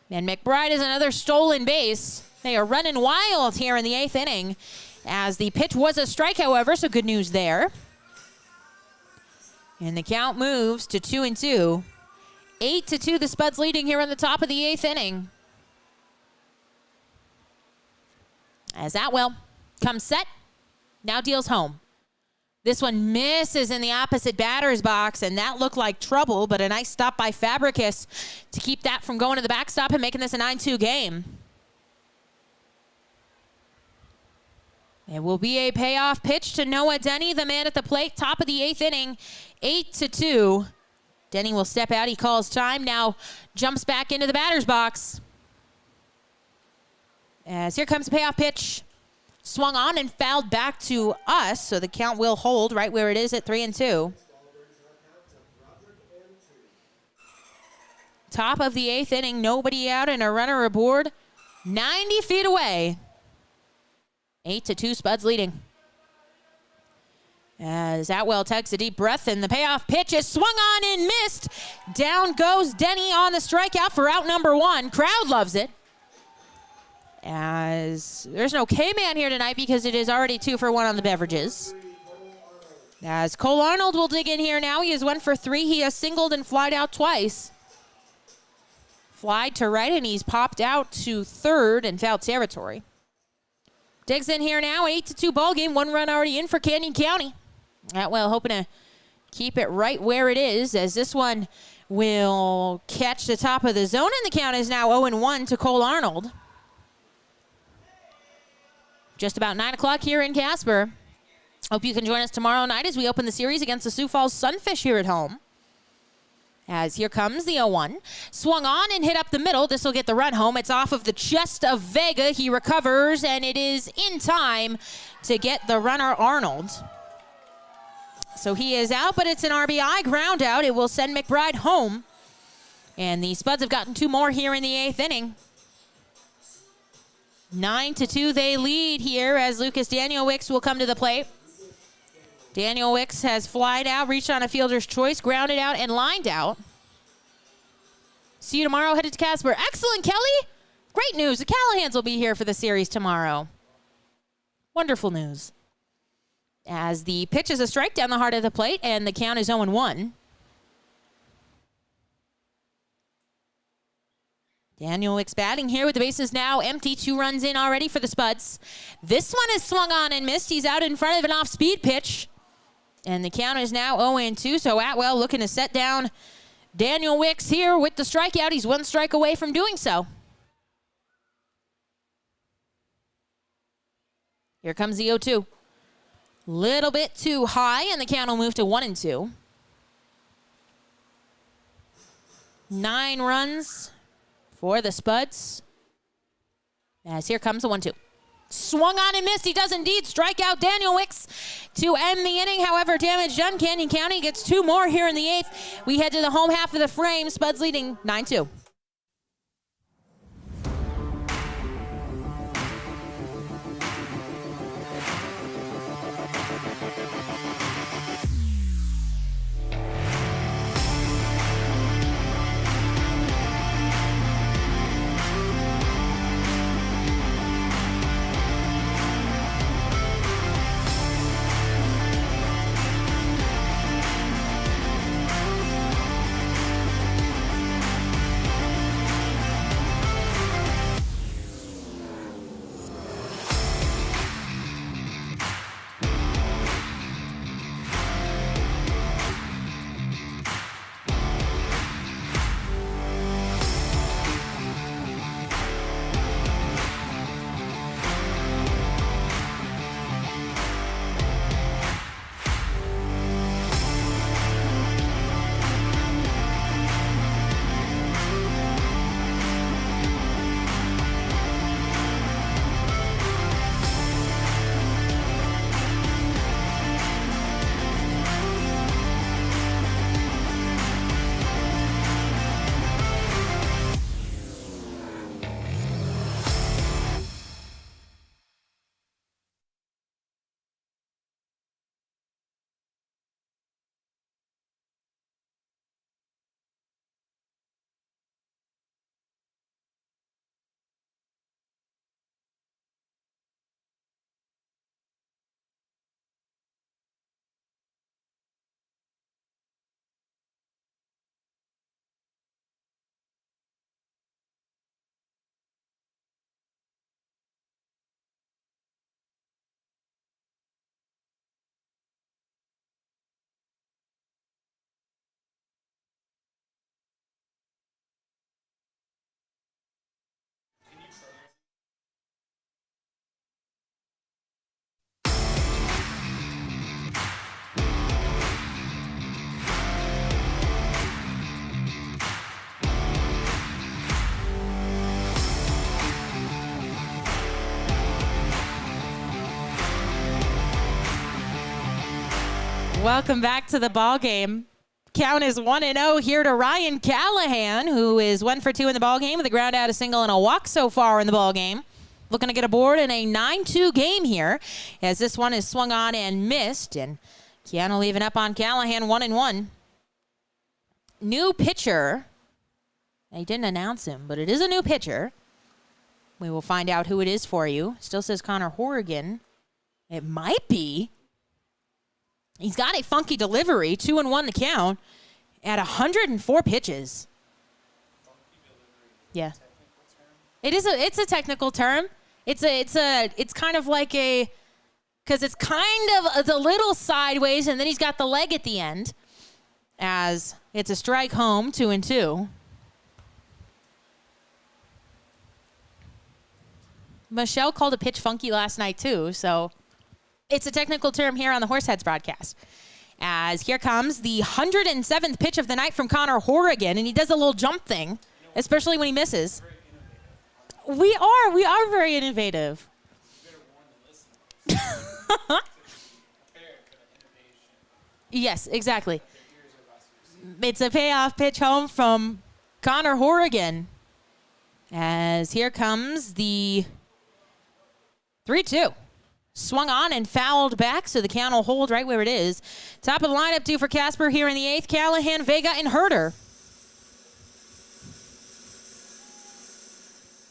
And McBride is another stolen base. They are running wild here in the 8th inning, as the pitch was a strike, however, so good news there. And the count moves to 2-2. 8-2, the Spuds leading here on the top of the 8th inning. As Atwell comes set, now deals home. This one misses in the opposite batter's box, and that looked like trouble, but a nice stop by Fabricus to keep that from going to the backstop and making this a 9-2 game. It will be a payoff pitch to Noah Denny, the man at the plate, top of the 8th inning, 8-2. Denny will step out. He calls time. Now jumps back into the batter's box. As here comes the payoff pitch. Swung on and fouled back to us, so the count will hold right where it is at 3-2. Top of the 8th inning, nobody out and a runner aboard. 90 feet away. 8-2, Spuds leading. As Atwell takes a deep breath, and the payoff pitch is swung on and missed. Down goes Denny on the strikeout for out number 1. Crowd loves it. As there's no K-Man here tonight because it is already 2 for 1 on the beverages. As Cole Arnold will dig in here now. He is 1 for 3. He has singled and flied out twice. Flied to right, and he's popped out to third in foul territory. Digs in here now. 8-2 ball game. 1 run already in for Canyon County. Atwell hoping to keep it right where it is, as this one will catch the top of the zone, and the count is now 0-1 to Cole Arnold. Just about 9 o'clock here in Casper. Hope you can join us tomorrow night as we open the series against the Sioux Falls Sunfish here at home. As here comes the 0-1. Swung on and hit up the middle. This will get the run home. It's off of the chest of Vega. He recovers, and it is in time to get the runner Arnold. So he is out, but it's an RBI ground out. It will send McBride home. And the Spuds have gotten 2 more here in the 8th inning. 9-2 they lead here as Lucas Daniel Wicks will come to the plate. Daniel Wicks has flied out, reached on a fielder's choice, grounded out, and lined out. See you tomorrow, headed to Casper. Excellent, Kelly. Great news. The Callahans will be here for the series tomorrow. Wonderful news. As the pitch is a strike down the heart of the plate, and the count is 0-1. Daniel Wicks batting here with the bases now empty. 2 runs in already for the Spuds. This one is swung on and missed. He's out in front of an off-speed pitch. And the count is now 0-2, so Atwell looking to set down Daniel Wicks here with the strikeout. He's 1 strike away from doing so. Here comes the 0-2. Little bit too high, and the count will move to 1-2. 9 runs for the Spuds. As here comes the 1-2. Swung on and missed. He does indeed strike out Daniel Wicks to end the inning. However, damage done. Canyon County gets 2 more here in the 8th. We head to the home half of the frame. Spuds leading 9-2. Welcome back to the ball game. Count is 1-0 here to Ryan Callahan, who is 1 for 2 in the ball game with a ground out, a single, and a walk so far in the ball game. Looking to get aboard in a 9-2 game here, as this one is swung on and missed, and Keanu leaving up on Callahan 1-1. New pitcher. They didn't announce him, but it is a new pitcher. We will find out who it is for you. Still says Connor Horrigan. It might be. He's got a funky delivery, 2-1 the count, at 104 pitches. Yeah. It's a technical term. It's kind of like because it's kind of a little sideways, and then he's got the leg at the end, as it's a strike home, 2-2. Michelle called a pitch funky last night too, so it's a technical term here on the Horseheads broadcast. As here comes the 107th pitch of the night from Connor Horrigan, and he does a little jump thing, especially when he misses. We are very innovative. Yes, exactly. It's a payoff pitch home from Connor Horrigan. As here comes the 3-2. Swung on and fouled back, so the count will hold right where it is. Top of the lineup due for Casper here in the 8th. Callahan, Vega, and Herder.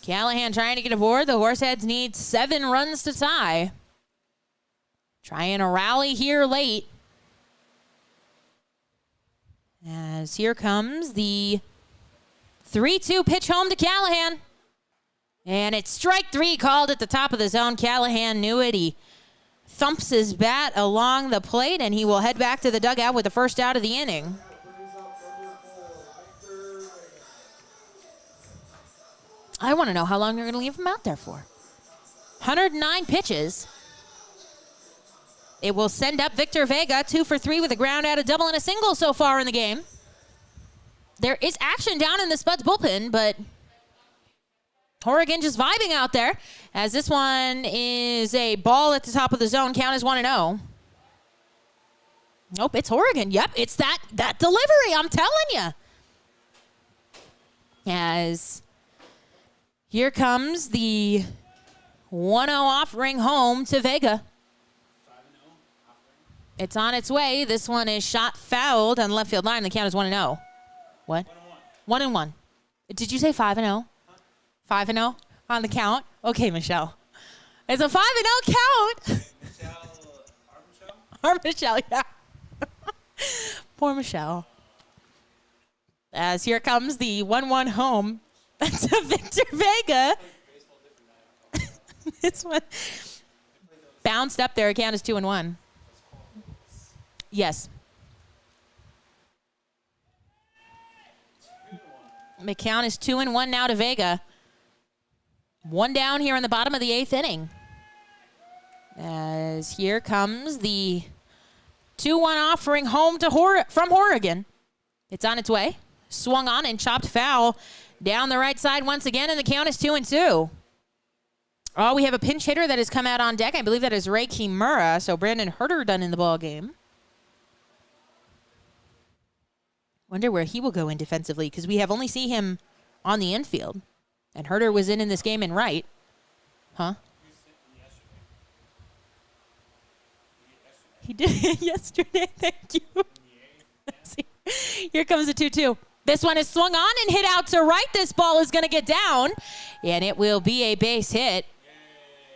Callahan trying to get aboard. The Horseheads need 7 runs to tie. Trying to rally here late. As here comes the 3-2 pitch home to Callahan. And it's strike 3 called at the top of the zone. Callahan knew it. He thumps his bat along the plate, and he will head back to the dugout with the first out of the inning. I want to know how long they're going to leave him out there for. 109 pitches. It will send up Victor Vega, 2 for 3 with a ground out, a double, and a single so far in the game. There is action down in the Spuds bullpen, but Horrigan just vibing out there, as this one is a ball at the top of the zone. Count is 1-0. Nope, it's Horrigan. Yep, it's that delivery, I'm telling you. As here comes the 1-0 offering home to Vega. It's on its way. This one is shot fouled on the left field line. The count is 1-0. What? 1-1. Did you say 5-0? 5-0 on the count? Okay, Michelle. It's a 5-0 count. Our Michelle, yeah. Poor Michelle. As here comes the 1-1 home to Victor Vega. This one bounced up there. Count is 2-1. Yes. McCown is 2-1 now to Vega. 1 down here in the bottom of the 8th inning. As here comes the 2-1 offering home to from Horrigan. It's on its way. Swung on and chopped foul down the right side once again, and the count is 2-2. Oh, we have a pinch hitter that has come out on deck. I believe that is Ray Kimura. So Brandon Herder done in the ball game. Wonder where he will go in defensively, because we have only seen him on the infield. And Herder was in this game in right. Huh? He did yesterday. Thank you. See. Here comes the 2-2. This one is swung on and hit out to right. This ball is going to get down, and it will be a base hit.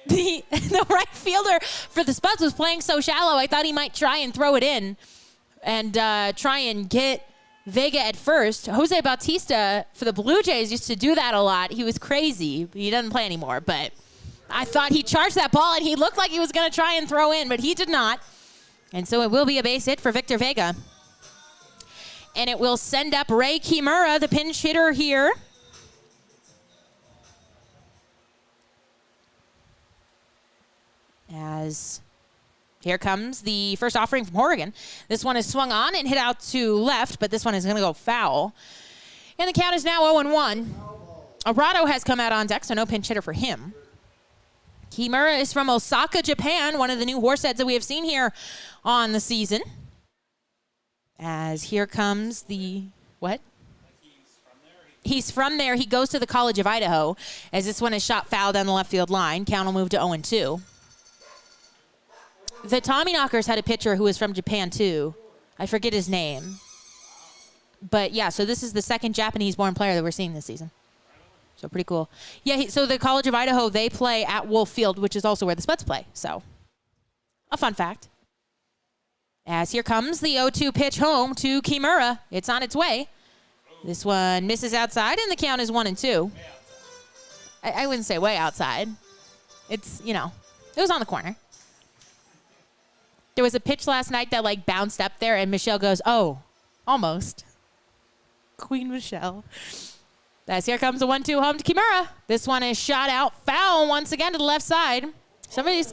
The right fielder for the Spuds was playing so shallow, I thought he might try and throw it in and try and get Vega at first. Jose Bautista for the Blue Jays used to do that a lot. He was crazy. He doesn't play anymore, but I thought he charged that ball, and he looked like he was going to try and throw in, but he did not. And so it will be a base hit for Victor Vega. And it will send up Ray Kimura, the pinch hitter here. As here comes the first offering from Horrigan. This one is swung on and hit out to left, but this one is going to go foul. And the count is now 0-1. Arado has come out on deck, so no pinch hitter for him. Kimura is from Osaka, Japan, one of the new Horseheads that we have seen here on the season. As here comes the, what? He's from there. He goes to the College of Idaho, as this one is shot foul down the left field line. Count will move to 0-2. The Tommyknockers had a pitcher who was from Japan, too. I forget his name. But, yeah, so this is the second Japanese-born player that we're seeing this season. So pretty cool. Yeah, so the College of Idaho, they play at Wolf Field, which is also where the Spuds play. So a fun fact. As here comes the 0-2 pitch home to Kimura. It's on its way. This one misses outside, and the count is 1-2. I wouldn't say way outside. It's, you know, it was on the corner. There was a pitch last night that, like, bounced up there, and Michelle goes, oh, almost. Queen Michelle. As here comes the 1-2 home to Kimura. This one is shot out foul once again to the left side. Somebody's,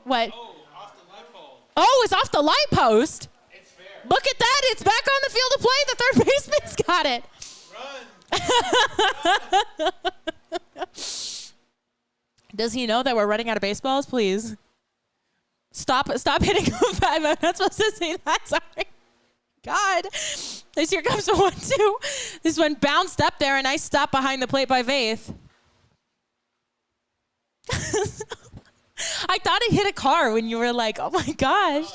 what? Off the light pole. Oh, it's off the light post. It's fair. Look at that. It's back on the field of play. The third baseman's got it. Run. Does he know that we're running out of baseballs? Please. Stop hitting him. I'm not supposed to say that. Sorry. God. This here comes the 1-2. This one bounced up there. A nice stop behind the plate by Vaith. I thought it hit a car when you were like, oh my gosh.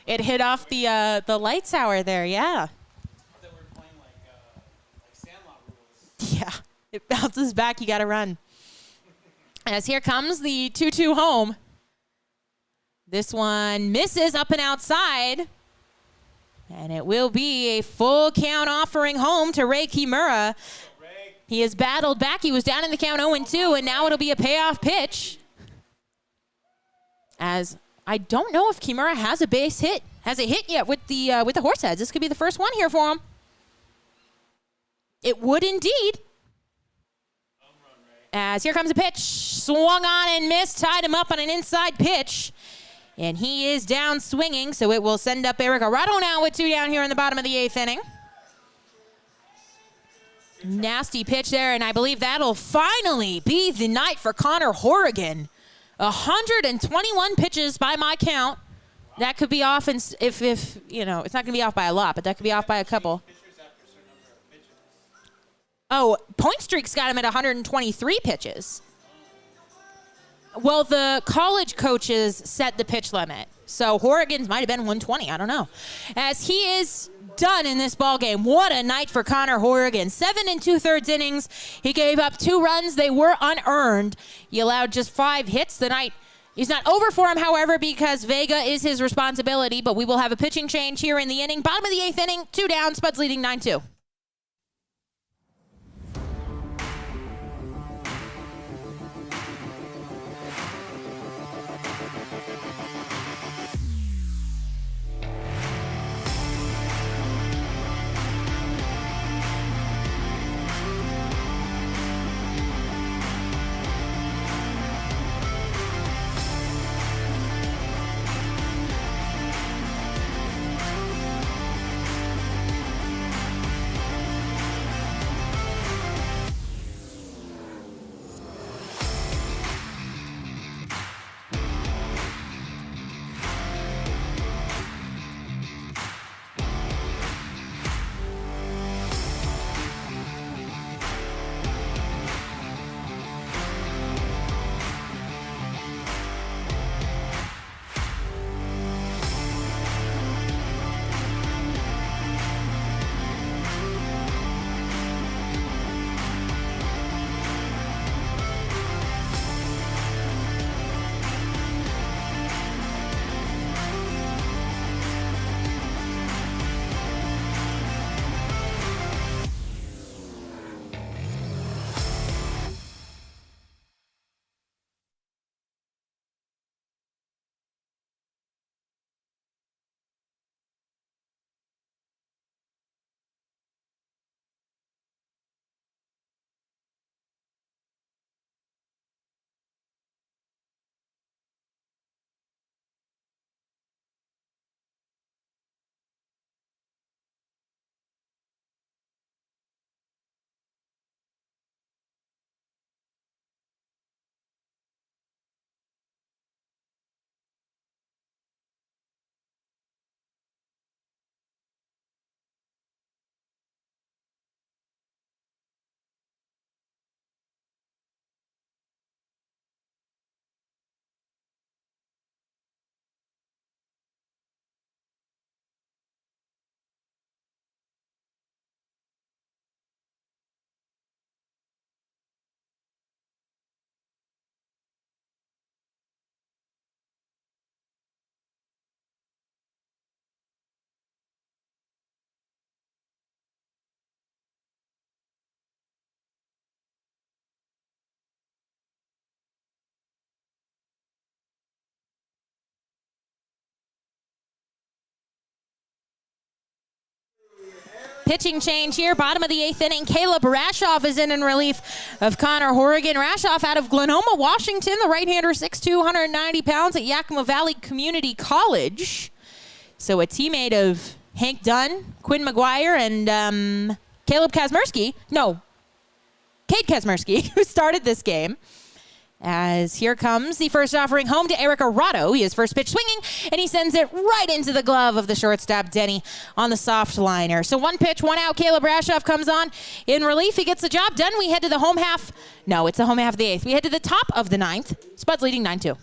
It hit off the light tower there, yeah. That we're playing like Sandlot rules. Yeah, it bounces back. You got to run. As here comes the 2-2 home. This one misses up and outside. And it will be a full count offering home to Ray Kimura. He has battled back. He was down in the count 0-2, and now it'll be a payoff pitch. As I don't know if Kimura has a base hit, has a hit yet with the Horseheads. This could be the first one here for him. It would indeed. As here comes a pitch, swung on and missed, tied him up on an inside pitch. And he is down swinging, so it will send up Eric Arado now with 2 down here in the bottom of the 8th inning. Nasty pitch there, and I believe that'll finally be the night for Connor Horrigan. 121 pitches by my count. That could be off, if you know, it's not going to be off by a lot, but that could be off by a couple. Oh, Point Streak's got him at 123 pitches. Well, the college coaches set the pitch limit. So Horrigan's might have been 120. I don't know. As he is done in this ball game. What a night for Connor Horrigan. 7 2/3 innings. He gave up 2 runs. They were unearned. He allowed just 5 hits. The night is not over for him, however, because Vega is his responsibility. But we will have a pitching change here in the inning. Bottom of the 8th inning, 2 down. Spuds leading 9-2. pitching change here. Bottom of the 8th inning. Caleb Rashoff is in relief of Connor Horrigan. Rashoff out of Glenoma, Washington. The right-hander, 6'2", 190 pounds at Yakima Valley Community College. So a teammate of Hank Dunn, Quinn McGuire, and Caleb Kazmersky. No, Cade Kazmersky, who started this game. As here comes the first offering home to Eric Arado. He is first pitch swinging, and he sends it right into the glove of the shortstop, Denny, on the soft liner. So 1 pitch, 1 out. Caleb Rashoff comes on in relief. He gets the job done. We head to the home half. No, it's the home half of the 8th. We head to the top of the 9th. Spuds leading 9-2.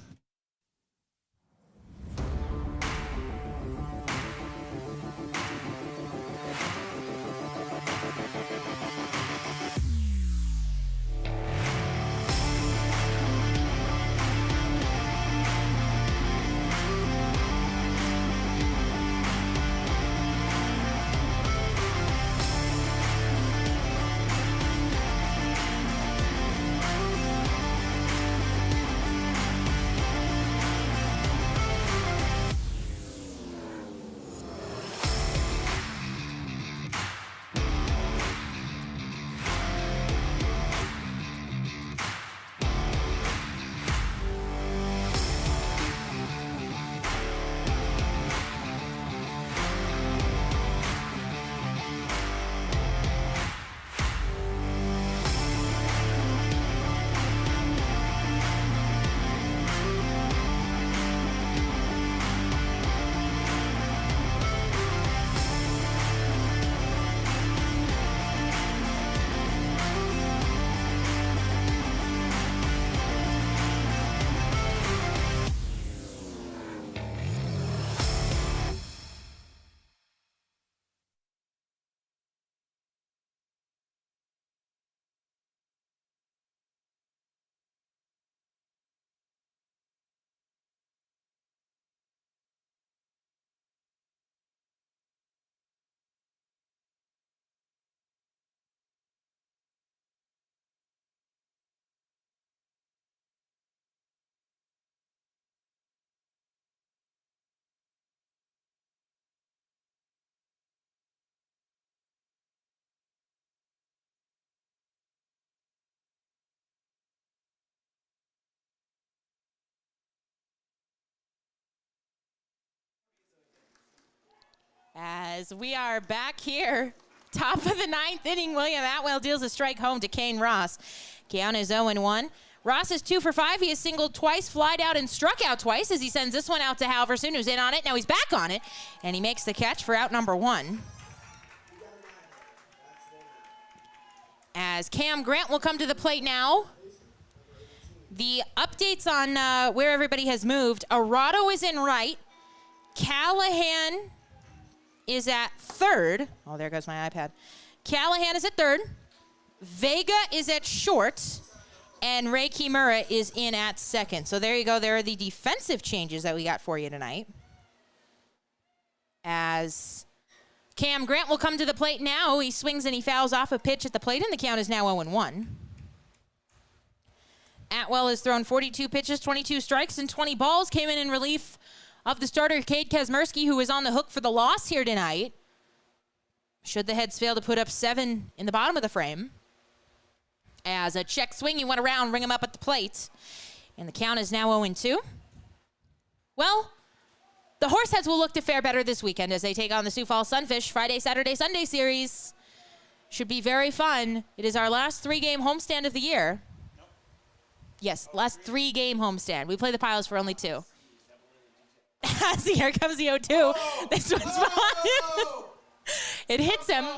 As we are back here, top of the 9th inning, William Atwell deals a strike home to Kane Ross. Count is 0-1. Ross is 2 for 5. He has singled twice, flied out, and struck out twice as he sends this one out to Halverson, who's in on it. Now he's back on it, and he makes the catch for out number 1. As Cam Grant will come to the plate now. The updates on where everybody has moved. Arado is in right. Callahan is at third. Oh, there goes my iPad. Callahan is at third. Vega is at short. And Ray Kimura is in at second. So there you go. There are the defensive changes that we got for you tonight. As Cam Grant will come to the plate now. He swings and he fouls off a pitch at the plate, and the count is now 0-1. Atwell has thrown 42 pitches, 22 strikes, and 20 balls. Came in relief of the starter, Cade Kazmersky, who is on the hook for the loss here tonight. Should the Heads fail to put up 7 in the bottom of the frame. As a check swing, he went around, ring him up at the plate. And the count is now 0-2. Well, the Horseheads will look to fare better this weekend as they take on the Sioux Falls Sunfish Friday, Saturday, Sunday series. Should be very fun. It is our last 3-game homestand of the year. Nope. Yes, last 3-game homestand. We play the Piles for only 2. See, here comes the 0-2. Oh, this one's behind. It hits him. You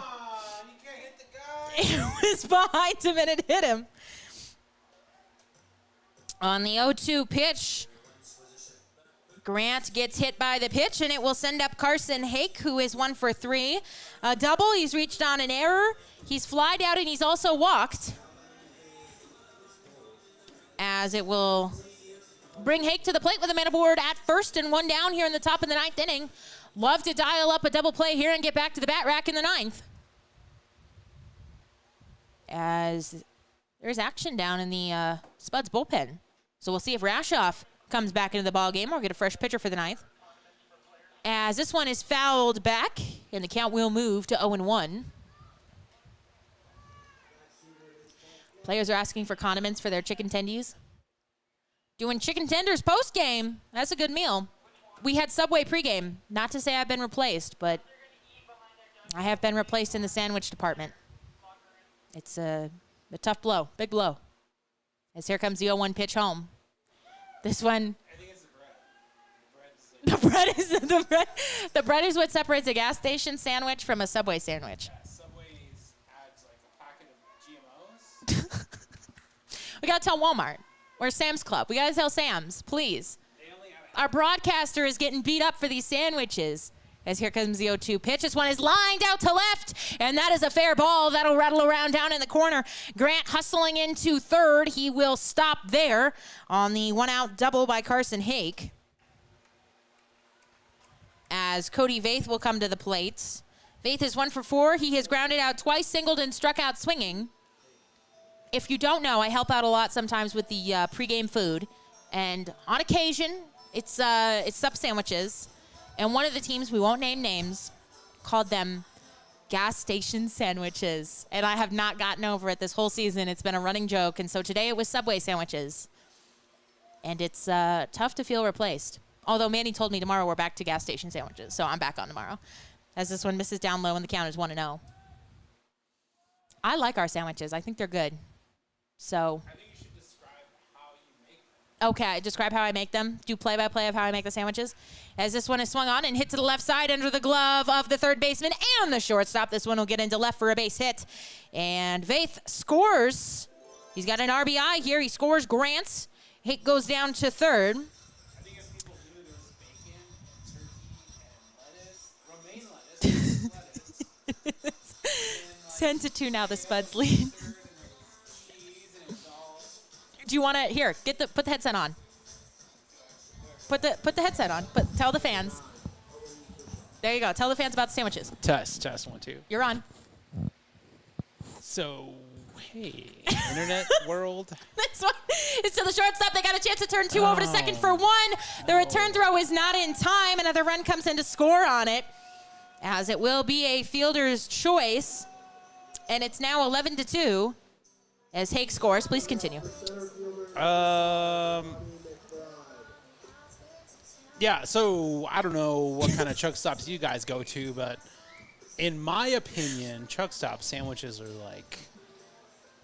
can't hit the guy. It was behind him and it hit him. On the 0-2 pitch, Grant gets hit by the pitch, and it will send up Carson Hake, who is 1 for 3. A double. He's reached on an error. He's flied out, and he's also walked. As it will bring Hake to the plate with a man aboard at first and 1 down here in the top of the 9th inning. Love to dial up a double play here and get back to the bat rack in the 9th. As there's action down in the Spuds bullpen. So we'll see if Rashoff comes back into the ball game or get a fresh pitcher for the 9th. As this one is fouled back, and the count will move to 0-1. Players are asking for condiments for their chicken tendies. Doing chicken tenders post-game. That's a good meal. We had Subway pregame. Not to say I've been replaced, but I have been replaced in the sandwich department. It's a tough blow, big blow. As here comes the 0-1 pitch home. This one. I think it's the bread. The bread is what separates a gas station sandwich from a Subway sandwich. Yeah, Subway's adds like a packet of GMOs. We got to tell Walmart. Or Sam's Club. We got to tell Sam's, please. They only have Our broadcaster is getting beat up for these sandwiches. As here comes the 0-2 pitch. This one is lined out to left, and that is a fair ball. That'll rattle around down in the corner. Grant hustling into third. He will stop there on the one-out double by Carson Hake. As Cody Vaith will come to the plate. Vaith is 1 for 4. He has grounded out twice, singled, and struck out swinging. If you don't know, I help out a lot sometimes with the pregame food. And on occasion, it's sub sandwiches. And one of the teams, we won't name names, called them gas station sandwiches. And I have not gotten over it this whole season. It's been a running joke. And so today it was Subway sandwiches. And it's tough to feel replaced. Although Manny told me tomorrow we're back to gas station sandwiches. So I'm back on tomorrow. As this one misses down low and the count is 1-0. I like our sandwiches. I think they're good. So. I think you should describe how you make them. Okay, describe how I make them. Do play-by-play of how I make the sandwiches. As this one is swung on and hit to the left side under the glove of the third baseman and the shortstop. This one will get into left for a base hit. And Vaith scores. He's got an RBI here. He scores Grant. Hit goes down to third. I think as people knew there was bacon and turkey and lettuce, romaine lettuce. 10-2 now, the Spuds lead. Do you want to, here, put the headset on. Put the headset on. Tell the fans. There you go. Tell the fans about the sandwiches. Test 1 2. You're on. So, hey, internet world. This one is to the shortstop. They got a chance to turn 2 over to second for 1. The return throw is not in time. Another run comes in to score on it, as it will be a fielder's choice. And it's now 11-2 as Hake scores. Please continue. Yeah, so I don't know what kind of truck stops you guys go to, but in my opinion, truck stop sandwiches are like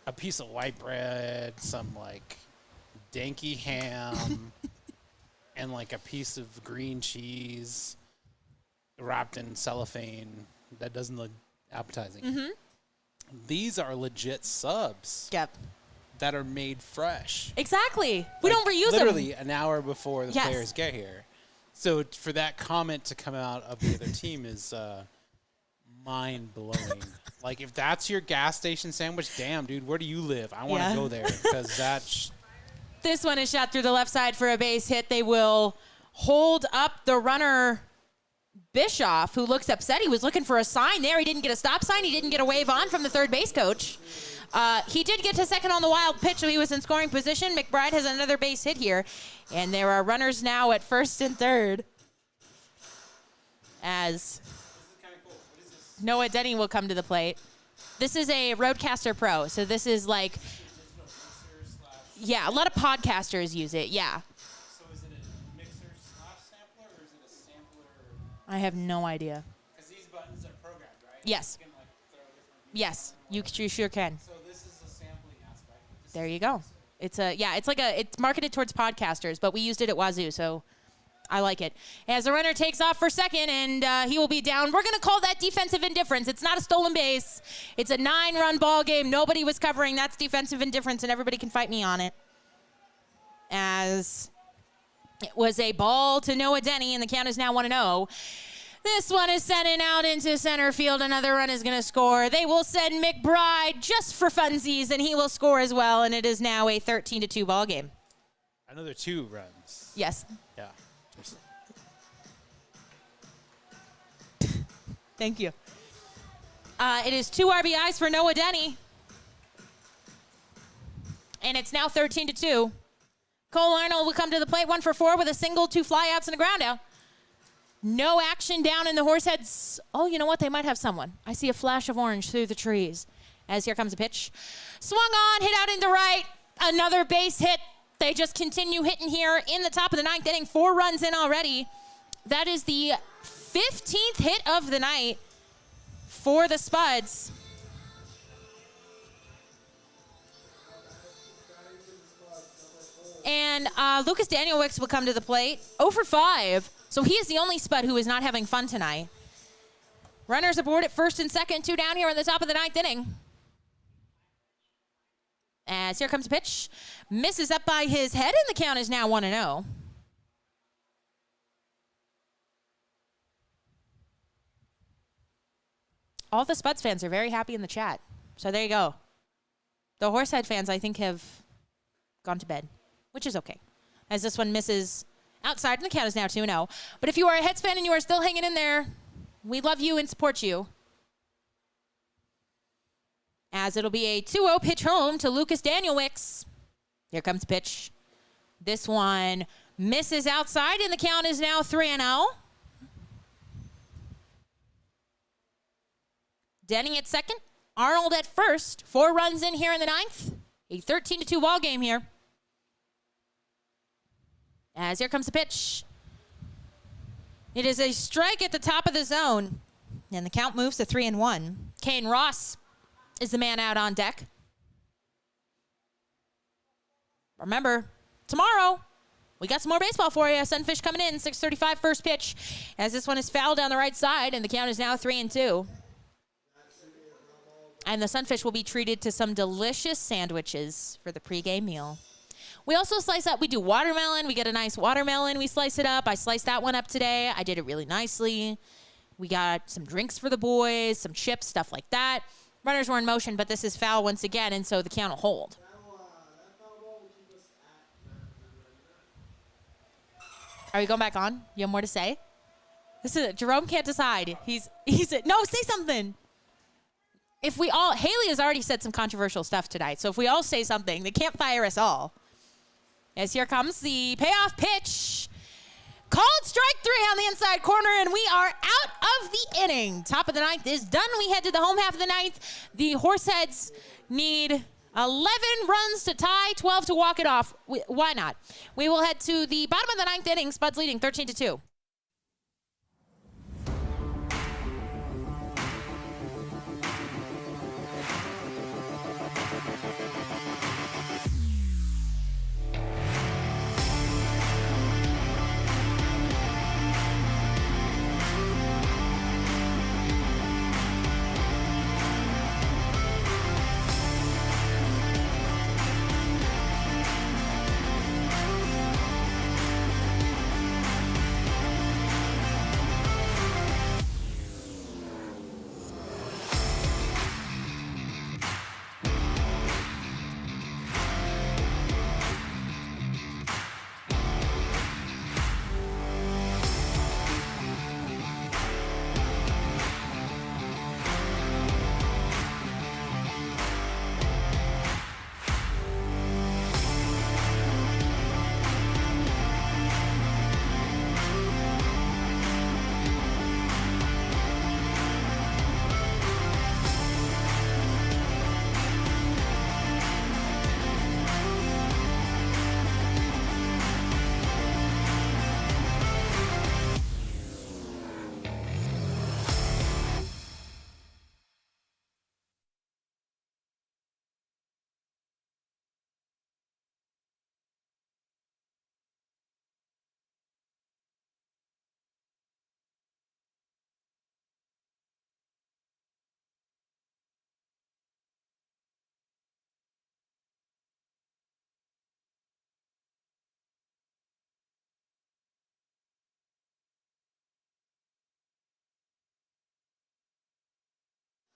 a piece of white bread, some like danky ham, and like a piece of green cheese wrapped in cellophane that doesn't look appetizing. Mm-hmm. These are legit subs. Yep. That are made fresh. Exactly. We don't reuse literally them. an hour before the Yes. players get here. So for that comment to come out of the other team is mind-blowing. Like, if that's your gas station sandwich, damn, dude, where do you live? I want to go there because that's... This one is shot through the left side for a base hit. They will hold up the runner, Bischoff, who looks upset. He was looking for a sign there. He didn't get a stop sign. He didn't get a wave on from the third base coach. He did get to second on the wild pitch, so he was in scoring position. McBride has another base hit here. And there are runners now at first and third. As Noah Denny will come to the plate. This is a Roadcaster Pro, so this is like, yeah, a lot of podcasters use it, yeah. So is it a mixer / sampler, or is it a sampler? I have no idea. Because these buttons are programmed, right? Yes. You can like throw different. Yes, you sure can. So this is a sampling aspect. This There is you go. It's marketed towards podcasters, but we used it at Wazoo, so I like it. As the runner takes off for second, and he will be down. We're going to call that defensive indifference. It's not a stolen base. It's a 9-run ball game. Nobody was covering. That's defensive indifference, and everybody can fight me on it. As it was a ball to Noah Denny, and the count is now 1-0. This one is sending out into center field. Another run is going to score. They will send McBride just for funsies, and he will score as well, and it is now a 13-2 ball game. Another 2 runs. Yes. Yeah. Thank you. It is 2 RBIs for Noah Denny. And it's now 13-2. Cole Arnold will come to the plate, 1 for 4 with a single, 2 flyouts, and a ground out. No action down in the Horseheads. Oh, you know what? They might have someone. I see a flash of orange through the trees. As here comes a pitch. Swung on, hit out into right. Another base hit. They just continue hitting here in the top of the ninth inning. 4 runs in already. That is the 15th hit of the night for the Spuds. And Lucas Danielewicz will come to the plate. 0 for 5. So he is the only Spud who is not having fun tonight. Runners aboard at first and second, 2 down here in the top of the ninth inning. As here comes a pitch. Misses up by his head, and the count is now 1-0. All the Spuds fans are very happy in the chat. So there you go. The Horsehead fans, I think, have gone to bed, which is okay, as this one misses outside, and the count is now 2-0. But if you are a Heads fan and you are still hanging in there, we love you and support you. As it'll be a 2-0 pitch home to Lucas Danielewicz. Here comes the pitch. This one misses outside, and the count is now 3-0. Denny at second. Arnold at first. 4 runs in here in the ninth. A 13-2 ball game here. As here comes the pitch. It is a strike at the top of the zone. And the count moves to 3-1. Kane Ross is the man out on deck. Remember, tomorrow, we got some more baseball for you. Sunfish coming in, 6:35 first pitch. As this one is fouled down the right side, and the count is now 3-2. And the Sunfish will be treated to some delicious sandwiches for the pregame meal. We also slice up, we do watermelon. We get a nice watermelon. We slice it up. I sliced that one up today. I did it really nicely. We got some drinks for the boys, some chips, stuff like that. Runners were in motion, but this is foul once again, and so the count will hold. Are you going back on? You have more to say? Jerome can't decide. He's no, say something. If we all, Haley has already said some controversial stuff tonight, so if we all say something, they can't fire us all. As here comes the payoff pitch. Called strike 3 on the inside corner, and we are out of the inning. Top of the ninth is done. We head to the home half of the ninth. The Horseheads need 11 runs to tie, 12 to walk it off. Why not? We will head to the bottom of the ninth inning. Spuds leading 13-2.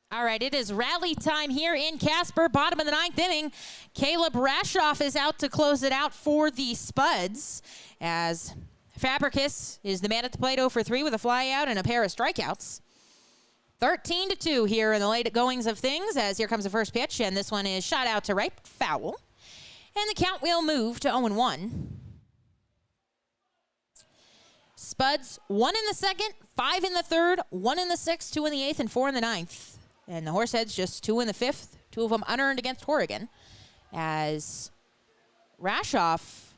All right, it is rally time here in Casper, bottom of the ninth inning. Caleb Rashoff is out to close it out for the Spuds, as Fabricus is the man at the plate, 0 for 3 with a fly out and a pair of strikeouts. 13-2 here in the late goings of things, as here comes the first pitch, and this one is shot out to right, foul. And the count will move to 0-1. Spuds, 1 in the second, 5 in the third, 1 in the sixth, 2 in the eighth, and 4 in the ninth. And the Horseheads just 2 in the fifth, 2 of them unearned against Oregon. As Rashoff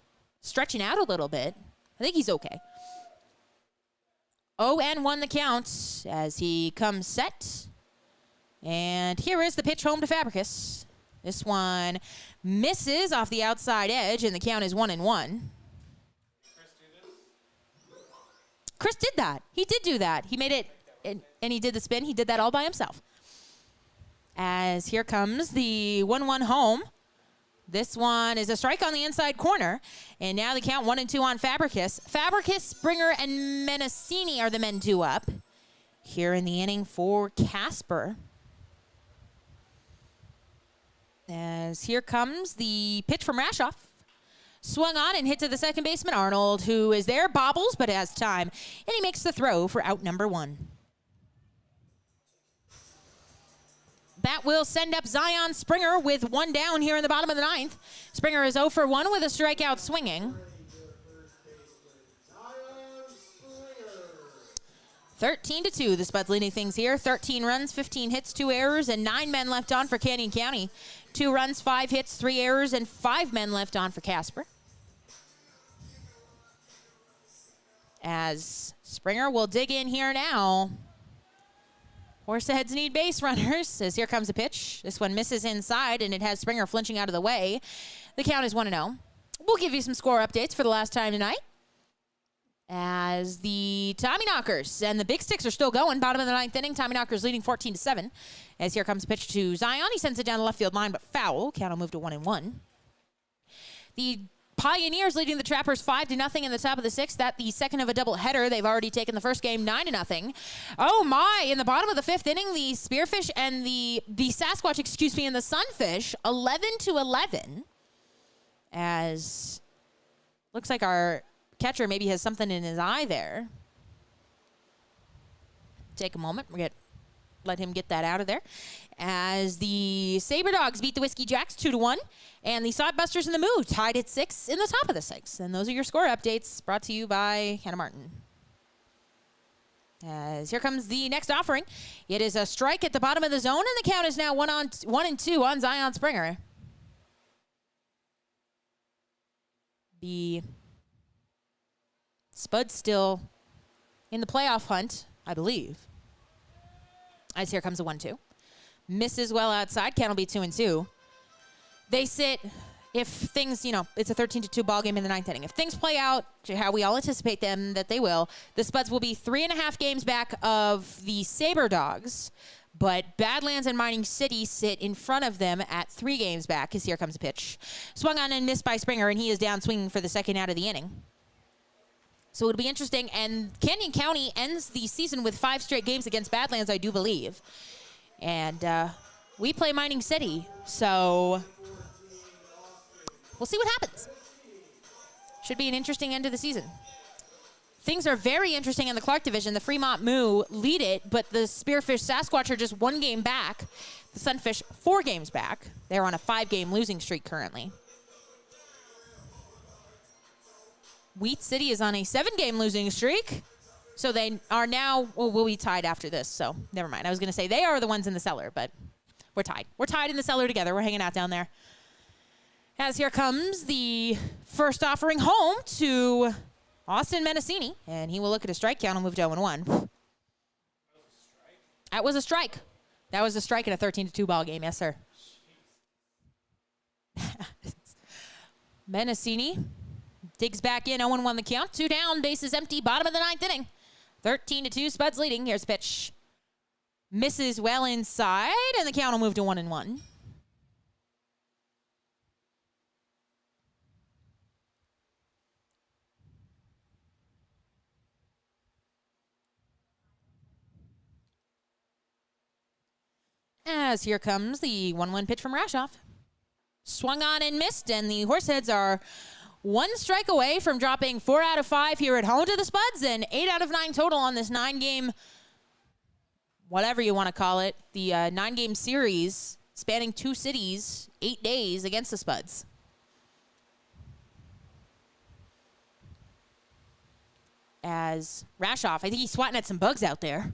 stretching out a little bit. I think he's okay. 0-1 the count as he comes set. And here is the pitch home to Fabricus. This one misses off the outside edge, and the count is 1-1. Chris did that. He did do that. He made it, and he did the spin. He did that all by himself. As here comes the 1-1 home. This one is a strike on the inside corner, and now the count 1-2 on Fabricus. Fabricus, Springer, and Mendocini are the men due up here in the inning for Casper. As here comes the pitch from Rashoff. Swung on and hit to the second baseman, Arnold, who is there, bobbles, but has time. And he makes the throw for out number 1. That will send up Zion Springer with 1 down here in the bottom of the 9th. Springer is 0 for 1 with a strikeout swinging. 13-2, the Spuds leading things here. 13 runs, 15 hits, 2 errors, and 9 men left on for Canyon County. 2 runs, 5 hits, 3 errors, and 5 men left on for Casper. As Springer will dig in here now. Horseheads need base runners, as here comes a pitch. This one misses inside, and it has Springer flinching out of the way. The count is 1-0. We'll give you some score updates for the last time tonight. As the Tommy Knockers and the Big Sticks are still going. Bottom of the 9th inning, Tommy Knockers leading 14-7. As here comes a pitch to Zion. He sends it down the left field line, but foul. Count will move to 1-1. The Pioneers leading the Trappers 5-0 in the top of the 6th. That the second of a double header. They've already taken the first game 9-0. Oh my! In the bottom of the 5th inning, the Spearfish and the Sasquatch, and the Sunfish 11-11. As looks like our catcher maybe has something in his eye there. Take a moment. Let him get that out of there. As the Saber Dogs beat the Whiskey Jacks 2-1. And the Sodbusters and the Moo tied at 6 in the top of the 6th. And those are your score updates brought to you by Hannah Martin. As here comes the next offering. It is a strike at the bottom of the zone, and the count is now 1-2 on Zion Springer. The Spuds still in the playoff hunt, I believe. As here comes a 1-2. Misses well outside. Count will be 2-2. They sit, if things, it's a 13-2 ball game in the 9th inning. If things play out to how we all anticipate them that they will, the Spuds will be 3.5 games back of the Saber Dogs, but Badlands and Mining City sit in front of them at 3 games back, as here comes a pitch. Swung on and missed by Springer, and he is down swinging for the second out of the inning. So it'll be interesting, and Canyon County ends the season with 5 straight games against Badlands, I do believe. And we play Mining City, so we'll see what happens. Should be an interesting end to the season. Things are very interesting in the Clark division. The Fremont Moo lead it, but the Spearfish Sasquatch are just 1 game back. The Sunfish 4 games back. They're on a 5-game losing streak currently. Wheat City is on a 7-game losing streak. So they are now, we'll be tied after this, so never mind. I was going to say they are the ones in the cellar, but we're tied. We're tied in the cellar together. We're hanging out down there. As here comes the first offering home to Austin Mendocini, and he will look at a strike count and move to 0-1. That was a strike. That was a strike in a 13-2 ball game, yes, sir. Mendocini digs back in, 0-1 the count. 2 down, bases empty, bottom of the 9th inning. 13-2, Spuds leading. Here's a pitch. Misses well inside, and the count will move to 1-1. As here comes the 1-1 pitch from Rashoff. Swung on and missed, and the Horseheads are 1 strike away from dropping 4 out of 5 here at home to the Spuds, and 8 out of 9 total on this 9-game, whatever you want to call it, the 9-game series spanning 2 cities, 8 days against the Spuds. As Rashoff, I think he's swatting at some bugs out there.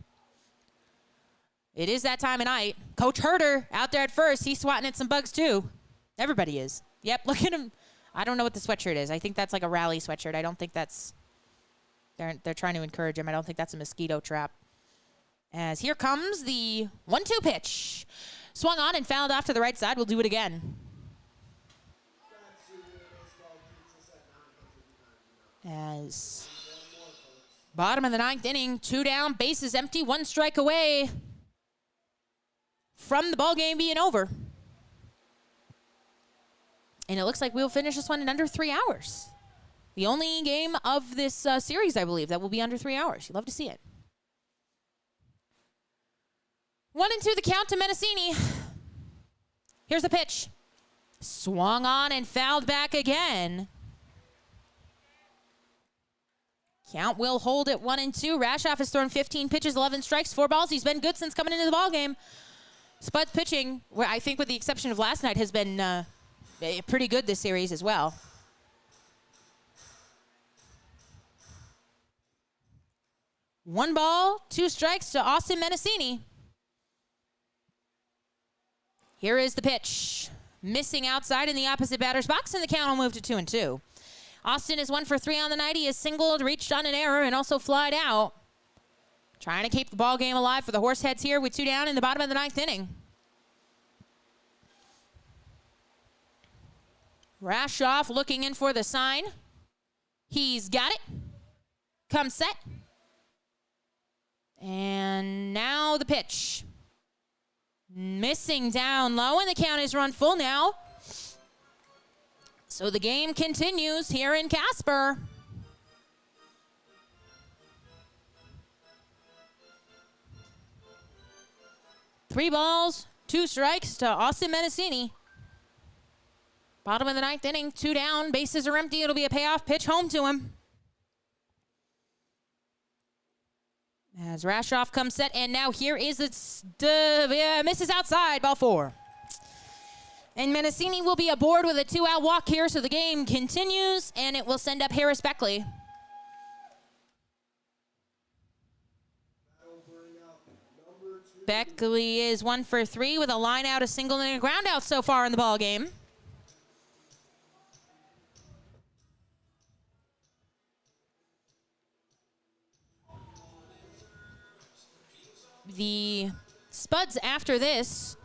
It is that time of night. Coach Herder out there at first. He's swatting at some bugs too. Everybody is. Yep, look at him. I don't know what the sweatshirt is. I think that's like a rally sweatshirt. I don't think that's... They're trying to encourage him. I don't think that's a mosquito trap. As here comes the 1-2 pitch. Swung on and fouled off to the right side. We'll do it again. As bottom of the 9th inning, 2 down, bases empty, 1 strike away from the ball game being over. And it looks like we'll finish this one in under 3 hours. The only game of this series, I believe, that will be under 3 hours. You'd love to see it. 1-2 the count to Mendocini. Here's the pitch. Swung on and fouled back again. Count will hold at 1-2. Rashoff has thrown 15 pitches, 11 strikes, 4 balls. He's been good since coming into the ball game. Spuds pitching, where I think with the exception of last night, has been pretty good this series as well. One ball, 2 strikes to Austin Mendocini. Here is the pitch. Missing outside in the opposite batter's box, and the count will move to 2-2. Austin is 1 for 3 on the night. He has singled, reached on an error, and also flied out. Trying to keep the ball game alive for the Horseheads here with 2 down in the bottom of the 9th inning. Rashoff looking in for the sign. He's got it. Come set. And now the pitch. Missing down low, and the count is run full now. So the game continues here in Casper. Three balls, 2 strikes to Austin Mendocini. Bottom of the 9th inning, 2 down, bases are empty. It'll be a payoff pitch home to him. As Rashoff comes set, and now here is misses outside, ball 4. And Mendocini will be aboard with a 2-out walk here, so the game continues, and it will send up Harris Beckley. Beckley is 1 for 3 with a line out, a single, and a ground out so far in the ball game. The Spuds after this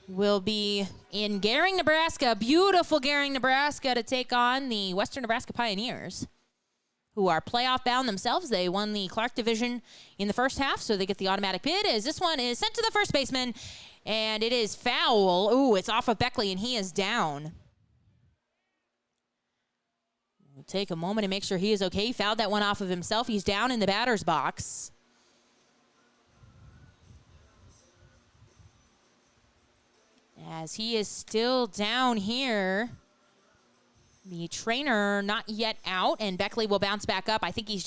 will be in Gehring, Nebraska, beautiful Gehring, Nebraska, to take on the Western Nebraska Pioneers, who are playoff bound themselves. They won the Clark division in the first half, so they get the automatic bid, as this one is sent to the first baseman, and it is foul. Ooh, it's off of Beckley, and he is down. We'll take a moment to make sure he is okay. He fouled that one off of himself. He's down in the batter's box. As he is still down here. The trainer not yet out, and Beckley will bounce back up. I think he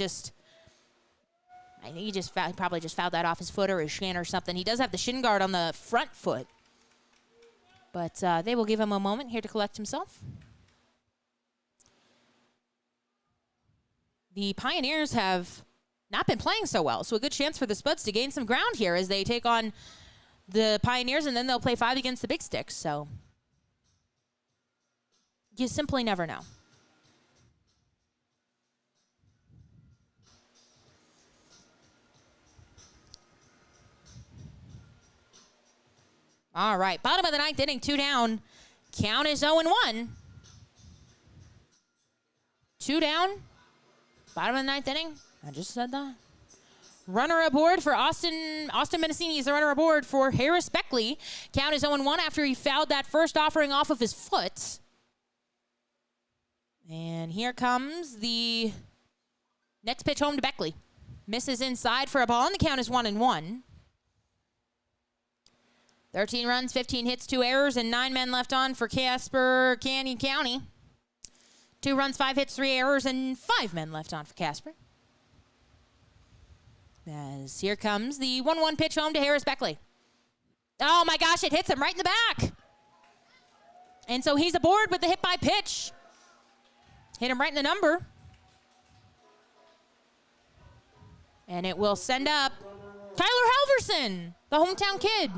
probably just fouled that off his foot or his shin or something. He does have the shin guard on the front foot. But they will give him a moment here to collect himself. The Pioneers have not been playing so well, so a good chance for the Spuds to gain some ground here as they take on the Pioneers, and then they'll play 5 against the Big Sticks, so you simply never know. All right, bottom of the 9th inning, 2 down. Count is 0-1. 2 down, bottom of the 9th inning. I just said that. Runner aboard for Austin Mendocini is the runner aboard for Harris Beckley. Count is 0-1 after he fouled that first offering off of his foot. And here comes the next pitch home to Beckley. Misses inside for a ball, and the count is 1-1. 13 runs, 15 hits, 2 errors, and 9 men left on for Casper Canyon County. 2 runs, 5 hits, 3 errors, and 5 men left on for Casper. As here comes the 1-1 pitch home to Harris Beckley. Oh my gosh, it hits him right in the back. And so he's aboard with the hit by pitch. Hit him right in the number. And it will send up Tyler Halverson, the the hometown kid.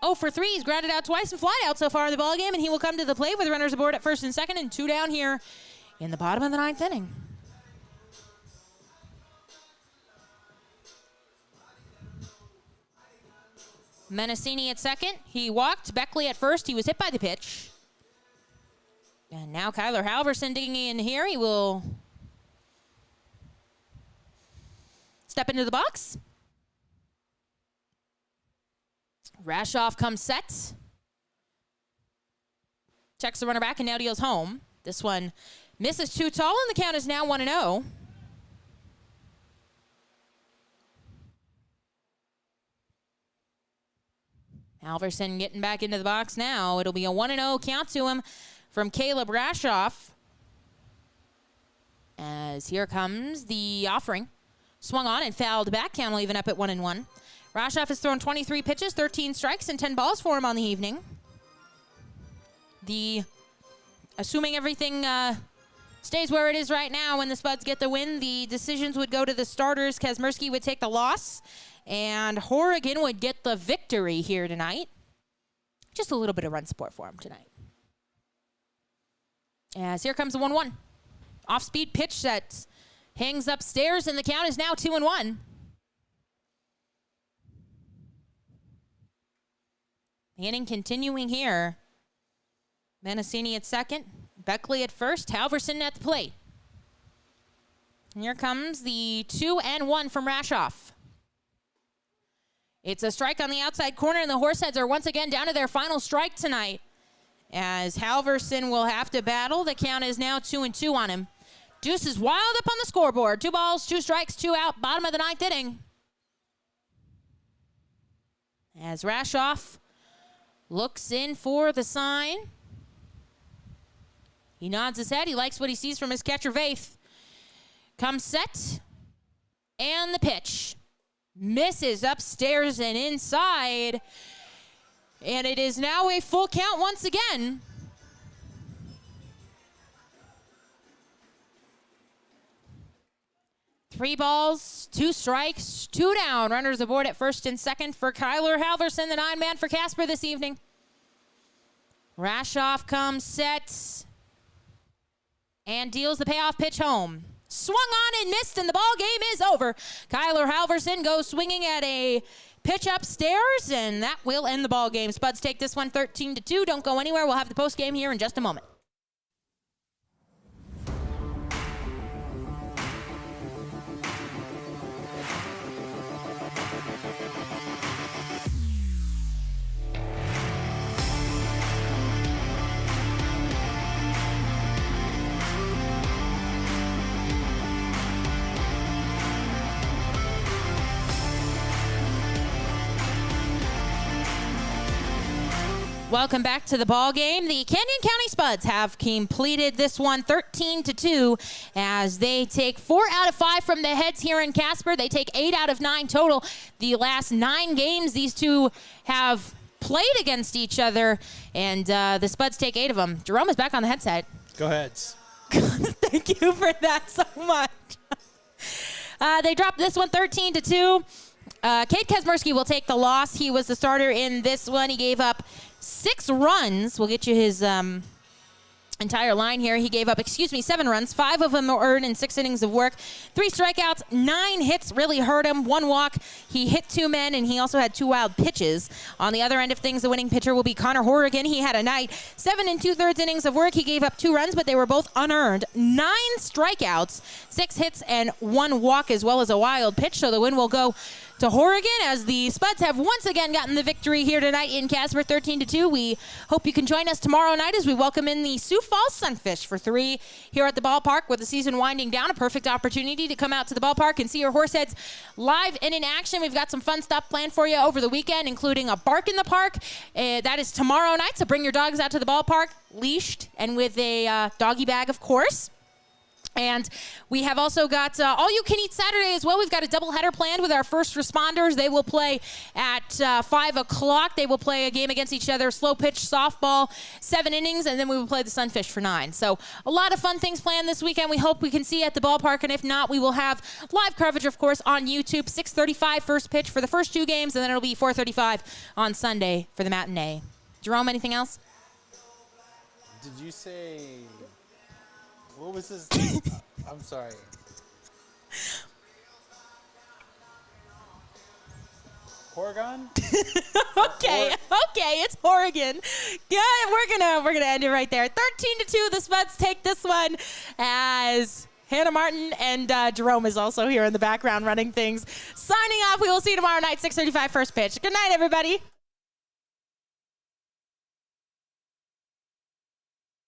0 for 3. He's grounded out twice and flied out so far in the ballgame, and he will come to the plate with runners aboard at first and second and 2 down here in the bottom of the 9th inning. Menacini at second. He walked. Beckley at first. He was hit by the pitch. And now Kyler Halverson digging in here. He will step into the box. Rashoff comes set. Checks the runner back and now deals home. This one misses too tall, and the count is now 1-0. Halverson getting back into the box now. It'll be a 1-0 count to him from Caleb Rashoff. As here comes the offering. Swung on and fouled back. Count will even up at 1-1. Rashoff has thrown 23 pitches, 13 strikes, and 10 balls for him on the evening. Assuming everything stays where it is right now, when the Spuds get the win, the decisions would go to the starters. Kazmersky would take the loss, and Horrigan would get the victory here tonight. Just a little bit of run support for him tonight. As here comes the 1-1. Off-speed pitch that hangs upstairs, and the count is now 2-1. The inning continuing here. Menacini at second. Beckley at first. Halverson at the plate. And here comes the 2-1 from Rashoff. It's a strike on the outside corner, and the Horseheads are once again down to their final strike tonight. As Halverson will have to battle. The count is now 2-2 on him. Deuce is wild up on the scoreboard. 2 balls, 2 strikes, 2 out. Bottom of the 9th inning. As Rashoff looks in for the sign. He nods his head. He likes what he sees from his catcher, Vaith. Comes set. And the pitch. Misses upstairs and inside. And it is now a full count once again. Three balls, 2 strikes, 2 down. Runners aboard at first and second for Kyler Halverson, the 9-man for Casper this evening. Rashoff comes set and deals the payoff pitch home. Swung on and missed, and the ball game is over. Kyler Halverson goes swinging at a pitch upstairs, and that will end the ball game. Spuds take this one 13-2. Don't go anywhere. We'll have the post game here in just a moment. Welcome back to the ball game. The Canyon County Spuds have completed this one 13-2 as they take 4 out of 5 from the Heads here in Casper. They take 8 out of 9 total. The last 9 games these two have played against each other, and the Spuds take 8 of them. Jerome is back on the headset. Go Heads. Thank you for that so much. They dropped this one 13-2. Cade Kazmersky will take the loss. He was the starter in this one. He gave up 6 runs. We'll get you his entire line here. He gave up, 7 runs. 5 of them were earned in 6 innings of work. 3 strikeouts, 9 hits really hurt him. 1 walk. He hit 2 men, and he also had 2 wild pitches. On the other end of things, the winning pitcher will be Connor Horrigan. He had a night. 7 2/3 innings of work. He gave up 2 runs, but they were both unearned. 9 strikeouts, 6 hits, and 1 walk, as well as a wild pitch. So the win will go to Horrigan as the Spuds have once again gotten the victory here tonight in Casper 13-2. We hope you can join us tomorrow night as we welcome in the Sioux Falls Sunfish for 3 here at the ballpark with the season winding down. A perfect opportunity to come out to the ballpark and see your Horseheads live and in action. We've got some fun stuff planned for you over the weekend, including a bark in the park. That is tomorrow night, so bring your dogs out to the ballpark, leashed and with a doggy bag, of course. And we have also got All You Can Eat Saturday as well. We've got a doubleheader planned with our first responders. They will play at 5 o'clock. They will play a game against each other, slow pitch softball, 7 innings, and then we will play the Sunfish for 9. So a lot of fun things planned this weekend. We hope we can see you at the ballpark, and if not, we will have live coverage, of course, on YouTube. 6:35 first pitch for the first 2 games, and then it'll be 4:35 on Sunday for the matinee. Jerome, anything else? Did you say, what was this? I'm sorry. Oregon? Okay, it's Oregon. Good. We're gonna end it right there. 13-2, the Spuds take this one as Hannah Martin and Jerome is also here in the background running things. Signing off. We will see you tomorrow night, 6:35 first pitch. Good night, everybody.